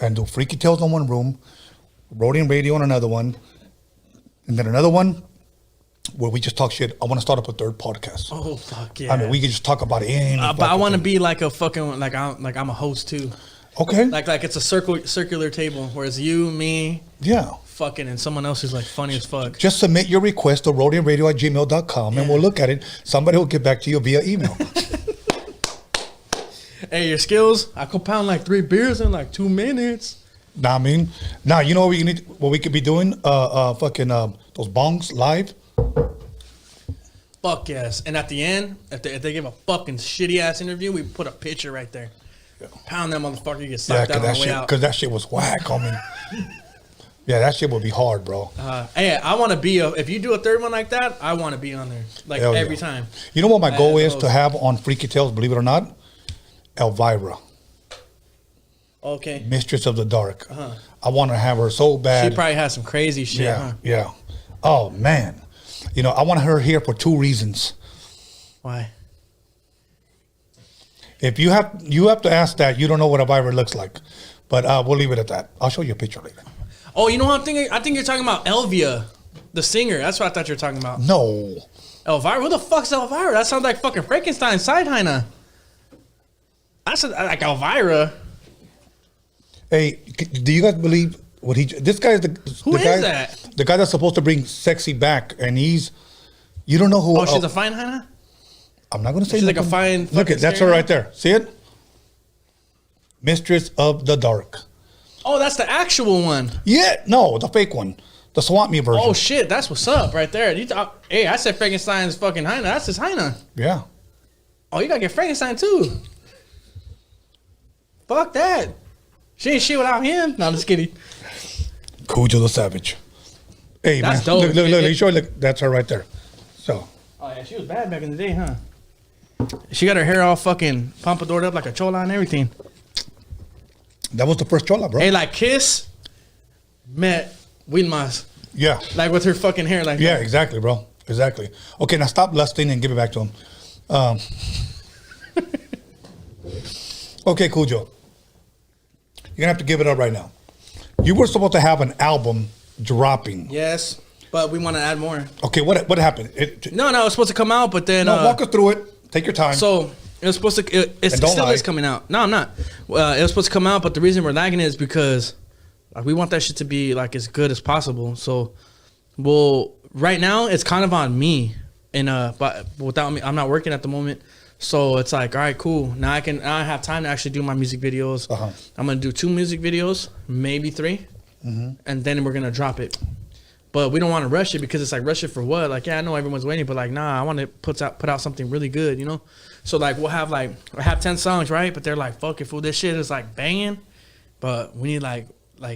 and do Freaky Tales on one room, Rodium Radio on another one, and then another one where we just talk shit. I want to start up a 3rd podcast. Oh, fuck yeah. I mean, we can just talk about any but I fucking want to thing. be like a fucking, like I'm a host too. Okay. Like it's a circular table where it's you, me, Yeah. fucking, and someone else who's like funny as fuck. Just submit your request to rodiumradio@gmail.com and we'll look at it. Somebody will get back to you via email. Hey, your skills, I could pound like 3 beers in like 2 minutes. Nah, I mean, now you know what we could be doing? Those bongs live. Fuck yes. And at the end, if they give a fucking shitty ass interview, we put a picture right there. Pound that motherfucker, you get Yeah, sucked out on the way out. because that shit was whack, homie. Yeah, that shit would be hard, bro. Hey, I want to be if you do a 3rd one like that, I want to be on there like Hell every yeah. time. You know what my goal is host. to have on Freaky Tales, believe it or not? Elvira, Okay. Mistress of the Dark. I want to have her so bad. She probably has some crazy shit. Yeah, Huh? yeah. Oh man, You know, I want her here for 2 reasons. Why? If you have to ask that, you don't know what a viral looks like. But we'll leave it at that. I'll show you a picture later. Oh, you know what I'm thinking? I think you're talking about Elvia, the singer. That's what I thought you were talking about. No. Elvira? Who the fuck's Elvira? That sounds like fucking Frankenstein side hyena. That's like Elvira. Hey, do you guys believe what he? This guy is Who is that? The guy that's supposed to bring sexy back, and he's. You don't know who. Oh, she's a fine hyena. I'm not going to say. She's like a fine. Look at that's her right there. See it? Mistress of the Dark. Oh, that's the actual one. Yeah, no, the fake one, the Swamp Me version. Oh shit, that's what's up right there. Hey, I said Frankenstein's fucking hyena. That's his hyena. Yeah. Oh, you gotta get Frankenstein too. Fuck that. She ain't shit without him. No, I'm just kidding. Cujo the Savage. Hey, that's man. dope. Look, that's her right there. So. Oh yeah, she was bad back in the day, huh? She got her hair all fucking pompadoured up like a chola and everything. That was the first chola, bro. Hey, like Kiss met Wilmas. Yeah. Like with her fucking hair like Yeah, that. exactly, bro. Exactly. Okay, now stop lusting and give it back to him. Okay, Cujo. You're going to have to give it up right now. You were supposed to have an album dropping. Yes, but we want to add more. Okay, what happened? No, it was supposed to come out, but then... No, walk us through it. Take your time. So... It was supposed to. It still is coming out. No, I'm not. It was supposed to come out, but the reason we're lagging is because we want that shit to be like as good as possible. So, right now it's kind of on me, and but without me, I'm not working at the moment. So it's like, all right, cool. Now I have time to actually do my music videos. I'm gonna do 2 music videos, maybe 3, and then we're gonna drop it. But we don't want to rush it because it's like, rush it for what? Like, yeah, I know everyone's waiting, but like, nah, I want to put out something really good, you know? So like, we'll have 10 songs, right? But they're like, fuck it, fool, this shit is like banging. But we need like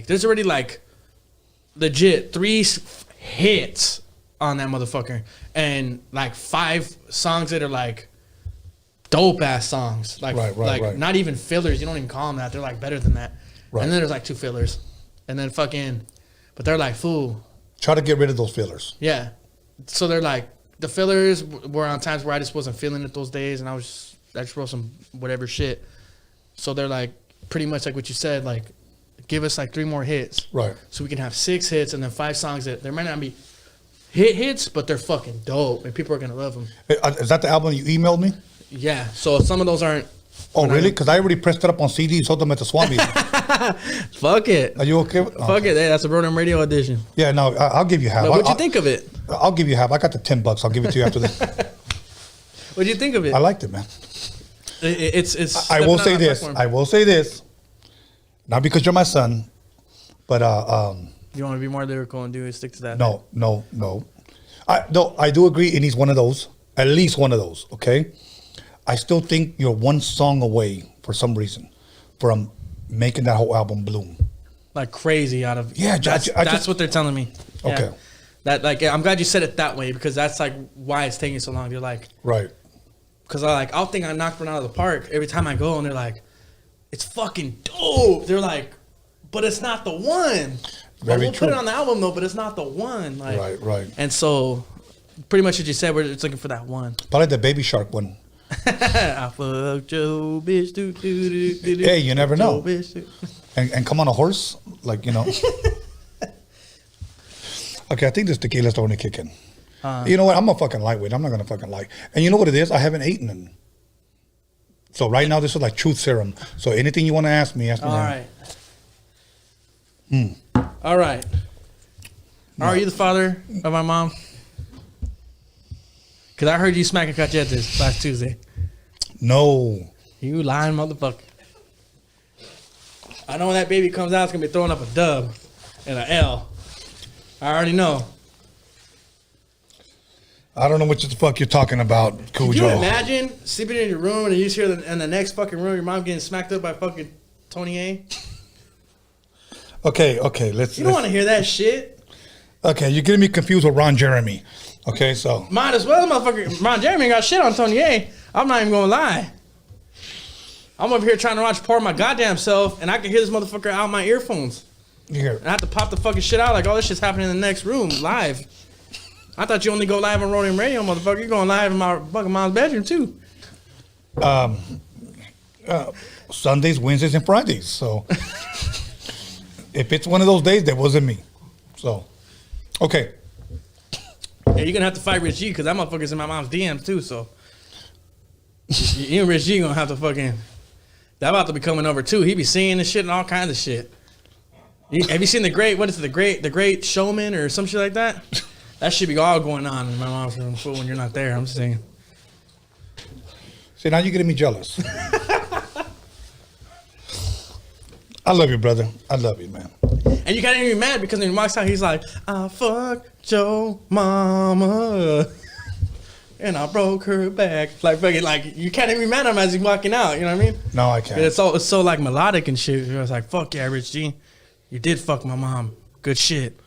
there's already like legit 3 hits on that motherfucker. And like 5 songs that are like dope ass songs. Like, right. Not even fillers. You don't even call them that. They're like better than that. Right. And then there's like 2 fillers. And then but they're like, fool. Try to get rid of those fillers. Yeah. So they're like, the fillers were on times where I just wasn't feeling it those days, and I just wrote some whatever shit. So they're like, pretty much like what you said, like, give us like 3 more hits. Right. So we can have 6 hits and then 5 songs that there might not be hits, but they're fucking dope, and people are gonna love them. Is that the album you emailed me? Yeah. So some of those aren't. Oh, really? Because I already pressed it up on CD and sold them at the Swamp Meeting. Fuck it. Are you okay? Fuck it. Hey, that's a Rodium Radio edition. Yeah, no, I'll give you half. What'd you think of it? I'll give you half. I got the $10. I'll give it to you after this. What'd you think of it? I liked it, man. It's. I will say this. I will say this. Not because you're my son, but you want to be more lyrical and stick to that? No. I do agree, and he's one of those. At least one of those. Okay. I still think you're 1 song away, for some reason, from making that whole album bloom. Like crazy out of... Yeah, that's what they're telling me. Yeah. Okay. I'm glad you said it that way, because that's like why it's taking so long. You're like... Right. Because I'll think I knocked one out of the park every time I go, and they're like, it's fucking dope. They're like, but it's not the one. We'll put it on the album, though, but it's not the one. Like, right. And so, pretty much what you said, we're just looking for that one. Probably the Baby Shark one. I fucked your bitch. Hey, you never know. And come on a horse, like, you know. Okay, I think this tequila's starting to kick in. You know what? I'm a fucking lightweight. I'm not gonna fucking lie. And you know what it is? I haven't eaten it. So right now, this is like truth serum. So anything you want to ask me, All right. All right. Are you the father of my mom? Because I heard you smacking cachetes last Tuesday. No. You lying motherfucker. I know when that baby comes out, it's going to be throwing up a dub and an L. I already know. I don't know what the fuck you're talking about, Cujo. Could you imagine sleeping in your room and you just hear in the next fucking room your mom getting smacked up by fucking Tony A? Okay, let's... You don't want to hear that shit. Okay, you're getting me confused with Ron Jeremy. Okay, so... Might as well, motherfucker. Ron Jeremy got shit on Tony A. I'm not even going to lie. I'm over here trying to watch Pour My Goddamn Self, and I can hear this motherfucker out my earphones. Here. And I have to pop the fucking shit out like, oh, this shit's happening in the next room, live. I thought you only go live on Roadium Radio, motherfucker. You going live in my fucking mom's bedroom too. Sundays, Wednesdays, and Fridays. So if it's one of those days, that wasn't me. So, okay. Yeah, you're gonna have to fight Rich G because that motherfucker's in my mom's DMs too. So you and Rich G gonna have to fucking. That about to be coming over too. He be singing and shit and all kinds of shit. Have you seen the Great Showman or some shit like that? That should be all going on in my mom's room when you're not there. I'm just saying. See, now you're getting me jealous. I love you, brother. I love you, man. And you can't even be mad because when he walks out, he's like, I fucked your mama. And I broke her back. Like, fucking, like, you can't even be mad at him as he's walking out. You know what I mean? No, I can't. It's so like melodic and shit. It's like, fuck yeah, Rich G. You did fuck my mom. Good shit.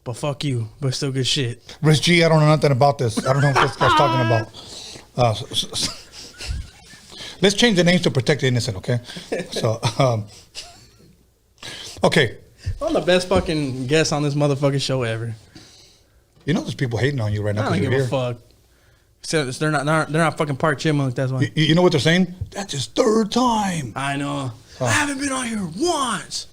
But fuck you. But still good shit. Rich G, I don't know nothing about this. I don't know what this guy's talking about. Let's change the names to protect the innocent, okay? So, okay. I'm the best fucking guest on this motherfucking show ever. You know there's people hating on you right now. I don't give a fuck. So they're not fucking part chipmunk. That's why. You know what they're saying? That's his third time. I know. I haven't been on here once.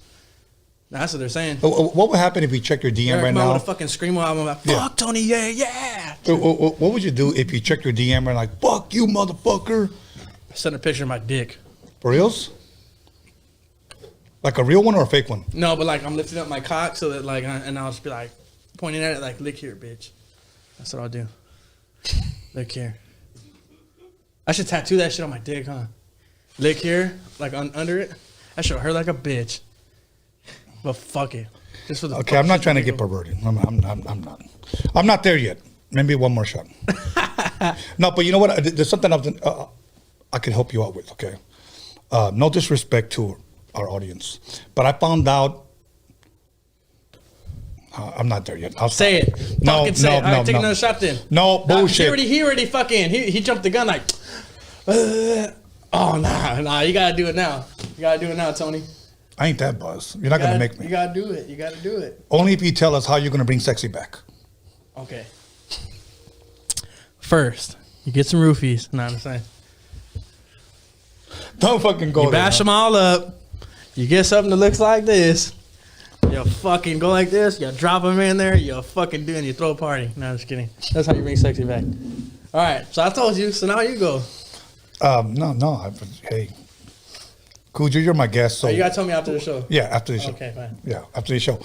That's what they're saying. What would happen if you check your DM right now? With a fucking screamo album like, fuck Tony, yeah. What would you do if you check your DM and like, fuck you, motherfucker? Send a picture of my dick. For reals? Like a real one or a fake one? No, but like I'm lifting up my cock so that like, and I'll just be like pointing at it like, lick here, bitch. That's what I'll do. Lick here. I should tattoo that shit on my dick, huh? Lick here, like under it. That should hurt like a bitch. But fuck it. Just for the okay, I'm not trying to get perverted. I'm not. I'm not there yet. Maybe one more shot. No, but you know what? There's something I can help you out with, okay? No disrespect to our audience, but I found out I'm not there yet. I'll say it. No, fucking say it. All right, take another shot then. No, bullshit. He already fucking, he jumped the gun like, oh, nah, you gotta do it now. You gotta do it now, Tony. I ain't that buzz. You're not going to make me. You gotta do it. You gotta do it. Only if you tell us how you're going to bring sexy back. Okay. First, you get some roofies. No, I'm saying. Don't fucking go You there. bash them all up. You get something that looks like this. You fucking go like this. You drop them in there. You fucking do and you throw a party. No, I'm just kidding. That's how you bring sexy back. All right. So I told you. So now you go. No. Hey. Cujo, you're my guest. So you gotta tell me after the show. Yeah, after the show. Okay, fine. Yeah, after the show.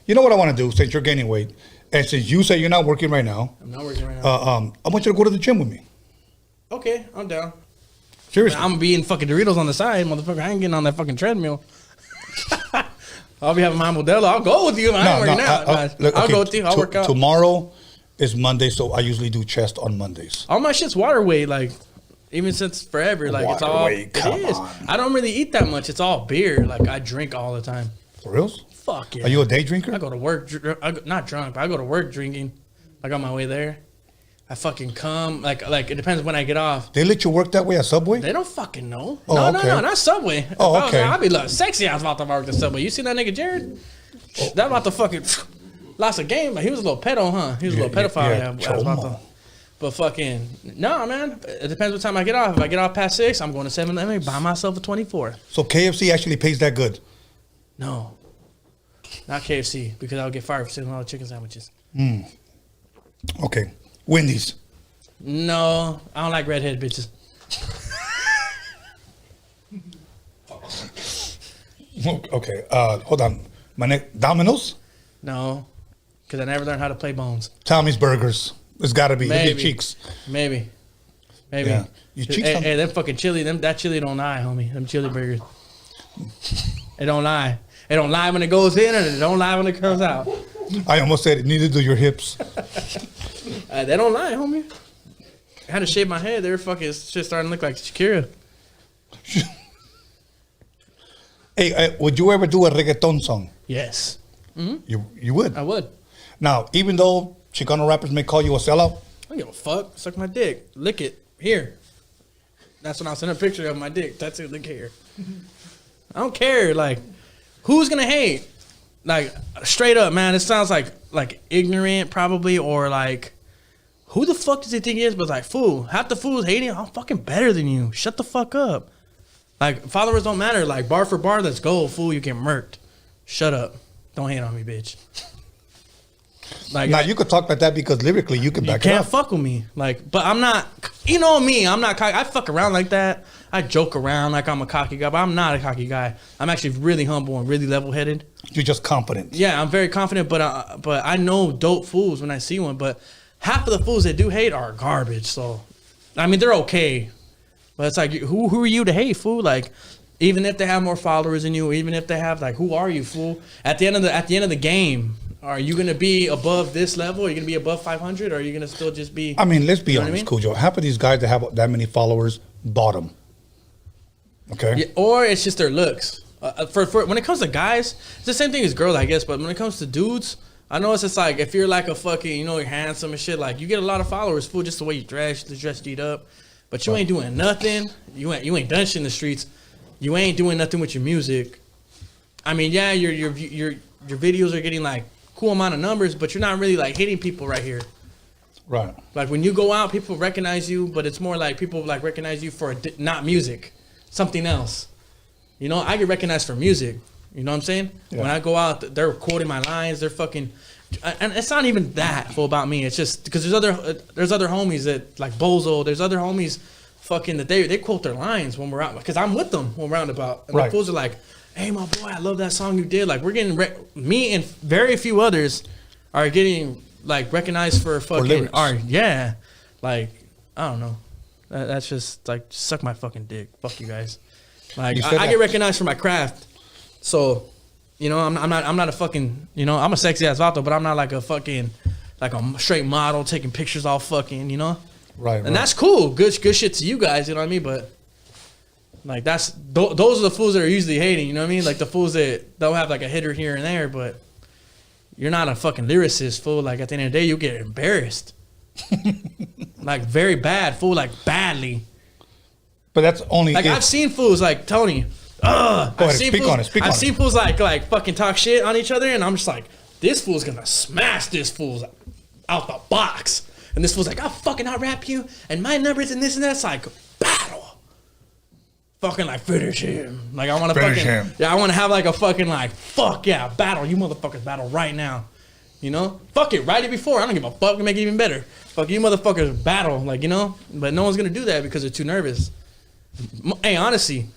You know what I want to do since you're gaining weight, and since you say you're not working right now. I'm not working right now. I want you to go to the gym with me. Okay, I'm down. Seriously, I'm be eating fucking Doritos on the side, motherfucker. I ain't getting on that fucking treadmill. I'll be having my Modelo. I'll go with you. I ain't working out. I'll go with you. I'll work out. Tomorrow is Monday, so I usually do chest on Mondays. All my shit's water weight, like. Even since forever, like it's all it is. I don't really eat that much. It's all beer. Like I drink all the time. For reals? Fuck yeah. Are you a day drinker? I go to work. Not drunk, but I go to work drinking. Like on my way there, I fucking come. Like it depends when I get off. They let you work that way at Subway? They don't fucking know. Oh, no, okay. no, not Subway. Oh, okay. I'd be like sexy. I was about to work the Subway. You seen that nigga Jared? That about to fucking lost a game. But he was a little pedo, huh? He was a little pedophile. Yeah, I was about to. But fucking, no, man. It depends what time I get off. If I get off past 6, I'm going to 7-Eleven, buy myself a 24. So KFC actually pays that good? No. Not KFC, because I'll get fired for stealing all the chicken sandwiches. Okay. Wendy's? No, I don't like redhead bitches. Okay. Hold on. Domino's? No, because I never learned how to play bones. Tommy's Burgers. It's got to be. Maybe. Look at cheeks. Maybe. Yeah. You cheeks hey, them fucking chili, that chili don't lie, homie. Them chili burgers. It don't lie. It don't lie when it goes in, and it don't lie when it comes out. I almost said it. Neither do your hips. They don't lie, homie. I had to shave my head. They were fucking shit starting to look like Shakira. Hey, would you ever do a reggaeton song? Yes. Mm-hmm. You would? I would. Now, even though Chicano rappers may call you a sellout? I don't give a fuck. Suck my dick. Lick it. Here. That's when I'll send a picture of my dick. That's it. Lick here. I don't care. Like, who's going to hate? like straight up, man, it sounds like ignorant probably, or like, who the fuck does he think he is? But like, fool, half the fools hating, I'm fucking better than you. Shut the fuck up. Like, followers don't matter. Like, bar for bar, let's go, fool. You get murked. Shut up. Don't hate on me, bitch. Like, now you could talk like that because lyrically you can back it can't up. fuck with me. Like, but I'm not, you know me, I'm not cocky. I fuck around like that. I joke around like I'm a cocky guy, but I'm not a cocky guy. I'm actually really humble and really level-headed. You're just confident. Yeah, I'm very confident, but I know dope fools when I see one. But half of the fools that do hate are garbage. So, I mean, they're okay, but it's like, who are you to hate, fool? Like, even if they have more followers than you, even if they have, like, who are you, fool? At the end of the game, are you gonna be above this level? Are you gonna be above 500? Or are you gonna still just be? I mean, let's be you know honest, what I mean? Cujo. Half of these guys that have that many followers bottom. Okay. Yeah, or it's just their looks. For when it comes to guys, it's the same thing as girls, I guess. But when it comes to dudes, I know it's just like, if you're like a fucking, you know, you're handsome and shit, like, you get a lot of followers, fool, just the way you dress, eat up. But you ain't doing nothing. You ain't done shit in the streets. You ain't doing nothing with your music. I mean, yeah, your videos are getting like cool amount of numbers, but you're not really like hitting people right here. Right. Like, when you go out, people recognize you, but it's more like people like recognize you for not music, something else. You know, I get recognized for music. You know what I'm saying? Yeah. When I go out, they're quoting my lines. They're fucking, and it's not even that full about me. It's just because there's other homies that like Bozo. There's other homies, fucking, that they quote their lines when we're out, because I'm with them when we're out and about. And right. the fools are like, "Hey, my boy, I love that song you did." Like, we're getting me and very few others are getting like recognized for fucking art. Yeah, like, I don't know. That's just like, suck my fucking dick. Fuck you guys. Like, I get recognized for my craft. So, you know, I'm not a fucking, you know, I'm a sexy ass vato, but I'm not like a fucking, like a straight model taking pictures all fucking, you know? Right. And that's cool. Good shit to you guys, you know what I mean? But like, those are the fools that are usually hating, you know what I mean? Like the fools that don't have like a hitter here and there, but you're not a fucking lyricist, fool. Like, at the end of the day, you get embarrassed. Like, very bad, fool, like badly. But that's only like, I've seen fools like Tony. I've seen fools like fucking talk shit on each other, and I'm just like, this fool's gonna smash this fool's out the box. And this fool's like, I'll fucking out rap you, and my numbers and this and that. It's like, battle. Fucking like, finish him. Like, I wanna finish fucking him. Yeah, I wanna have like a fucking like, fuck yeah, battle. You motherfuckers battle right now. You know? Fuck it, write it before. I don't give a fuck, make it even better. Fuck you motherfuckers battle, like, you know? But no one's gonna do that because they're too nervous. Hey, honestly,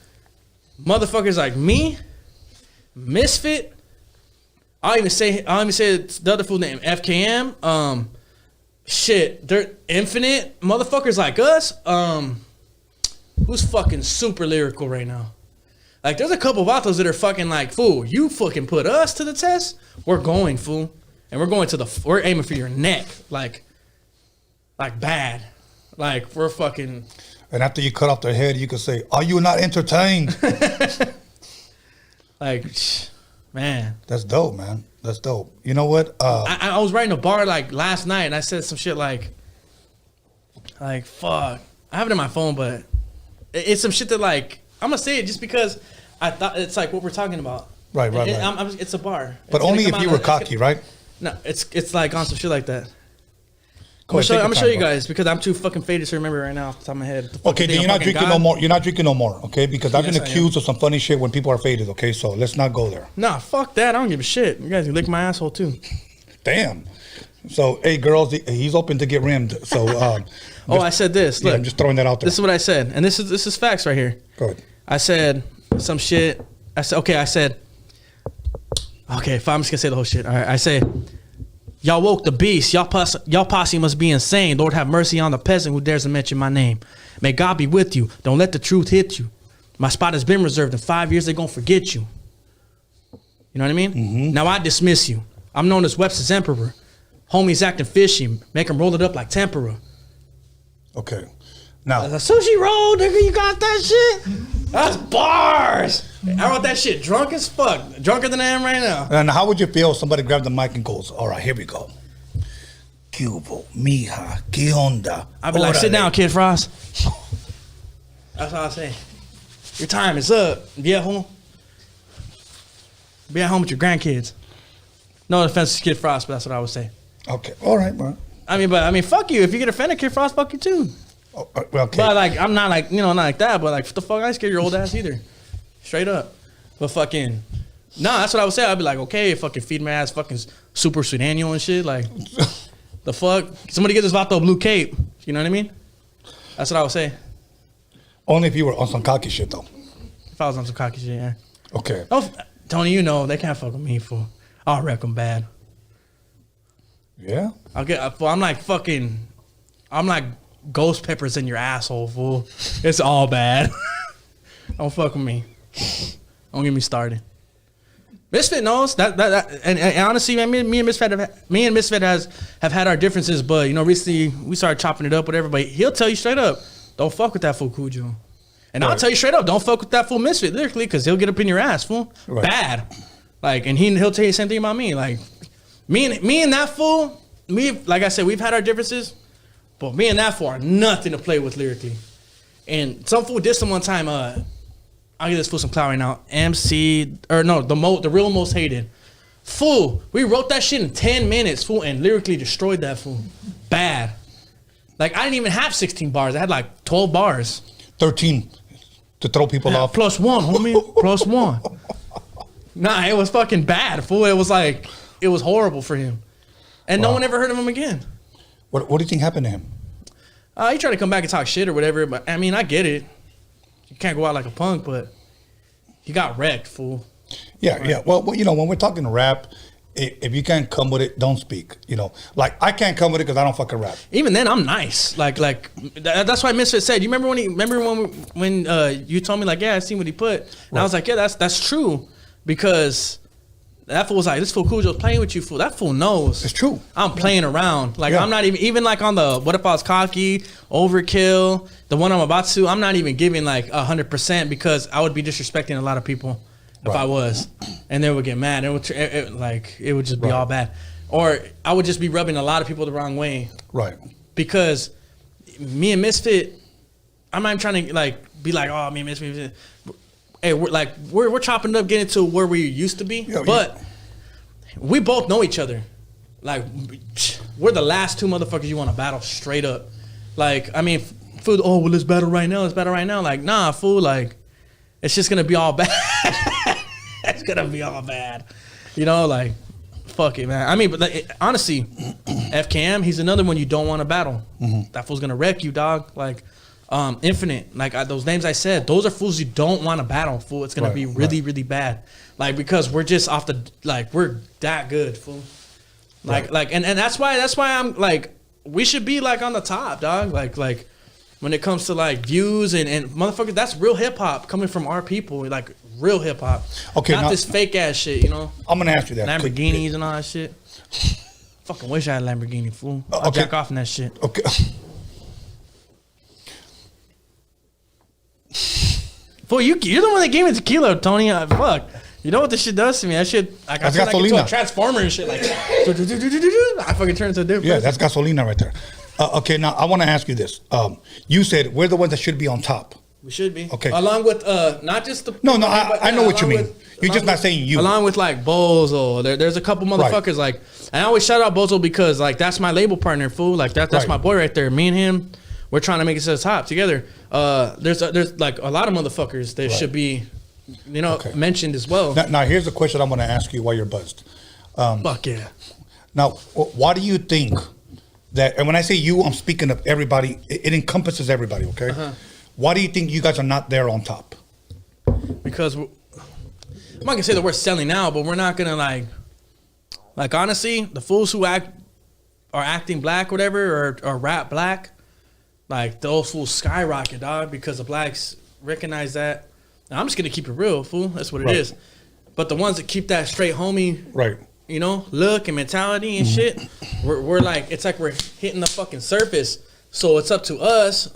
motherfuckers like me, Misfit, I'll even say the other fool's name, FKM, shit, they're Infinite, motherfuckers like us, who's fucking super lyrical right now? Like, there's a couple of vatos that are fucking like, fool, you fucking put us to the test, we're going, fool. And we're aiming for your neck, like bad. Like, we're fucking... And after you cut off their head, you could say, "Are you not entertained?" Like, man, that's dope, man. That's dope. You know what? I was writing a bar like last night, and I said some shit like fuck. I have it in my phone, but it's some shit that, like, I'm gonna say it just because I thought it's like what we're talking about. Right. It's a bar, but only if you were cocky, right? No, it's like on some shit like that. I'm ahead, gonna show you guys because I'm too fucking faded to remember right now off the top of my head. Okay, then you're not drinking no more. You're not drinking no more, okay? Because I've been accused of some funny shit when people are faded, okay? So let's not go there. Nah, fuck that. I don't give a shit. You guys can lick my asshole too. Damn. So, hey, girls, he's open to get rimmed. So, I said this. Look, I'm just throwing that out there. This is what I said, and this is facts right here. Go ahead. I said some shit. I said, okay, fine, I'm just gonna say the whole shit. All right, I say, y'all woke the beast. Y'all posse must be insane. Lord have mercy on the peasant who dares to mention my name. May God be with you. Don't let the truth hit you. My spot has been reserved. In 5 years, they're gonna forget you. You know what I mean? Mm-hmm. Now I dismiss you. I'm known as Webster's Emperor. Homies acting fishy. Make them roll it up like tempura. Okay. Now, a sushi roll, nigga, you got that shit? That's bars. I want that shit drunk as fuck. Drunker than I am right now. And how would you feel if somebody grabbed the mic and goes, "All right, here we go. Cubo, mija, ¿qué onda?" I'd be like, sit down, Kid Frost. That's all I say. Your time is up. Be at home. Be at home with your grandkids. No offense to Kid Frost, but that's what I would say. Okay, all right, bro. I mean, fuck you. If you get offended, Kid Frost, fuck you too. Oh, okay. But like, I'm not like, not like that. But like, what the fuck? I ain't scared your old ass either. Straight up. But fucking, that's what I would say. I'd be like, okay, fucking feed my ass, fucking super Sudaniel and shit. Like, the fuck? Somebody get this Vato blue cape. You know what I mean? That's what I would say. Only if you were on some cocky shit, though. If I was on some cocky shit, yeah. Okay. Oh, Tony, you know they can't fuck with me, fool. I'll wreck them bad. Yeah. I'm like ghost peppers in your asshole, fool. It's all bad. Don't fuck with me. Don't get me started. Misfit knows that and honestly, man, me and Misfit have had our differences, but recently we started chopping it up, whatever. But he'll tell you straight up, don't fuck with that fool Cujo. And I'll tell you straight up, don't fuck with that fool Misfit lyrically, because he'll get up in your ass, fool. Right. Bad. Like, and he'll tell you the same thing about me. Like, me and that fool, like I said, we've had our differences, but me and that fool are nothing to play with lyrically. And some fool did some one time, I'll give this fool some clout right now. The real most hated. Fool, we wrote that shit in 10 minutes, fool, and lyrically destroyed that fool. Bad. Like, I didn't even have 16 bars. I had like 12 bars. 13 to throw people off. +1, homie. +1. Nah, it was fucking bad, fool. It was like, it was horrible for him. And no one ever heard of him again. What do you think happened to him? He tried to come back and talk shit or whatever, but I mean, I get it. You can't go out like a punk, but he got wrecked, fool. Yeah, right. Yeah. Well, when we're talking rap, if you can't come with it, don't speak. Like I can't come with it because I don't fucking rap. Even then, I'm nice. Like that's why Misfit said. You remember when you told me like, yeah, I seen what he put, and I was like, yeah, that's true, because that fool was like, this fool Kujo's playing with you, fool. That fool knows. It's true. I'm playing around. Like, I'm not even like on the what if I was cocky, overkill, the one I'm about to, I'm not even giving like 100% because I would be disrespecting a lot of people if I was. And they would get mad. It would just be all bad. Or I would just be rubbing a lot of people the wrong way. Right. Because me and Misfit, I'm not even trying to like be like, oh, me and Misfit. Hey, we're chopping it up, getting to where we used to be, but we both know each other. Like, we're the last two motherfuckers you want to battle straight up. Like, I mean, fool, oh, well, let's battle right now. Like, nah, fool, like, it's just gonna be all bad. It's gonna be all bad. Like, fuck it, man. I mean, but like, honestly, FKM, he's another one you don't want to battle. Mm-hmm. That fool's gonna wreck you, dog. Like, Infinite, like those names I said, those are fools you don't want to battle, fool. It's gonna be really, really bad. Like, because we're just off the, like, we're that good, fool. Like, and that's why I'm like, we should be like on the top, dog. Like when it comes to like views and motherfuckers, that's real hip hop coming from our people, like real hip hop. Okay, not this fake ass shit, I'm gonna ask you that. Lamborghinis and all that shit. Fucking wish I had a Lamborghini, fool. I'll jack off in that shit. Okay. Fool, you're the one that gave me tequila, Tony. Fuck. You know what this shit does to me? That shit, like, I feel like into a transformer and shit. Like, I fucking turn into a different person. That's gasolina right there. Okay, now I want to ask you this. You said we're the ones that should be on top. We should be. Okay. Along with not just the. No, I know what you mean. You're just not saying you. Along with like Bozo, there's a couple motherfuckers like, and I always shout out Bozo because like that's my label partner, fool. Like that's my boy right there. Me and him, we're trying to make it to the top together. There's like a lot of motherfuckers that should be, mentioned as well. Now here's the question I'm going to ask you while you're buzzed. Fuck yeah. Now, why do you think that? And when I say you, I'm speaking of everybody. It encompasses everybody. Okay. Uh-huh. Why do you think you guys are not there on top? Because I'm not gonna say that we're selling now, but we're not gonna like honestly, the fools who are acting black, whatever, or rap black, like those fools skyrocket, dog, because the blacks recognize that. Now, I'm just gonna keep it real, fool. That's what it is. But the ones that keep that straight homie, look and mentality and shit, we're like, it's like we're hitting the fucking surface. So it's up to us.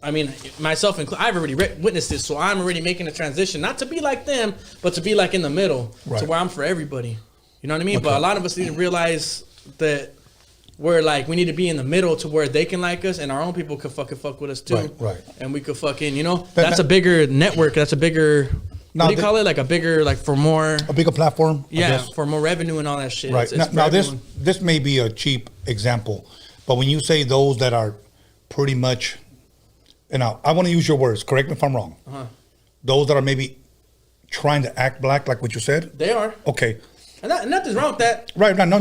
I mean, myself included, I've already witnessed this, so I'm already making a transition, not to be like them, but to be like in the middle, to where I'm for everybody. You know what I mean? Okay. But a lot of us need to realize that we're like, we need to be in the middle to where they can like us and our own people can fucking fuck with us too. Right. And we could fucking, that's a bigger network. That's a bigger Now what do you call it? Like a bigger, like for more. A bigger platform. Yeah, for more revenue and all that shit. Right. It's Now this may be a cheap example, but when you say those that are pretty much, and I want to use your words. Correct me if I'm wrong. Those that are maybe trying to act black, like what you said. They are. Okay. And nothing's wrong with that. Right. No.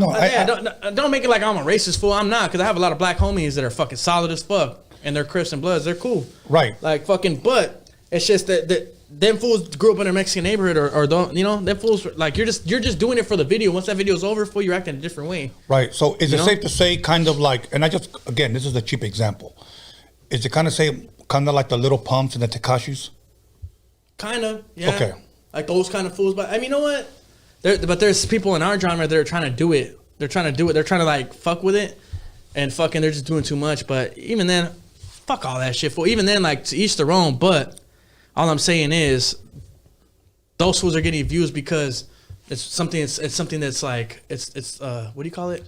Don't make it like I'm a racist fool. I'm not, because I have a lot of black homies that are fucking solid as fuck, and they're Crips and Bloods. They're cool. Right. Like fucking, but it's just that them fools grew up in a Mexican neighborhood, or don't, you know, them fools, like you're just doing it for the video. Once that video's over, fool, you're acting a different way. Right. So is it safe to say, kind of like, and again, this is a cheap example. Is it kind of like the Little Pumps and the Tekashis? Kind of. Yeah. Okay. Like those kind of fools, but I mean, you know what? But there's people in our genre that are trying to do it. They're trying to like fuck with it, and fucking they're just doing too much. But even then, fuck all that shit. For even then, like to each their own. But all I'm saying is, those fools are getting views because it's something that's like it's what do you call it?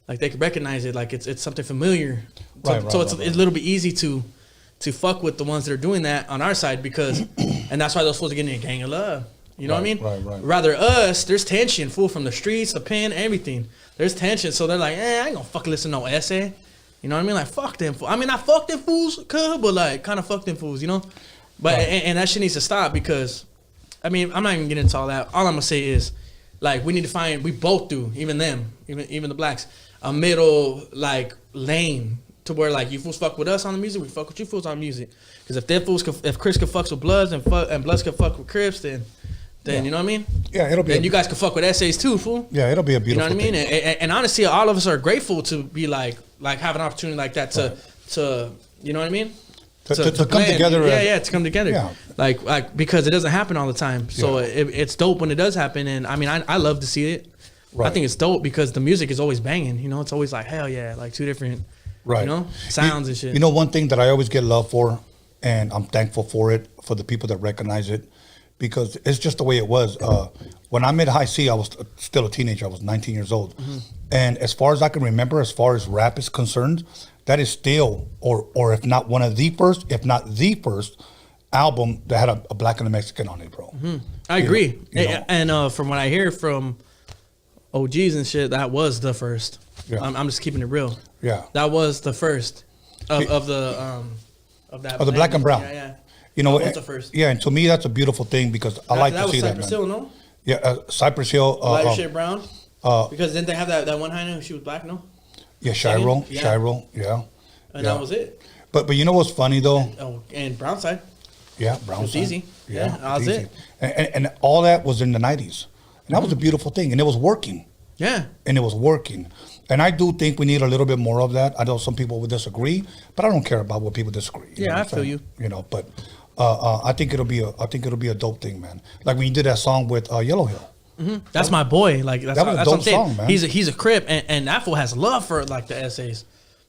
Like they can recognize it. Like it's something familiar. So it's a little bit easy to fuck with the ones that are doing that on our side, because and that's why those fools are getting a gang of love. You know what I mean? Right. Rather us, there's tension, fool, from the streets, the pen, everything. There's tension, so they're like, I ain't gonna fucking listen to no essay. You know what I mean? Like, fuck them fools. I mean, I fuck them fools, but like, kind of fuck them fools, you know? But, and that shit needs to stop, because, I mean, I'm not even getting into all that. All I'm gonna say is, like, we both do, even them, even the blacks, a middle, like, lane, to where, like, you fools fuck with us on the music, we fuck with you fools on music. Because if Chris can fuck with Bloods and Bloods can fuck with Crips, then you know what I mean? Yeah, it'll be. And you guys can fuck with essays too, fool. Yeah, it'll be a beautiful. You know what I mean? And honestly, all of us are grateful to be like have an opportunity like that to you know what I mean? To come together. Yeah, to come together. Yeah. Like because it doesn't happen all the time. So it's dope when it does happen. And I mean, I love to see it. Right. I think it's dope because the music is always banging. You know, it's always like hell yeah, like two different, you know, sounds and shit. You know, one thing that I always get love for, and I'm thankful for it, for the people that recognize it. Because it's just the way it was. When I made High C, I was still a teenager. I was 19 years old. Mm-hmm. And as far as I can remember, as far as rap is concerned, that is still, or if not one of the first, if not the first album that had a black and a Mexican on it, bro. Mm-hmm. I agree. And from what I hear from OGs and shit, that was the first. Yeah. I'm just keeping it real. Yeah. That was the first of the black and brown. Yeah. You know, that was the first. Yeah, and to me that's a beautiful thing because I like to see that. That was Cypress Hill, no? Yeah, Cypress Hill. Lighter shade brown. Because didn't they have that one hyena? She was black, no? Yeah, Shiro, yeah. And that was it. But you know what's funny though? And brown side. Yeah, brown side. It was easy. Yeah, that was it. And all that was in the 90s, and that was a beautiful thing, and it was working. Yeah. And it was working. And I do think we need a little bit more of that. I know some people would disagree, but I don't care about what people disagree. Yeah, I feel you. You know, but I think it'll be a dope thing, man. Like when you did that song with Yellow Hill. Mm-hmm. That's my boy. Like that's a dope what I'm saying. Song, man. He's a Crip, and that fool has love for like the essays.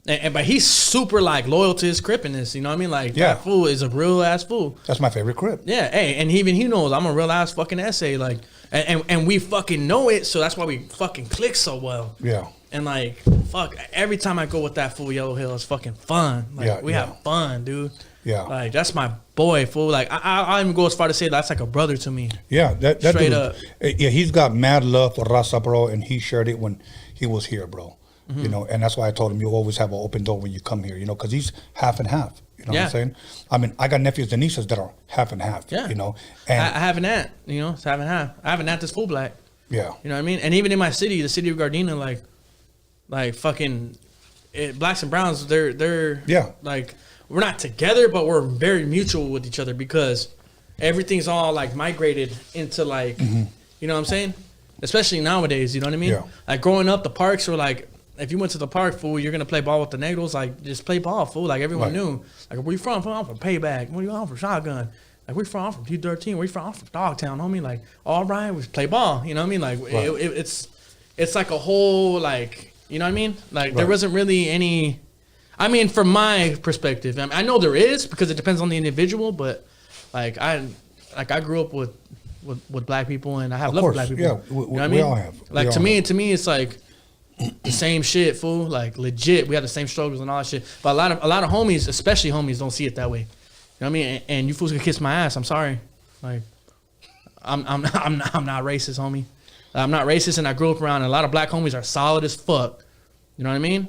But he's super like loyal to his Crippiness, you know what I mean? Like that fool is a real ass fool. That's my favorite Crip. Yeah, hey, and even he knows I'm a real ass fucking essay, like, and we fucking know it, so that's why we fucking click so well. Yeah. And like, fuck, every time I go with that fool Yellow Hill, it's fucking fun. Like we have fun, dude. Yeah. Like that's my boy, fool. Like I even go as far to say that's like a brother to me. Yeah, that straight dude, up. Yeah, he's got mad love for Raza, bro, and he shared it when he was here, bro. Mm-hmm. You know, and that's why I told him you always have an open door when you come here, you know, because he's half and half. You know what I'm saying? I mean, I got nephews and nieces that are half and half. Yeah. You know, and I have an aunt. You know, it's half and half. I have an aunt that's full black. Yeah. You know what I mean? And even in my city, the city of Gardena, like fucking blacks and browns, they're like we're not together, but we're very mutual with each other because everything's all like migrated into like, you know what I'm saying? Especially nowadays, you know what I mean? Yeah. Like growing up, the parks were like, if you went to the park, fool, you're gonna play ball with the negros. Like just play ball, fool. Like everyone knew. Like where you from? I'm from Payback. Where you from? I'm from Shotgun. Like where you from? I'm from T13. Where you from? I'm from Dogtown, homie. Like all right, we play ball. You know what I mean? Like it's like a whole like. You know what I mean? Like there wasn't really any. I mean, from my perspective, I know there is because it depends on the individual. But like I grew up with black people, and I have love for black people. Yeah, you know what I mean? All have. Like to me, it's like the same shit, fool. Like legit, we have the same struggles and all that shit. But a lot of homies, especially homies, don't see it that way. You know what I mean? And you fools can kiss my ass. I'm sorry. Like I'm not racist, homie. I'm not racist, and I grew up around a lot of black homies are solid as fuck. You know what I mean?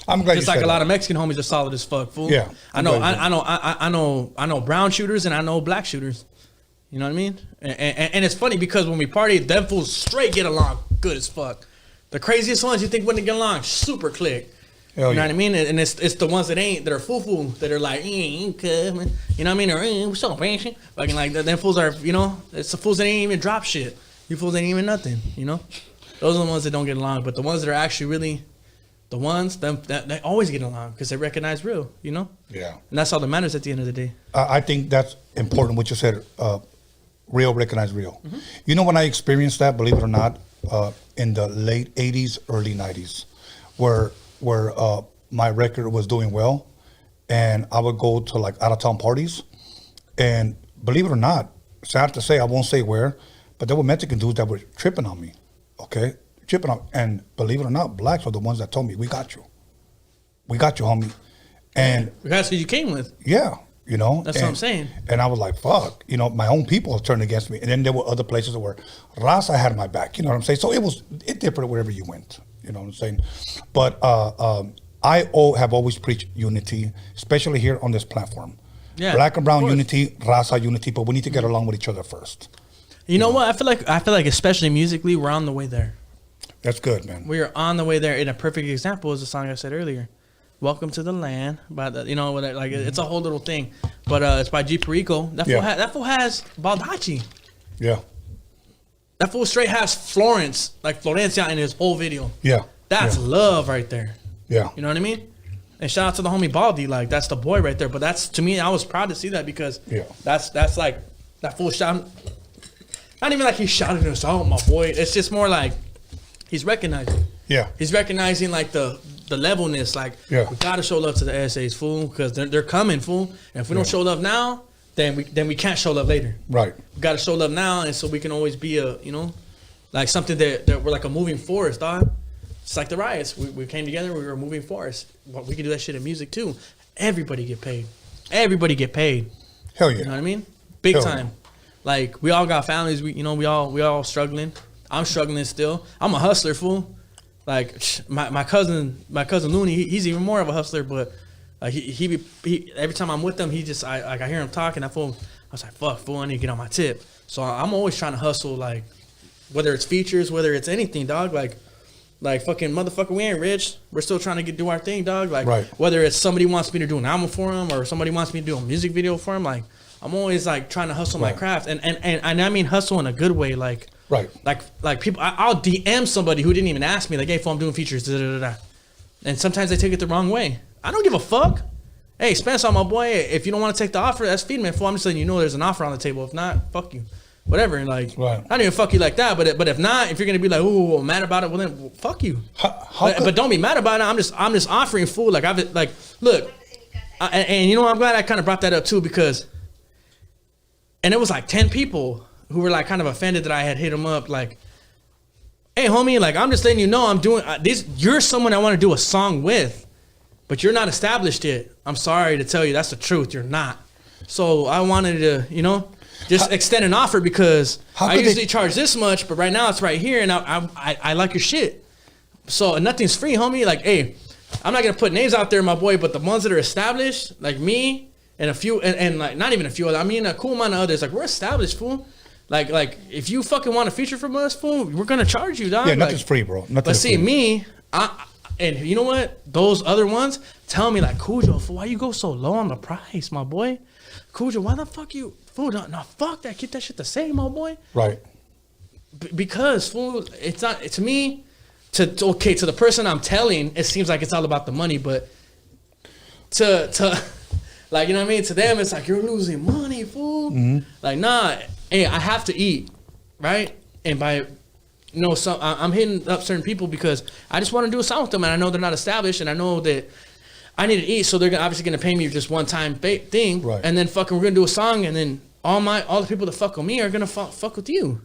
I'm glad just you like said a lot that. of Mexican homies are solid as fuck, fool. Yeah, I know brown shooters and I know black shooters. You know what I mean? And it's funny because when we party, them fools straight get along good as fuck. The craziest ones you think wouldn't get along, super click. Hell you know yeah. what I mean? And it's the ones that ain't, that are foo that are like, you know what I mean? Or what's up, man? Fucking like them fools are, you know, it's the fools that ain't even drop shit. You fools ain't even nothing, you know? Those are the ones that don't get along. But the ones that are actually really the ones, that they always get along because they recognize real, you know? Yeah. And that's all that matters at the end of the day. I think that's important what you said. Real, recognize real. Mm-hmm. You know when I experienced that, believe it or not, in the late 80s, early 90s, where my record was doing well, and I would go to like out of town parties, and believe it or not, sad to say, I won't say where, but there were Mexican dudes that were tripping on me, okay, tripping on, and believe it or not, blacks are the ones that told me, we got you, homie, and that's who you came with. Yeah, you know, That's what I'm saying. And I was like, fuck, you know, my own people turned against me, and then there were other places where Raza had my back, you know what I'm saying? So it differed wherever you went, you know what I'm saying? But I have always preached unity, especially here on this platform. Yeah, Black and brown of course. unity, Raza unity, but we need to get along with each other first. You know what? I feel like especially musically, we're on the way there. That's good, man. We are on the way there. And a perfect example is the song I said earlier, "Welcome to the Land." By the, you know, like it's a whole little thing, but it's by G Perico. That fool has Baldacci. Yeah. That fool straight has Florence, like Florencia, in his whole video. Yeah. That's love right there. Yeah. You know what I mean? And shout out to the homie Baldy, like that's the boy right there. But that's, to me, I was proud to see that because that's like that fool shouting. Not even like he's shouting us out, my boy. It's just more like he's recognizing. Yeah. He's recognizing like the levelness. Like we gotta show love to the essays, fool, because they're coming, fool. And if we don't show love now, then we can't show love later. Right. We gotta show love now, and so we can always be a, you know, like something that we're like a moving force, dog. It's like the riots. We came together. We were a moving force. Well, we can do that shit in music too. Everybody get paid. Everybody get paid. Hell yeah. You know what I mean? Big Hell time. We all got families. We all struggling. I'm struggling still. I'm a hustler, fool. Like my cousin Looney, he's even more of a hustler. But he every time I'm with him, I hear him talking. I was like, fuck, fool, I need to get on my tip. So I'm always trying to hustle, like whether it's features, whether it's anything, dog. Like fucking motherfucker, we ain't rich. We're still trying to do our thing, dog. Like whether it's somebody wants me to do an album for him or somebody wants me to do a music video for him, like I'm always like trying to hustle my craft, and I mean hustle in a good way, like like people. I'll DM somebody who didn't even ask me, like, hey, fool, I'm doing features, da da da, and sometimes they take it the wrong way. I don't give a fuck. Hey, Spence, on my boy. If you don't want to take the offer, that's feed me. Fool, I'm just letting you know there's an offer on the table. If not, fuck you. Whatever, and like I don't even fuck you like that. But if not, if you're gonna be like, ooh, I'm mad about it, well then fuck you. But don't be mad about it. I'm just offering, fool. Like look, and you know, I'm glad I kind of brought that up too, because, and it was like 10 people who were like kind of offended that I had hit them up, like, hey homie, like I'm just letting you know I'm doing this. You're someone I want to do a song with, but you're not established yet. I'm sorry to tell you, that's the truth. You're not. So I wanted to, you know, just extend an offer, because I usually charge this much, but right now it's right here, and I like your shit. So nothing's free, homie. Like, hey, I'm not gonna put names out there, my boy, but the ones that are established, like me and a few, and like not even a few other, I mean a cool amount of others, like we're established, fool. Like if you fucking want a feature from us, fool, we're gonna charge you, dog. Yeah, nothing's free, bro. But see, me, and you know what? Those other ones tell me like, Cujo, fool, why you go so low on the price, my boy? Cujo, why the fuck you, fool? No, fuck that. Keep that shit the same, my boy. Right. Because, fool, it's not, to me, to the person I'm telling, it seems like it's all about the money, but to like, you know what I mean? To them, it's like, you're losing money, fool. Mm-hmm. Like, nah, hey, I have to eat, right? And by, you know, so I'm hitting up certain people because I just want to do a song with them, and I know they're not established, and I know that I need to eat, so they're obviously gonna pay me just one time thing, right? And then fucking we're gonna do a song, and then all the people that fuck with me are gonna fuck with you,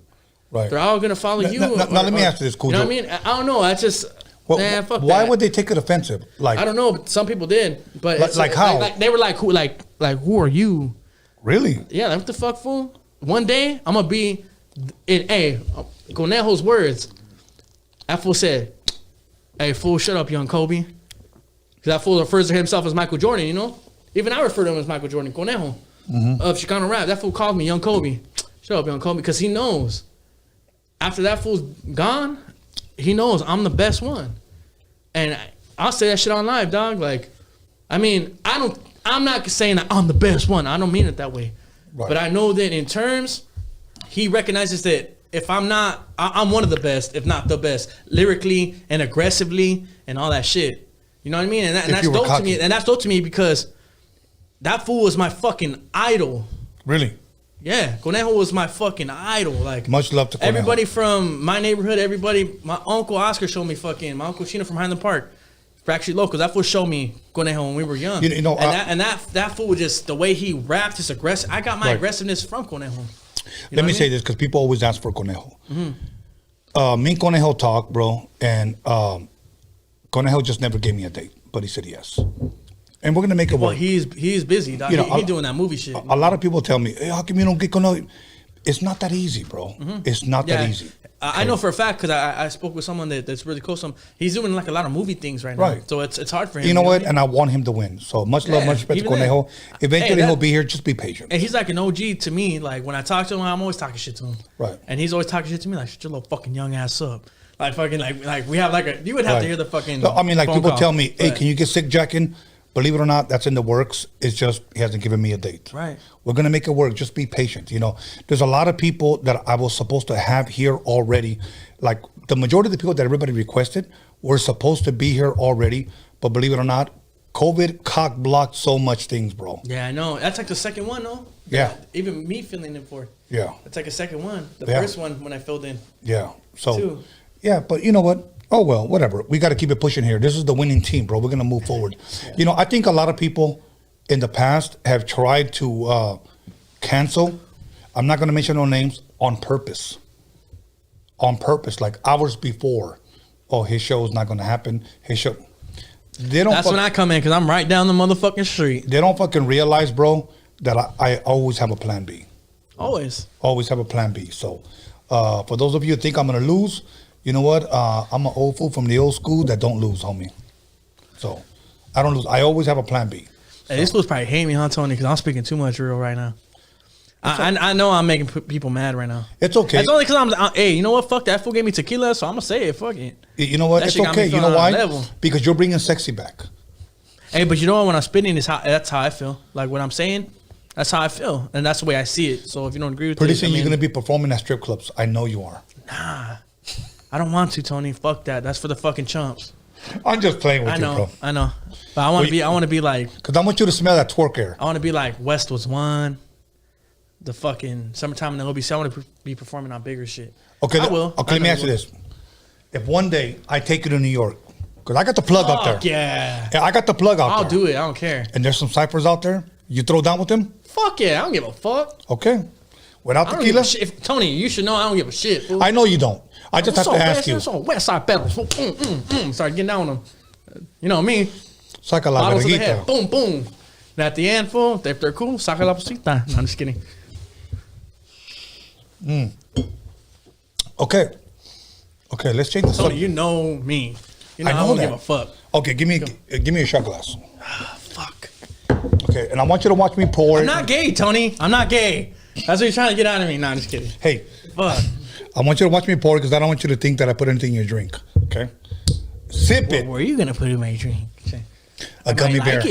right? They're all gonna follow you. Now let me ask you this, Cujo. You know what I mean? I don't know. That's just man, fuck why that. would they take it offensive? Like, I don't know, but some people did. But like how? Like they were like who are you? Really? Yeah. Like, what the fuck, fool? one day I'm gonna be in Conejo's words. That fool said, "Hey fool, shut up, young Kobe." Because that fool refers to himself as Michael Jordan, you know? Even I refer to him as Michael Jordan, Conejo of Chicano rap. That fool called me young Kobe. Shut up, young Kobe, because he knows after that fool's gone, he knows I'm the best one. And I'll say that shit on live, dog. Like, I mean, I'm not saying that I'm the best one. I don't mean it that way. Right. But I know that in terms, he recognizes that if I'm not, I'm one of the best, if not the best, lyrically and aggressively and all that shit. You know what I mean? And that's dope to me. And that's dope to me because that fool was my fucking idol. Really? Yeah, Conejo was my fucking idol. Like, much love to Conejo. Everybody from my neighborhood, my uncle Oscar showed me my uncle Chino from Highland Park. For actually locals, that fool showed me Conejo when we were young. You know, that fool was just the way he rapped, his aggressive. I got my aggressiveness from Conejo. Let me say this because people always ask for Conejo. Me and Conejo talk, bro, and Conejo just never gave me a date, but he said yes. And we're gonna make it work. Well, he's busy, dog. You know, he's doing that movie shit. A lot of people tell me, "Hey, how come you don't get Conejo?" It's not that easy, bro. It's not that easy. I know for a fact because I spoke with someone that's really close to him. He's doing like a lot of movie things right now. Right. So it's hard for him. You know what? And I want him to win. So much love, much respect to Conejo. Eventually he'll be here. Just be patient. And he's like an OG to me. Like when I talk to him, I'm always talking shit to him. Right. And he's always talking shit to me like, shut your little fucking young ass up. Like fucking like we have like a, you would have to hear the fucking. No, I mean, like people call. tell me, hey, can you get sick jacking? Believe it or not, that's in the works. It's just he hasn't given me a date. Right. We're gonna make it work. Just be patient. You know, there's a lot of people that I was supposed to have here already. Like the majority of the people that everybody requested were supposed to be here already, but believe it or not, COVID cock blocked so much things, bro. Yeah, I know. That's like the second one, though. Yeah. Even me filling in for. Yeah. It's like a second one. The first one when I filled in. Yeah. So. Yeah, but you know what? Oh well, whatever. We got to keep it pushing here. This is the winning team, bro. We're gonna move forward. Yeah. You know, I think a lot of people in the past have tried to cancel. I'm not gonna mention no names on purpose. On purpose, like hours before. Oh, his show is not gonna happen. His show. They don't. That's when I come in because I'm right down the motherfucking street. They don't fucking realize, bro, that I always have a plan B. Always. Always have a plan B. So, for those of you who think I'm gonna lose. You know what? I'm an old fool from the old school that don't lose, homie. So, I don't lose. I always have a plan B. Hey, this fool's probably hate me, huh, Tony? Because I'm speaking too much real right now. I know I'm making people mad right now. It's okay. It's only because hey, you know what? Fuck that fool gave me tequila, so I'm going to say it. Fuck it. You know what? It's okay. You know why? Because you're bringing sexy back. Hey, but you know what? When I'm spitting, that's how I feel. Like what I'm saying, that's how I feel. And that's the way I see it. So if you don't agree with it. Pretty soon you're going to be performing at strip clubs. I know you are. Nah. I don't want to, Tony. Fuck that. That's for the fucking chumps. I'm just playing with you, bro. I know. But I want to be like. Because I want you to smell that twerk air. I want to be like West was one. The fucking summertime in the OBC. I want to be performing on bigger shit. Okay. I will. Okay, let me ask you this. If one day I take you to New York, because I got the plug out there. Yeah. I got the plug out there. I'll do it. I don't care. And there's some ciphers out there. You throw down with them? Fuck yeah. I don't give a fuck. Okay. Without tequila? Tony, you should know I don't give a shit. Fool. I know you don't. I just have to ask you. It's on West Side pedals. Start getting down on them. You know me. Saca la verguita. Boom, boom. And at the end, fool, if they're cool, saca la posita. No, I'm just kidding. Okay. Okay, let's change the subject. Tony, you know me. You know I don't give a fuck. Okay, give me a shot glass. Fuck. Okay, and I want you to watch me pour. I'm not gay, Tony. I'm not gay. That's what you're trying to get out of me. No, I'm just kidding. Hey. Fuck. I want you to watch me pour because I don't want you to think that I put anything in your drink. Okay? Sip it. Where are you going to put in my drink? A gummy bear.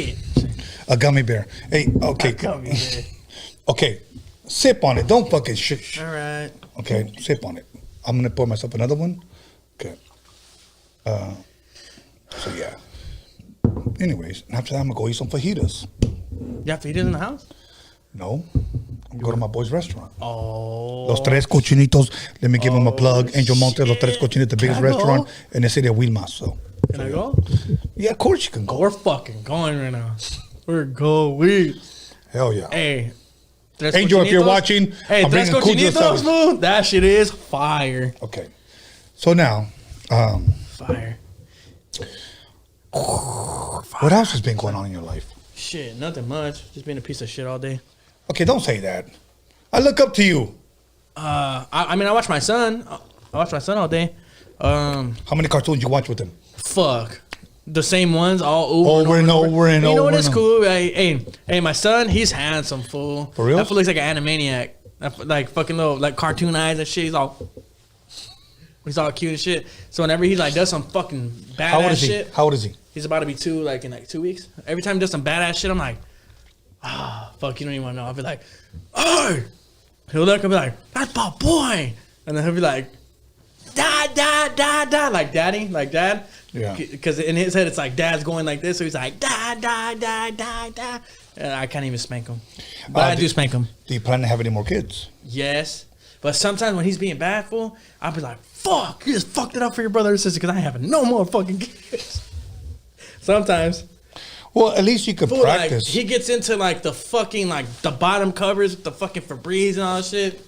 A gummy bear. Hey, okay. A gummy bear. Okay. Sip on it. Don't fucking shit. All right. Okay. Sip on it. I'm going to pour myself another one. Okay. So, yeah. Anyways, after that, I'm going to go eat some fajitas. You have fajitas in the house? No. I'm going to my boy's restaurant. Oh. Los Tres Cochinitos. Let me give them a plug. Angel Monte, Los Tres Cochinitos, the biggest restaurant in the city of Wilmington. So. Can I go? Yeah, of course you can go. We're fucking going right now. We're going. Hell yeah. Hey. Angel, if you're watching, hey, I'm bringing Cochinitos, food. That shit is fire. Okay. So now. Fire. What else has been going on in your life? Shit, nothing much. Just being a piece of shit all day. Okay, don't say that. I look up to you. I mean, I watch my son. I watch my son all day. How many cartoons you watch with him? Fuck. The same ones all over and over and over. You know what is cool? Hey, my son, he's handsome, fool. For real? That fool looks like an animaniac. Like fucking little like cartoon eyes and shit. He's all cute and shit. So whenever he like does some fucking badass shit. How old is he? He's about to be 2 like in like 2 weeks. Every time he does some badass shit, I'm like, fuck, you don't even want to know. I'll be like, oh. He'll look and be like, that's my boy. And then he'll be like, da, like daddy, like dad. Yeah. Because in his head, it's like dad's going like this. So he's like, da. And I can't even spank him. But I do spank him. Do you plan to have any more kids? Yes. But sometimes when he's being bad, fool, I'll be like, fuck, you just fucked it up for your brother or sister because I have no more fucking kids. Sometimes. Well, at least you could practice. Like, he gets into like the fucking like the bottom covers with the fucking Febreze and all that shit.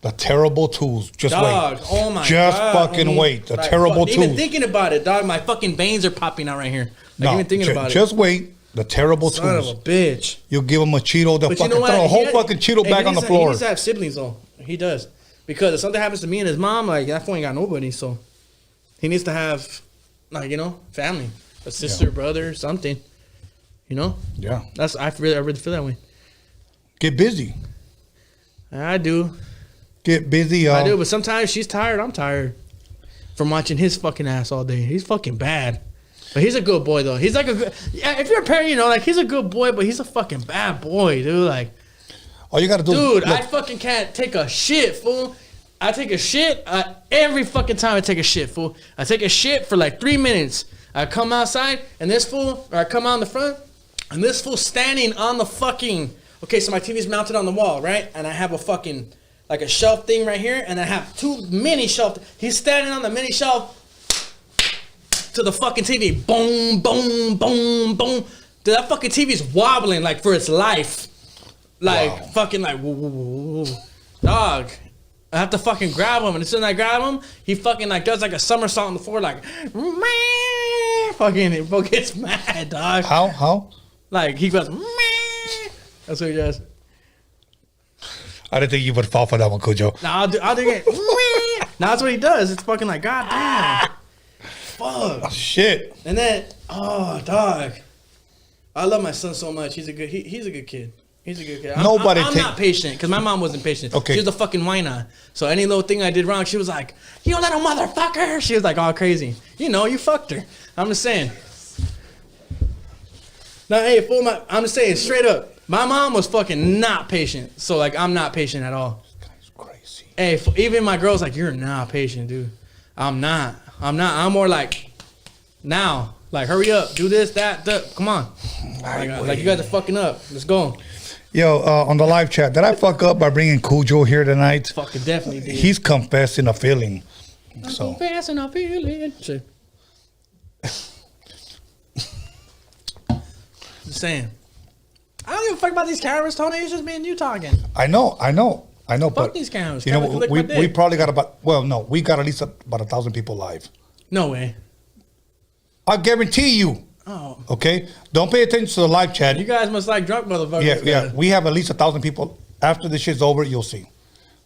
The terrible tools. Just dog, wait. Oh my just God. fucking wait. The like, terrible tools. Even thinking about it, dog, my fucking veins are popping out right here. Like, even thinking about just wait. The terrible Son tools. Son of a bitch. You'll give him a Cheeto. They'll fucking you know throw a whole fucking Cheeto bag on the floor. He needs to have siblings though. He does. Because if something happens to me and his mom, like that fool ain't got nobody. So he needs to have, like, you know, family, a sister, brother, something. You know. Yeah. I really feel that way. Get busy. I do. Get busy, y'all. I do, but sometimes she's tired. I'm tired from watching his fucking ass all day. He's fucking bad. But he's a good boy, though. He's like a good... Yeah, if you're a parent, you know, like, he's a good boy, but he's a fucking bad boy, dude. Like... All you gotta do... Dude, I fucking can't take a shit, fool. I take a shit every fucking time I take a shit, fool. I take a shit for like 3 minutes. I come outside, and this fool... Or I come out in the front, and this fool standing on the fucking... Okay, so my TV's mounted on the wall, right? And I have a fucking... Like a shelf thing right here, and I have 2 mini shelves. He's standing on the mini shelf to the fucking TV. Boom, boom, boom, boom. Dude, that fucking TV's wobbling like for its life. Like fucking like woo, woo, woo, woo. Dog. I have to fucking grab him, and as soon as I grab him, he fucking like does like a somersault on the floor, like man. Fucking it gets mad, dog. How? Like he goes man. That's what he does. I didn't think you would fall for that one, Cujo. No, I'll do it. No, that's what he does. It's fucking like, God damn. Fuck. Oh, shit. And then, oh, dog. I love my son so much. He's a good kid. He's a good kid. I'm not patient because my mom wasn't patient. Okay. She was a fucking whiner. So any little thing I did wrong, she was like, you little motherfucker. She was like all crazy. You know, you fucked her. I'm just saying. No, hey, I'm just saying straight up. My mom was fucking not patient. So, like, I'm not patient at all. This guy's crazy. Hey, even my girl's like, you're not patient, dude. I'm not. I'm more like, now. Like, hurry up. Do this, that. Come on. Like, you guys are fucking up. Let's go. Yo, on the live chat, did I fuck up by bringing Cujo here tonight? Fucking definitely did. He's confessing a feeling. Confessing a feeling. Shit. Just saying. I don't give a fuck about these cameras, Tony. It's just me and you talking. I know. Fuck But these cameras. You know, we probably got we got at least about 1,000 people live. No way. I guarantee you. Oh. Okay? Don't pay attention to the live chat. You guys must like drunk motherfuckers. Yeah. We have at least 1,000 people. After this shit's over, you'll see.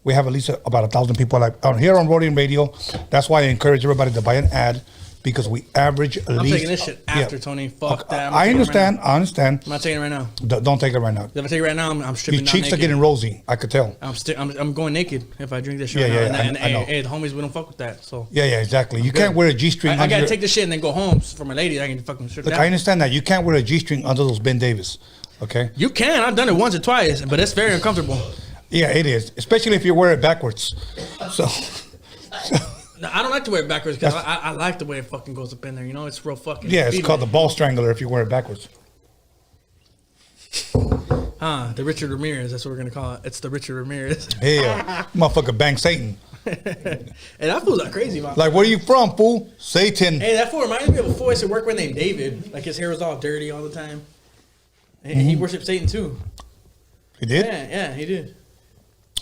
We have at least about 1,000 people live here on Roadium Radio. That's why I encourage everybody to buy an ad. Because we average at least... I'm taking this shit after, Tony. Fuck that. I understand. I understand. I'm not taking it right now. Don't take it right now. If I take it right now, I'm stripping Your down cheeks naked. are getting rosy. I could tell. I'm going naked if I drink this shit right now. And hey, the homies, we don't fuck with that. So Yeah, exactly. You can't wear a G-string. I gotta take this shit and then go home for my lady. I can fucking strip Look, down. I understand that. You can't wear a G-string under those Ben Davis. Okay? You can. I've done it once or twice, but it's very uncomfortable. Yeah, it is. Especially if you wear it backwards. So... No, I don't like to wear it backwards because I like the way it fucking goes up in there. You know, it's real fucking. Yeah, it's called the ball strangler if you wear it backwards. The Richard Ramirez. That's what we're gonna call it. It's the Richard Ramirez. Yeah, motherfucker, bang Satan. Hey, that fool's not crazy, man. Like, where are you from, fool? Satan. Hey, that fool reminds me of a fool I used to work with named David. Like his hair was all dirty all the time. And he worshipped Satan too. He did? Yeah, he did.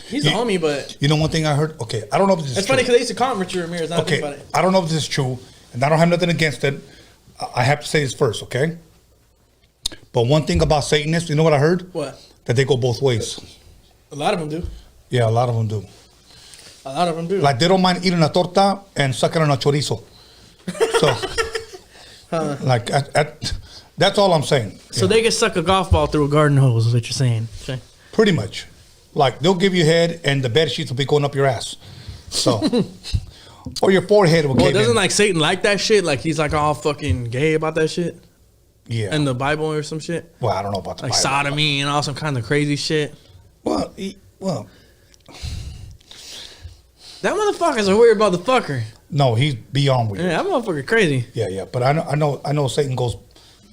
He's a homie, but... You know one thing I heard? Okay, I don't know if this is It's true. funny because they used to call him Richard Ramirez. Okay, About it. I don't know if this is true, and I don't have nothing against it. I have to say this first, okay? But one thing about Satanists, you know what I heard? What? That they go both ways. A lot of them do. Yeah, a lot of them do. A lot of them do. Like they don't mind eating a torta and sucking on a chorizo. So, like, that's all I'm saying. So they can suck a golf ball through a garden hose, is what you're saying. Okay. Pretty much. Like, they'll give you head and the bed sheets will be going up your ass. So, or your forehead will Well, cave doesn't in. like Satan like that shit? Like he's like all fucking gay about that shit? Yeah. In the Bible or some shit? Well, I don't know about the like Bible. sodomy and all some kind of crazy shit. Well, that motherfucker's a weird motherfucker. no, he's beyond weird. Yeah, that motherfucker crazy. Yeah. But I know Satan goes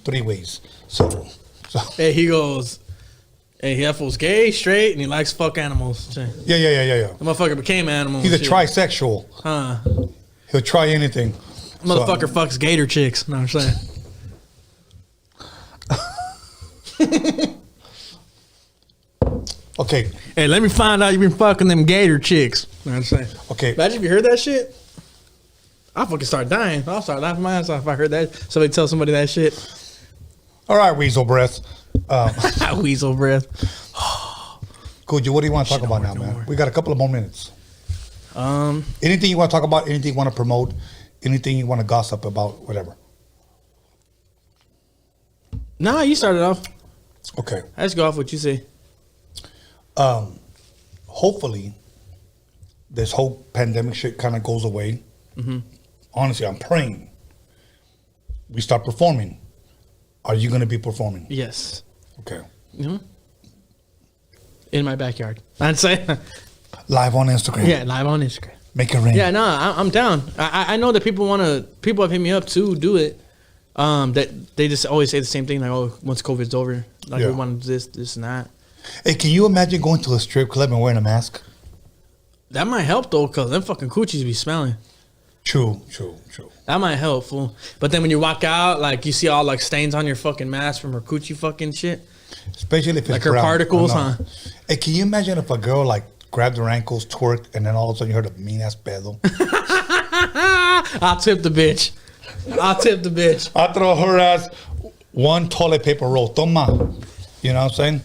3 ways. So Hey, he goes, hey, he fool's gay, straight, and he likes fuck animals. yeah. The motherfucker became animal. He's a and shit. trisexual. Huh. He'll try anything. Motherfucker fucks gator chicks. No, I'm saying. Okay. Hey, let me find out you been fucking them gator chicks. No, I'm saying. Okay. Imagine if you heard that shit. I'll fucking start dying. I'll start laughing my ass off if I heard that. Somebody tell somebody that shit. All right, weasel breath. Weasel breath. Kujo, what do you want to talk about now, man? We got a couple of more minutes. Anything you want to talk about? Anything you want to promote? Anything you want to gossip about? Whatever. Nah, you started off. Okay. Let's go off what you say. Hopefully, this whole pandemic shit kind of goes away. Mm-hmm. Honestly, I'm praying we start performing. Are you going to be performing? Yes. Okay. Mm-hmm. In my backyard. I'd say. Live on Instagram. Yeah, live on Instagram. Make it rain. Yeah, no, I'm down. I know that people have hit me up to do it. That they just always say the same thing, like, oh, once COVID's over, like we want this and that. Hey, can you imagine going to a strip club and wearing a mask? That might help though, cause them fucking coochies be smelling. True. That might help, fool. But then when you walk out, like you see all like stains on your fucking mask from her coochie fucking shit. Especially if it's like her brown. particles, huh? Hey, can you imagine if a girl like grabbed her ankles, twerked, and then all of a sudden you heard a mean ass pedo? I'll tip the bitch. I'll throw her ass one toilet paper roll. Toma. You know what I'm saying?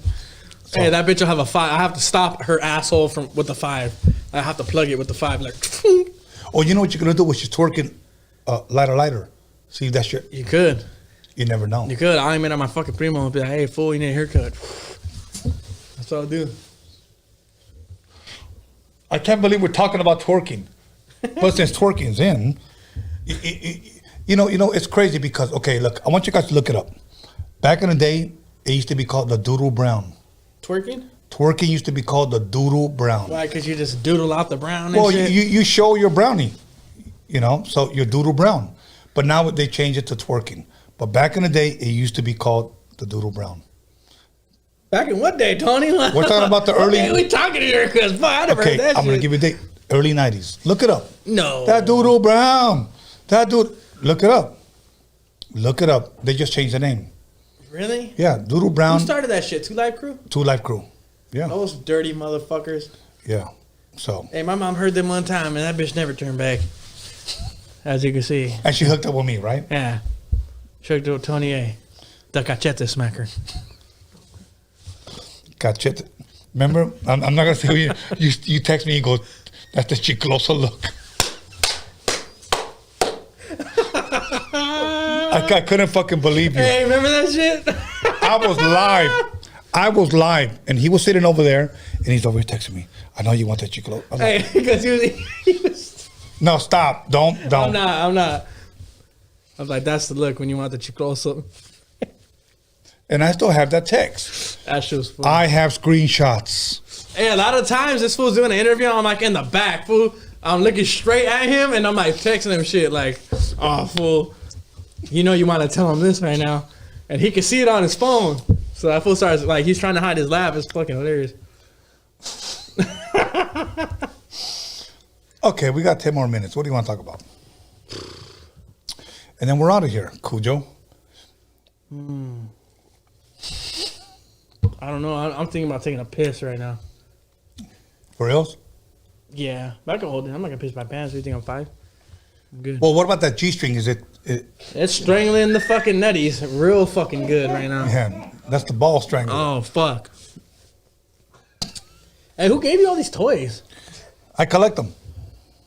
So, hey, that bitch will have a 5. I have to stop her asshole with the 5. I have to plug it with the 5. Like, oh, you know what you're gonna do when she's twerking? Lighter. See that shit? You could. You never know. You could. I'll aim it at my fucking primo and be like, hey, fool, you need a haircut. That's what I'll do. I can't believe we're talking about twerking. But since twerking's in, you know, it's crazy because, okay, look, I want you guys to look it up. Back in the day, it used to be called the doodle brown. Twerking? Twerking used to be called the doodle brown. Why? Because you just doodle out the brown and Well, shit? you show your brownie, you know, so you're doodle brown. But now they changed it to twerking. But back in the day, it used to be called the doodle brown. Back in what day, Tony? We're talking about the early... Okay, we talking here because I never heard that I'm going to shit. give you a date. Early 90s. Look it up. No. That doodle brown. That dude. Look it up. Look it up. They just changed the name. Really? Yeah, doodle brown. Who started that shit? 2 Live Crew? 2 Live Crew. Yeah. Those dirty motherfuckers. Yeah. So. Hey, my mom heard them one time and that bitch never turned back. As you can see. And she hooked up with me, right? Yeah. She hooked up with Tony A. The cachete smacker. Cachete. Remember? I'm not going to say you text me and go, that's the chicloso look. I couldn't fucking believe you. Hey, remember that shit? I was live. And he was sitting over there and he's over here texting me. I know you want that chicloso. Hey, because he was... No, stop. Don't. I'm not. I was like, that's the look when you want the chicloso. And I still have that text. That shit was fun. I have screenshots. Hey, a lot of times this fool's doing an interview, I'm like in the back, fool. I'm looking straight at him and I'm like texting him shit like, oh, fool, you know you want to tell him this right now. And he can see it on his phone. So that fool starts, like, he's trying to hide his laugh. It's fucking hilarious. Okay, we got 10 more minutes. What do you want to talk about? And then we're out of here, Cujo. I don't know. I'm thinking about taking a piss right now. For reals? Yeah, but I can hold it. I'm not gonna piss my pants. You think I'm 5? I'm good. Well, what about that G-string? Is it? It's strangling the fucking nutties real fucking good right now. Yeah, that's the ball strangler. Oh fuck. Hey, who gave you all these toys? I collect them.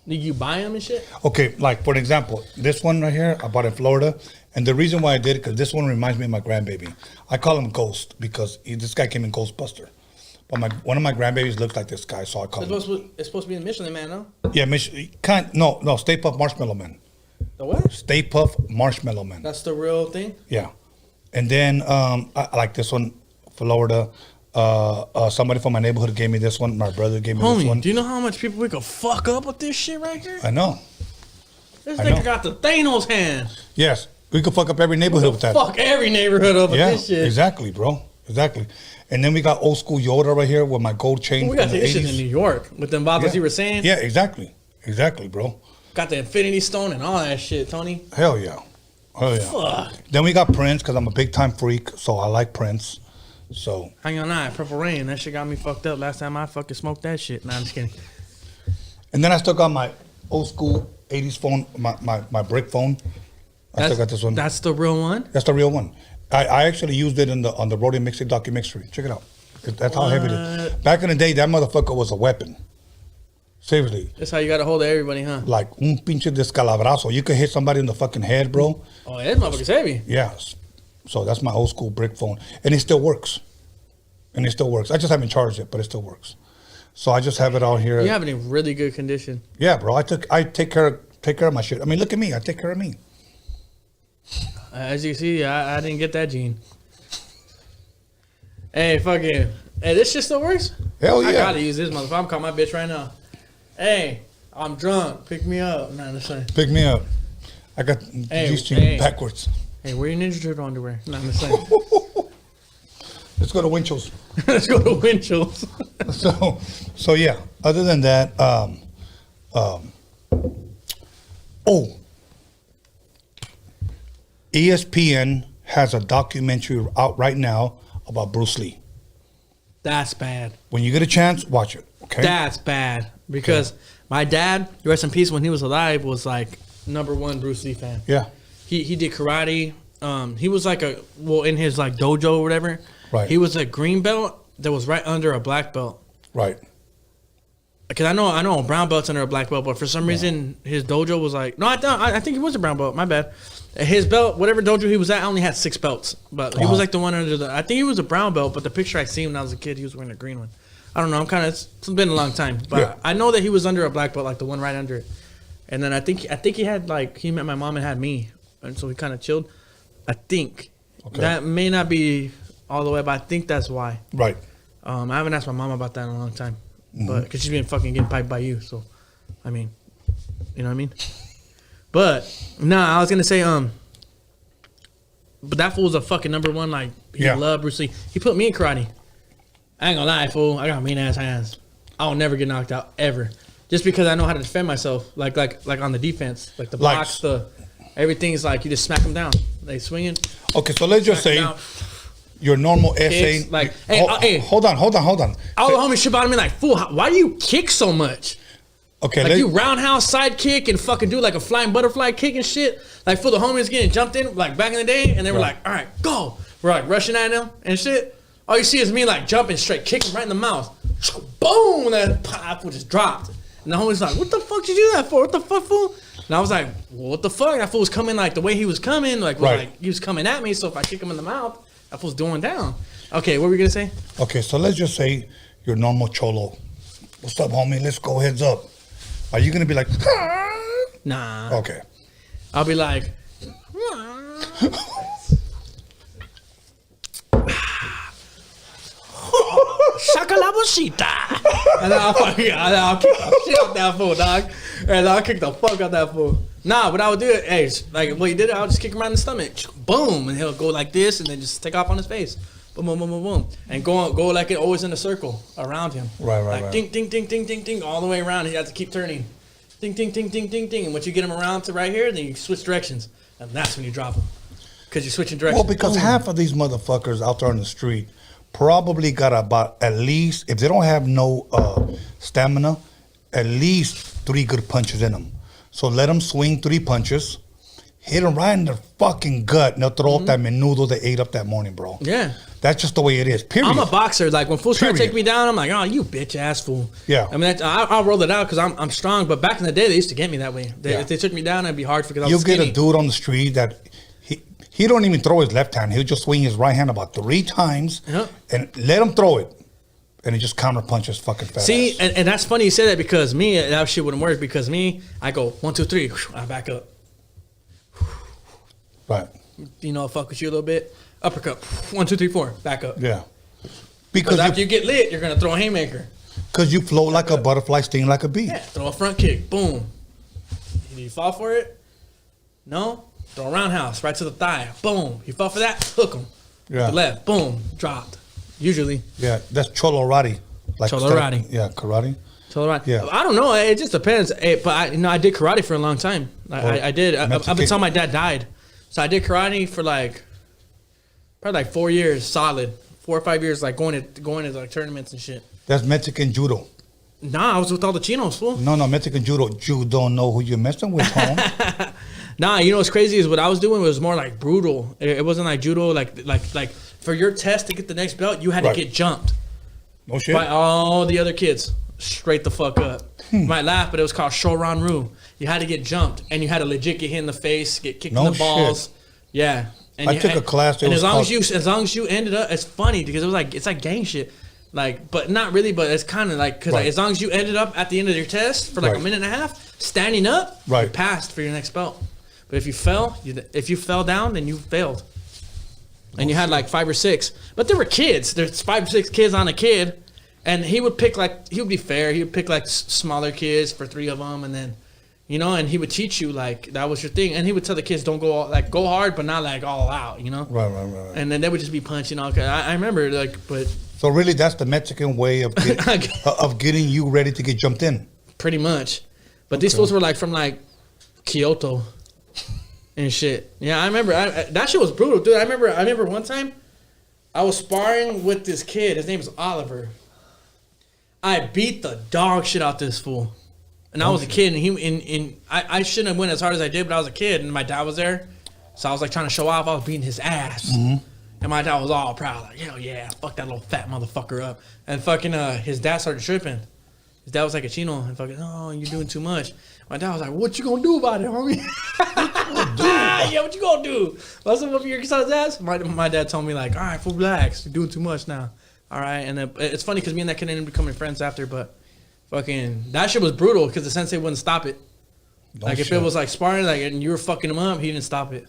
Did you buy them and shit? Okay, like for example, this one right here, I bought in Florida. And the reason why I did it, because this one reminds me of my grandbaby. I call him Ghost because this guy came in Ghostbuster. But one of my grandbabies looks like this guy, so I call him. It's supposed to be the Michelin Man, no? Yeah, no, Stay Puft Marshmallow Man. The what? Stay Puft Marshmallow Man. That's the real thing? Yeah. And then I like this one, Florida. Somebody from my neighborhood gave me this one. My brother gave me this one. Do you know how much people we could fuck up with this shit right here? I know. This nigga got the Thanos hand. Yes. We could fuck up every neighborhood with that. Fuck every neighborhood up with this shit. Exactly, bro. Exactly. And then we got old school Yoda right here with my gold chain. We got this shit in New York with them bottles you were saying. Yeah, exactly. Exactly, bro. Got the Infinity Stone and all that shit, Tony. Hell yeah. Hell yeah. Fuck. Then we got Prince because I'm a big time freak, so I like Prince. So hang on, Purple Rain. That shit got me fucked up last time I fucking smoked that shit. Nah, I'm just kidding. And then I still got my old school 80s phone, my brick phone. I still got this one. That's the real one? That's the real one. I actually used it on the Rodium mixtape DOCUMIXERY. Check it out. That's how heavy it is. Back in the day, that motherfucker was a weapon. Seriously. That's how you got a hold of everybody, huh? Like un pinche descalabrazo. You could hit somebody in the fucking head, bro. Oh, that motherfucker's heavy. Yeah. So that's my old school brick phone. And it still works. I just haven't charged it, but it still works. So I just have it out here. You have it in really good condition. Yeah, bro. I take care of my shit. I mean, look at me. I take care of me. As you see, I didn't get that gene. Hey, fucking. Hey, this shit still works? Hell yeah. I gotta use this motherfucker. I'm calling my bitch right now. Hey, I'm drunk. Pick me up. Nah, that's fine. Pick me up. I got these jeans backwards. Hey, wear your Ninja Turtle underwear. Nah, that's fine. Let's go to Winchell's. Let's go to Winchell's. So yeah. Other than that, ESPN has a documentary out right now about Bruce Lee. That's bad. When you get a chance, watch it. Okay. That's bad because my dad, rest in peace, when he was alive, was like #1 Bruce Lee fan. Yeah. He did karate. He was like in his like dojo or whatever. Right. He was a green belt that was right under a black belt. Right. Because I know a brown belt's under a black belt, but for some reason his dojo was like I think he was a brown belt. My bad. His belt, whatever dojo he was at, only had 6 belts, but he was like the one under the. I think he was a brown belt, but the picture I seen when I was a kid, he was wearing a green one. I don't know. It's been a long time, but I know that he was under a black belt, like the one right under it. And then I think he had he met my mom and had me, and so he kind of chilled. I think that may not be all the way, but I think that's why. Right. I haven't asked my mom about that in a long time, but because she's been fucking getting piped by you, so I mean, you know what I mean. But I was gonna say but that fool was a fucking #1. Like he loved Bruce Lee. He put me in karate. I ain't gonna lie, fool. I got mean ass hands. I will never get knocked out ever, just because I know how to defend myself. Like on the defense, like the blocks, everything's like you just smack them down. They swinging. Okay, so let's just say your normal essay. Kicks, like hey, hold on. All the homies shit about me like, fool. Why do you kick so much? Okay, like you roundhouse side kick and fucking do like a flying butterfly kick and shit. Like for the homies getting jumped in like back in the day, and they were like, all right, go. We're like rushing at them and shit. All you see is me like jumping straight, kicking right in the mouth. Boom! And that pop just dropped. And the homie's like, what the fuck did you do that for? What the fuck, fool? And I was like, well, what the fuck? That fool was coming like the way he was coming, like he was coming at me. So if I kick him in the mouth, that fool's going down. Okay, what were we gonna say? Okay, so let's just say your normal cholo. What's up, homie? Let's go. Heads up. Are you gonna be like? Nah. Okay. I'll be like. Shakalabosita. And then I'll kick the shit out that fool, dog. And I'll kick the fuck out that fool. Nah, but I would do it. Hey, like what you did, I'll just kick him right in the stomach. Boom, and he'll go like this, and then just take off on his face. Boom, boom, boom, boom, boom, and go like it always in a circle around him. Right. Ding, ding, ding, ding, ding, ding, all the way around. He has to keep turning. Ding, ding, ding, ding, ding, ding. And once you get him around to right here, then you switch directions, and that's when you drop him, because you're switching directions. Well, because half of these motherfuckers out there on the street probably got about at least, if they don't have no stamina, at least 3 good punches in them. So let him swing 3 punches, hit them right in the fucking gut, and they'll throw up that menudo they ate up that morning, bro. Yeah. That's just the way it is. Period. I'm a boxer. Like when fools try to take me down, I'm like, oh, you bitch ass fool. Yeah. I mean, I'll roll it out because I'm strong. But back in the day, they used to get me that way. If they took me down, it'd be hard because I was You'll skinny. get a dude on the street that he don't even throw his left hand. He'll just swing his right hand about 3 times and let him throw it. And he just counter punches fucking fast. See, and that's funny you say that because me, that shit wouldn't work because me, I go 1, 2, 3, I back up. Right. You know, fuck with you a little bit. Uppercut. 1, 2, 3, 4. Back up. Yeah. Because after you get lit, you're gonna throw a haymaker. Because you float like a butterfly, sting like a bee. Yeah. Throw a front kick. Boom. You fall for it? No. Throw a roundhouse right to the thigh. Boom. You fall for that? Hook him. Yeah. The left. Boom. Dropped. Usually. Yeah. That's Cholorati. Like Cholorati. Yeah. Karate. Cholorati. Yeah. I don't know. It just depends. But I did karate for a long time. I did up until my dad died. So I did karate for probably 4 years solid. 4 or 5 years, like going to like tournaments and shit. That's Mexican judo. Nah, I was with all the chinos, fool. No, Mexican judo. You don't know who you're messing with, home. Nah, you know what's crazy is what I was doing was more like brutal. It wasn't like judo. Like for your test to get the next belt, you had to get jumped. No shit. By all the other kids, straight the fuck up. You might laugh, but it was called Shoran-Ru. You had to get jumped, and you had to legit get hit in the face, get kicked in the balls. Shit. Yeah. And I took a class. And as long as you ended up, it's funny because it was like it's like gang shit, like but not really, but it's kind of like because like, as long as you ended up at the end of your test for like a minute and a half standing up, you passed for your next belt. But if you fell down, then you failed. And you had like 5 or 6, but there were kids. There's 5 or 6 kids on a kid, and he would be fair. He would pick like smaller kids for 3 of them, and then. You know, and he would teach you like that was your thing, and he would tell the kids don't go hard, but not like all out. You know, right. And then they would just be punching all. I remember but so really that's the Mexican way of getting you ready to get jumped in. Pretty much, but these fools were like from like Kyoto and shit. Yeah, I remember that shit was brutal, dude. I remember one time I was sparring with this kid. His name was Oliver. I beat the dog shit out this fool. And I was a kid, and I shouldn't have went as hard as I did, but I was a kid, and my dad was there, so I was like trying to show off. I was beating his ass, and my dad was all proud, like hell yeah, fuck that little fat motherfucker up. And fucking his dad started tripping. His dad was like a chino, and fucking oh you're doing too much. My dad was like, what you gonna do about it, homie? Yeah, what you gonna do? What's up with your son's ass? My dad told me like, all right, full relax, you're doing too much now. All right, and then it's funny because me and that kid ended up becoming friends after, but. Fucking that shit was brutal because the sensei wouldn't stop it. Like if it was like sparring, like and you were fucking him up, he didn't stop it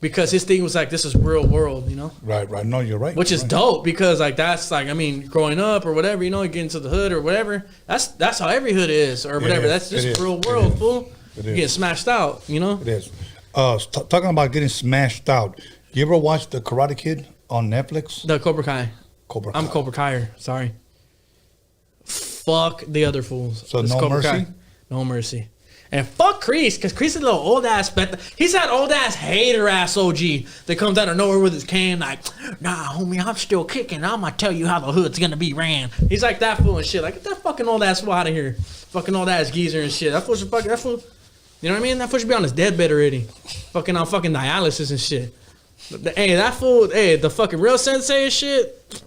because his thing was like this is real world, you know. Right. No, you're right. Which is dope because like that's like I mean growing up or whatever, you know, getting to the hood or whatever. That's how every hood is or whatever. That's just real world, fool. You getting smashed out, you know. It is. Talking about getting smashed out. You ever watch the Karate Kid on Netflix? The Cobra Kai. I'm Cobra Kai. Sorry. Fuck the other fools. So no mercy? No mercy. And fuck Kreese, because Kreese is a little old ass, he's that old ass hater ass OG that comes out of nowhere with his cane like, nah, homie, I'm still kicking. I'm gonna tell you how the hood's gonna be ran. He's like that fool and shit. Like, get that fucking old ass fool out of here. Fucking old ass geezer and shit. That fool, you know what I mean? That fool should be on his deathbed already. Fucking on fucking dialysis and shit. Hey, that fool, the fucking real sensei and shit.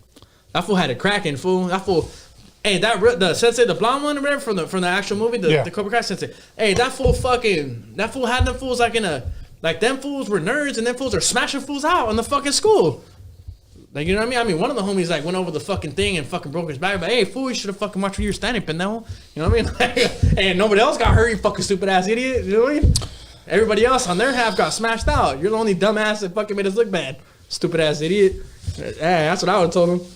That fool had it cracking, fool. That fool. Hey, the sensei, the blonde one, or whatever, from the actual movie, the Cobra Kai sensei. Hey, that fool had them fools like them fools were nerds, and them fools are smashing fools out in the fucking school. Like, you know what I mean? I mean, one of the homies like went over the fucking thing and fucking broke his back. But hey, fool, you should have fucking watched where you were standing, pendejo. You know what I mean? Like, hey, nobody else got hurt, you fucking stupid ass idiot. You know what I mean? Everybody else on their half got smashed out. You're the only dumbass that fucking made us look bad. Stupid ass idiot. Hey, that's what I would have told him.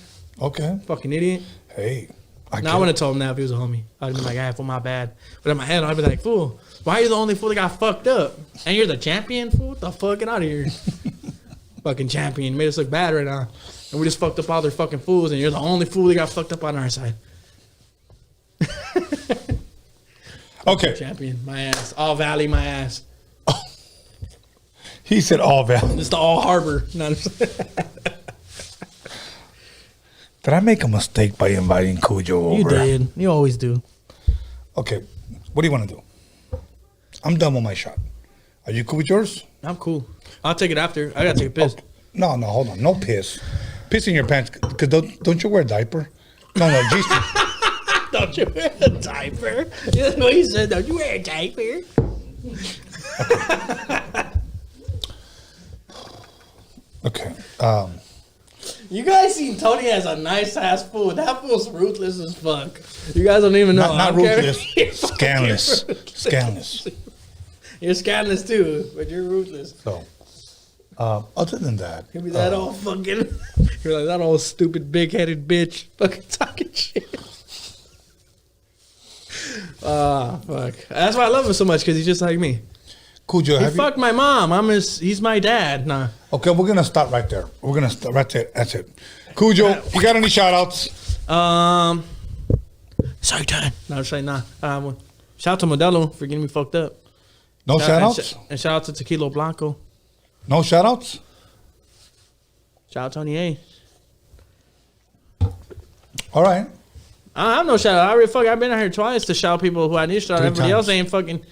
Okay. Fucking idiot. Hey. I wouldn't have told him that if he was a homie. I'd have been like, ah, fool, my bad. But in my head, I'd be like, fool, why are you the only fool that got fucked up? And you're the champion, fool? What the fuck? Get out of here. Fucking champion. Made us look bad right now. And we just fucked up all their fucking fools, and you're the only fool that got fucked up on our side. Okay. Champion, my ass. All Valley, my ass. He said All Valley. It's the All Harbor. No, did I make a mistake by inviting Cujo over? You did. You always do. Okay. What do you want to do? I'm done with my shot. Are you cool with yours? I'm cool. I'll take it after. I gotta take a piss. No, hold on. No piss. Piss in your pants. Cause don't you wear a diaper? No, G-string. Don't you wear a diaper? That's what he said. Don't you wear a diaper? Okay. You guys seen Tony as a nice ass fool. That fool's ruthless as fuck. You guys don't even know. Not ruthless. Scandalous. Scandalous. You're scandalous too, but you're ruthless. So, other than that, He'll be that all fucking. You're like that old stupid big headed bitch, fucking talking shit. Fuck. That's why I love him so much because he's just like me. Cujo, he fucked my mom. He's my dad. Nah. Okay, we're gonna start right there. We're gonna start right there. That's it. Cujo, you got any shout outs? Sorry, time. No, I'm saying nah. Shout out to Modelo for getting me fucked up. No shout outs? And shout out to Tequila Blanco. No shout outs? Shout out Tony A. All right. I have no shout out. I've been out here twice to shout people who I need to shout out. Everybody else ain't fucking.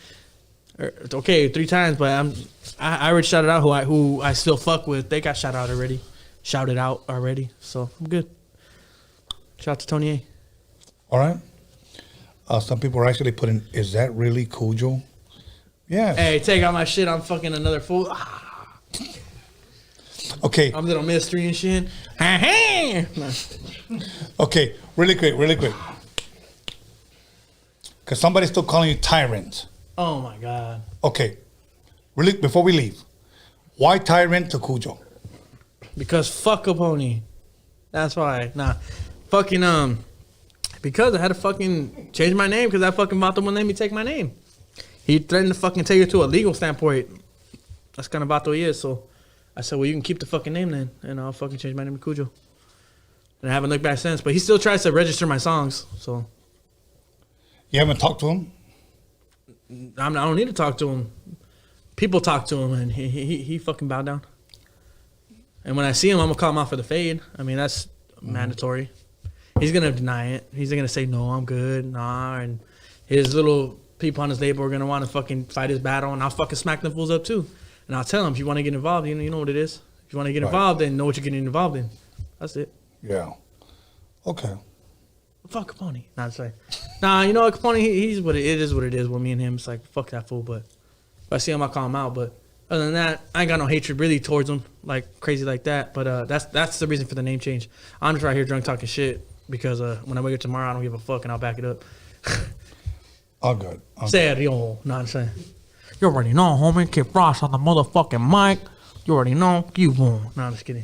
Okay, 3 times, but I already shouted out who I still fuck with. They got shouted out already. So I'm good. Shout out to Tony A. All right. Some people are actually putting, is that really Cujo? Yeah. Hey, take out my shit. I'm fucking another fool. Okay. I'm Little Mystery and shit. Okay, really quick. Because somebody's still calling you tyrant. Oh my God. Okay, really, before we leave, why tyrant to Cujo? Because fuck a pony. That's why. Nah. Fucking, because I had to fucking change my name because that fucking Vato wouldn't let me take my name. He threatened to fucking take it to a legal standpoint. That's kind of Vato he is, so I said, well, you can keep the fucking name then, and I'll fucking change my name to Cujo. And I haven't looked back since, but he still tries to register my songs, so. You haven't talked to him? I don't need to talk to him. People talk to him, and he fucking bowed down. And when I see him, I'm gonna call him out for the fade. I mean, that's mandatory. He's gonna deny it. He's gonna say, no, I'm good, nah. And his little people on his label are gonna want to fucking fight his battle, and I'll fucking smack them fools up too. And I'll tell him, if you want to get involved, you know what it is. If you want to get involved, then know what you're getting involved in. That's it. Yeah. Okay. Fuck Capone. Nah, sorry. Nah, you know what, Capone, he's what it is with me and him. It's like, fuck that fool, but if I see him, I'll call him out. But other than that, I ain't got no hatred really towards him, like crazy like that. But that's the reason for the name change. I'm just right here drunk talking shit because when I wake up tomorrow, I don't give a fuck and I'll back it up. All good. Serio. Nah, I'm saying. You already know, homie. Kid Frost on the motherfucking mic. You already know. You won. Nah, I'm just kidding.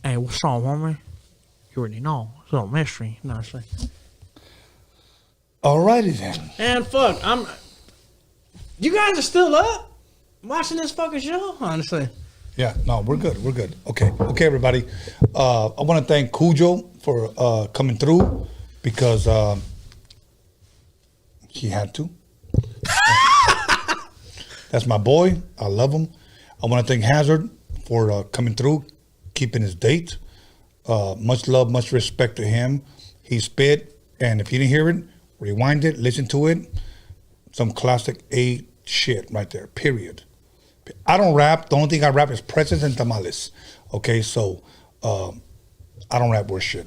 Hey, what's up, homie? You already know. It's a little mystery. Nah, I'm saying. Alrighty then. And fuck, you guys are still up watching this fucking show? Honestly. Yeah, no, we're good. Okay, everybody. I want to thank Cujo for coming through because he had to. That's my boy. I love him. I want to thank Hazerd for coming through, keeping his date. Much love, much respect to him. He spit, and if you didn't hear it, rewind it, listen to it. Some classic A shit right there, period. I don't rap. The only thing I rap is pretzels and tamales. Okay, so I don't rap worth shit.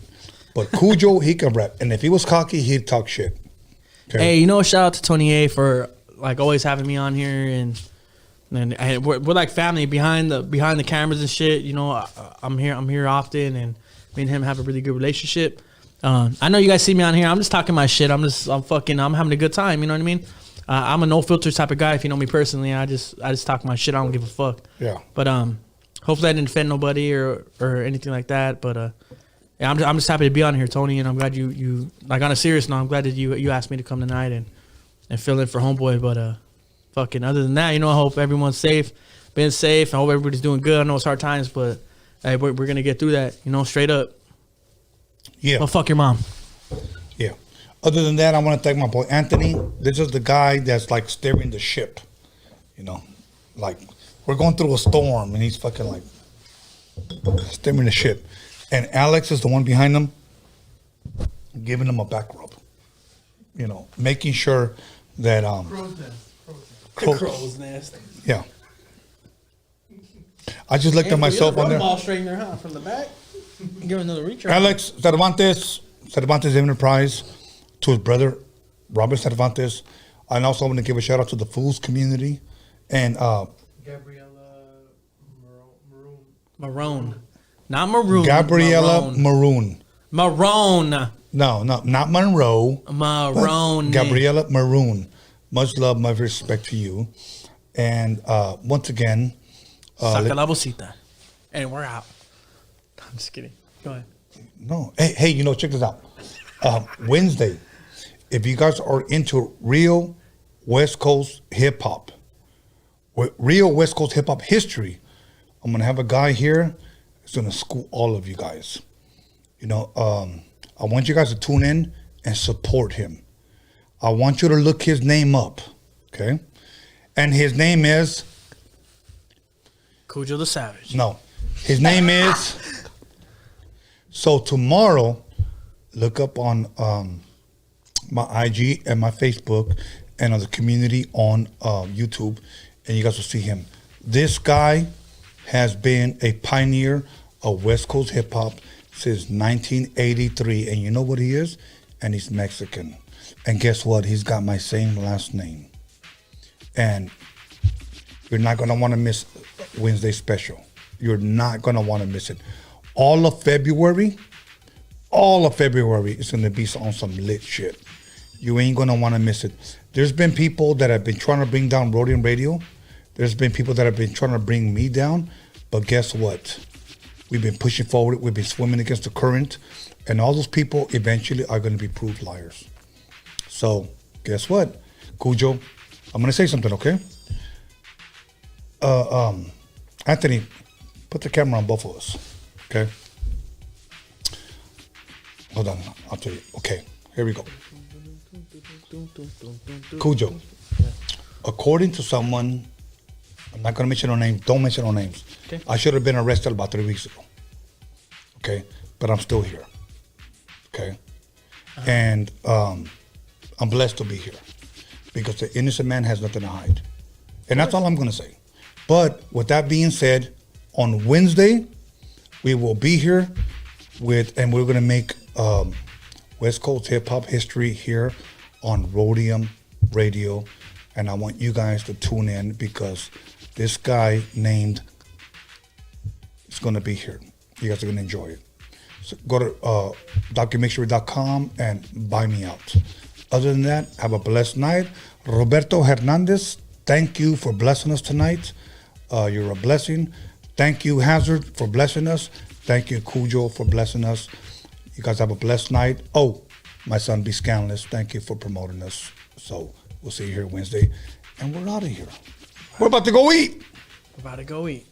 But Cujo, he can rap. And if he was cocky, he'd talk shit. Okay? Hey, you know, shout out to Tony A for like always having me on here, and we're like family behind the cameras and shit. You know, I'm here often, and me and him have a really good relationship. I know you guys see me on here. I'm just talking my shit. I'm having a good time. You know what I mean? I'm a no filter type of guy. If you know me personally, I just talk my shit. I don't give a fuck. Yeah. But hopefully I didn't offend nobody or anything like that. But yeah, I'm just happy to be on here, Tony, and I'm glad you like on a serious note. I'm glad that you asked me to come tonight and fill in for homeboy. But fucking other than that, you know, I hope everyone's safe, been safe. I hope everybody's doing good. I know it's hard times, but hey, we're gonna get through that. You know, straight up. Yeah. Well, fuck your mom. Yeah. Other than that, I want to thank my boy Anthony. This is the guy that's like steering the ship. You know, like we're going through a storm and he's fucking like steering the ship. And Alex is the one behind them, giving them a back rub. You know, making sure that The crow's nest. Yeah. I just looked at myself on there. Ball straightener, huh? From the back. Give another reach. Alex Cervantes Enterprise, to his brother Robert Cervantes. And also I want to give a shout out to the Fools community and Maroon. Not Maroon. Gabriella Maroon. Maroon. No, not Monroe. Maroon. Gabriella Maroon. Much love, much respect to you. And once again, Saca la bolsita. And we're out. I'm just kidding. Go ahead. No. Hey, check this out. Wednesday, if you guys are into real West Coast hip hop, real West Coast hip hop history, I'm going to have a guy here that's going to school all of you guys. I want you guys to tune in and support him. I want you to look his name up, okay? And his name is... Cujo the Savage. No. His name is... So tomorrow, look up on my IG and my Facebook and on the community on YouTube, and you guys will see him. This guy has been a pioneer of West Coast hip hop since 1983, and you know what he is? And he's Mexican. And guess what? He's got my same last name. And you're not gonna want to miss Wednesday special. You're not gonna want to miss it. All of February is gonna be on some lit shit. You ain't gonna want to miss it. There's been people that have been trying to bring down Rodium Radio. There's been people that have been trying to bring me down. But guess what? We've been pushing forward. We've been swimming against the current. And all those people eventually are going to be proved liars. So guess what? Cujo, I'm going to say something, okay? Anthony, put the camera on both of us, okay? Hold on, I'll tell you. Okay, here we go. Cujo, according to someone, I'm not going to mention no names. Don't mention no names. Okay. I should have been arrested about 3 weeks ago. Okay, but I'm still here. Okay, and I'm blessed to be here because the innocent man has nothing to hide, and that's all I'm going to say. But with that being said, on Wednesday we will be here and we're going to make West Coast hip hop history here on Rodium Radio, and I want you guys to tune in because this guy named is going to be here. You guys are going to enjoy it. So go to DOCUMIXERY.com and buy me out. Other than that, have a blessed night. Roberto Hernandez, thank you for blessing us tonight. You're a blessing. Thank you, Hazerd, for blessing us. Thank you, Cujo, for blessing us. You guys have a blessed night. Oh, my son, Be Scandalous, thank you for promoting us. So we'll see you here Wednesday. And we're out of here. We're about to go eat. We're about to go eat.